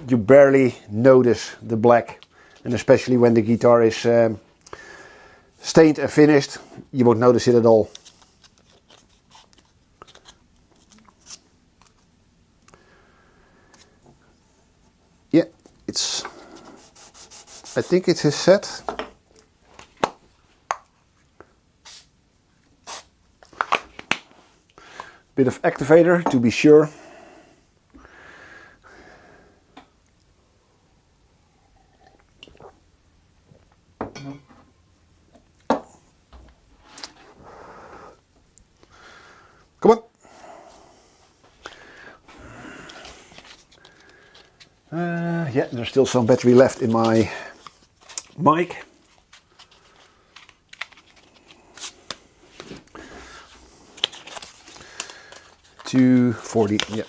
you barely notice the black, and especially when the guitar is stained and finished, you won't notice it at all. Yeah, I think it is set. Bit of activator to be sure. Come on. Yeah, there's still some battery left in my mic. $240, yeah.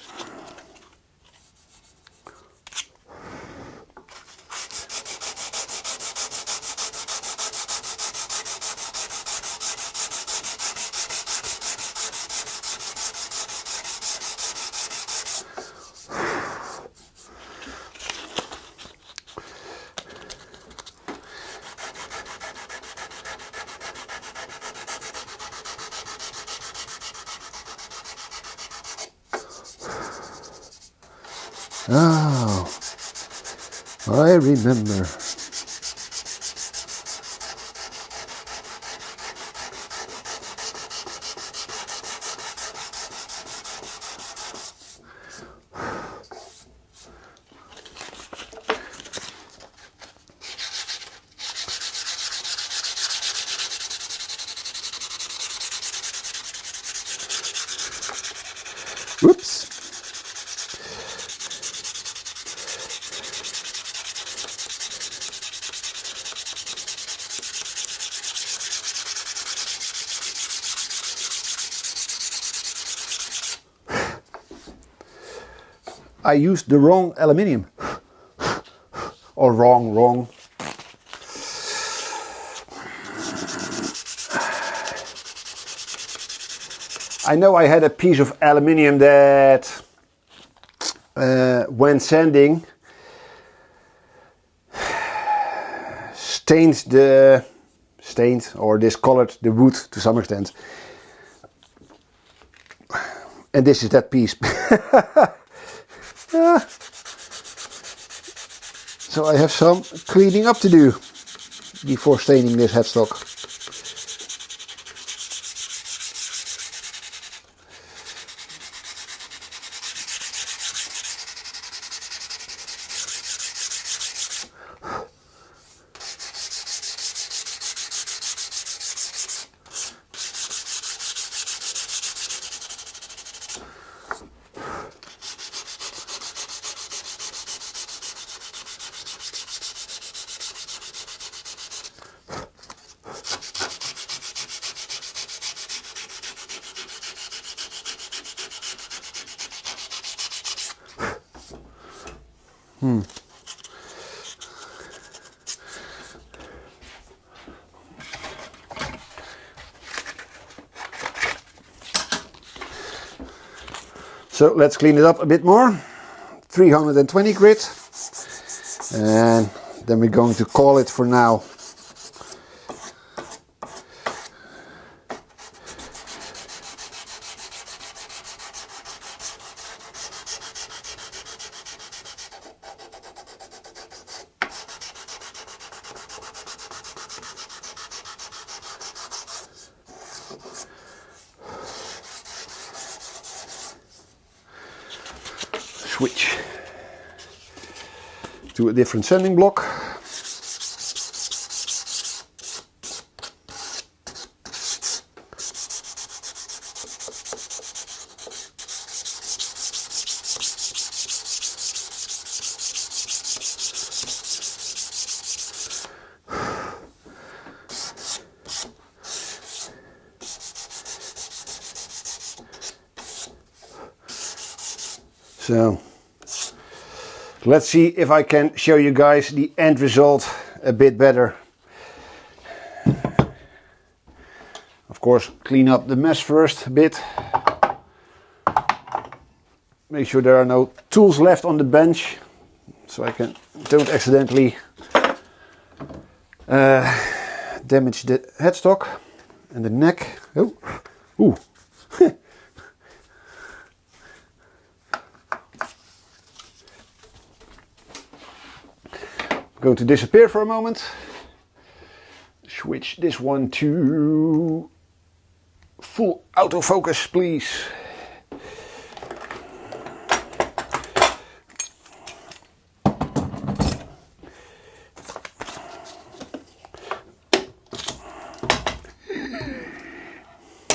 Oh, I remember. Whoops. I used the wrong aluminium. Or wrong. I know I had a piece of aluminium that when sanding stained or discolored the wood to some extent. And this is that piece. So I have some cleaning up to do before staining this headstock. So let's clean it up a bit more. 320 grit. And then we're going to call it for now. Switch to a different sanding block. So let's see if I can show you guys the end result a bit better. Of course, clean up the mess first a bit. Make sure there are no tools left on the bench, so I don't accidentally damage the headstock and the neck. Oh, ooh. Going to disappear for a moment. Switch this one to full autofocus, please.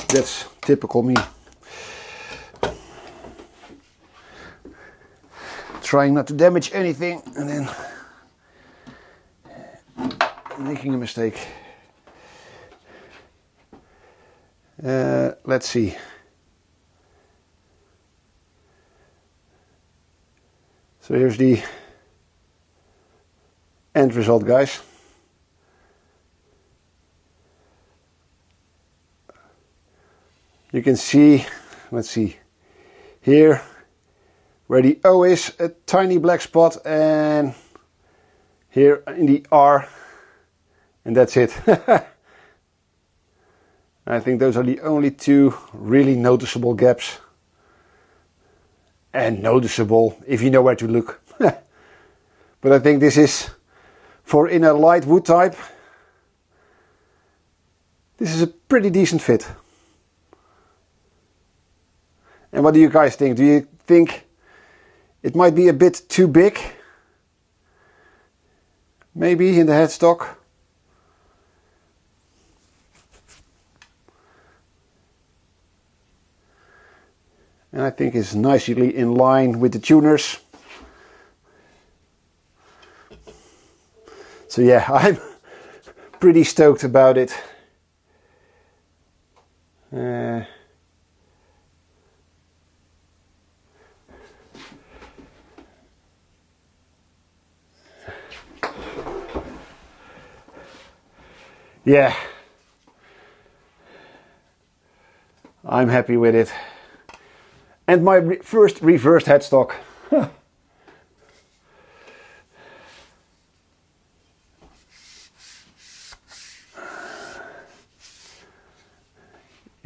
That's typical me. trying not to damage anything and then making a mistake. Let's see. So here's the end result, guys. You can see, let's see, here where the O is, a tiny black spot, and here in the R, and that's it. I think those are the only two really noticeable gaps. And noticeable if you know where to look. But I think this is, for in a light wood type, this is a pretty decent fit. And what do you guys think? Do you think it might be a bit too big? Maybe in the headstock? And I think it's nicely in line with the tuners. So yeah, I'm pretty stoked about it. Yeah, I'm happy with it. And my first reversed headstock.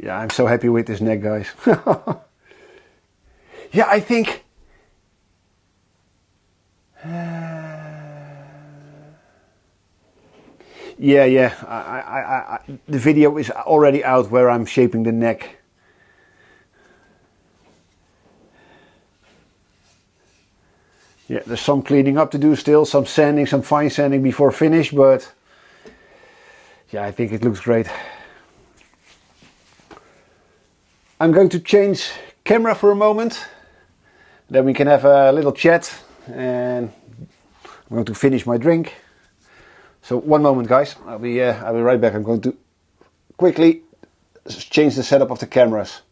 Yeah, I'm so happy with this neck, guys. Yeah, I think... yeah, the video is already out where I'm shaping the neck. Yeah, there's some cleaning up to do still, some sanding, some fine sanding before finish, but yeah, I think it looks great. I'm going to change camera for a moment, then we can have a little chat, and I'm going to finish my drink. So one moment, guys, I'll be right back. I'm going to quickly change the setup of the cameras.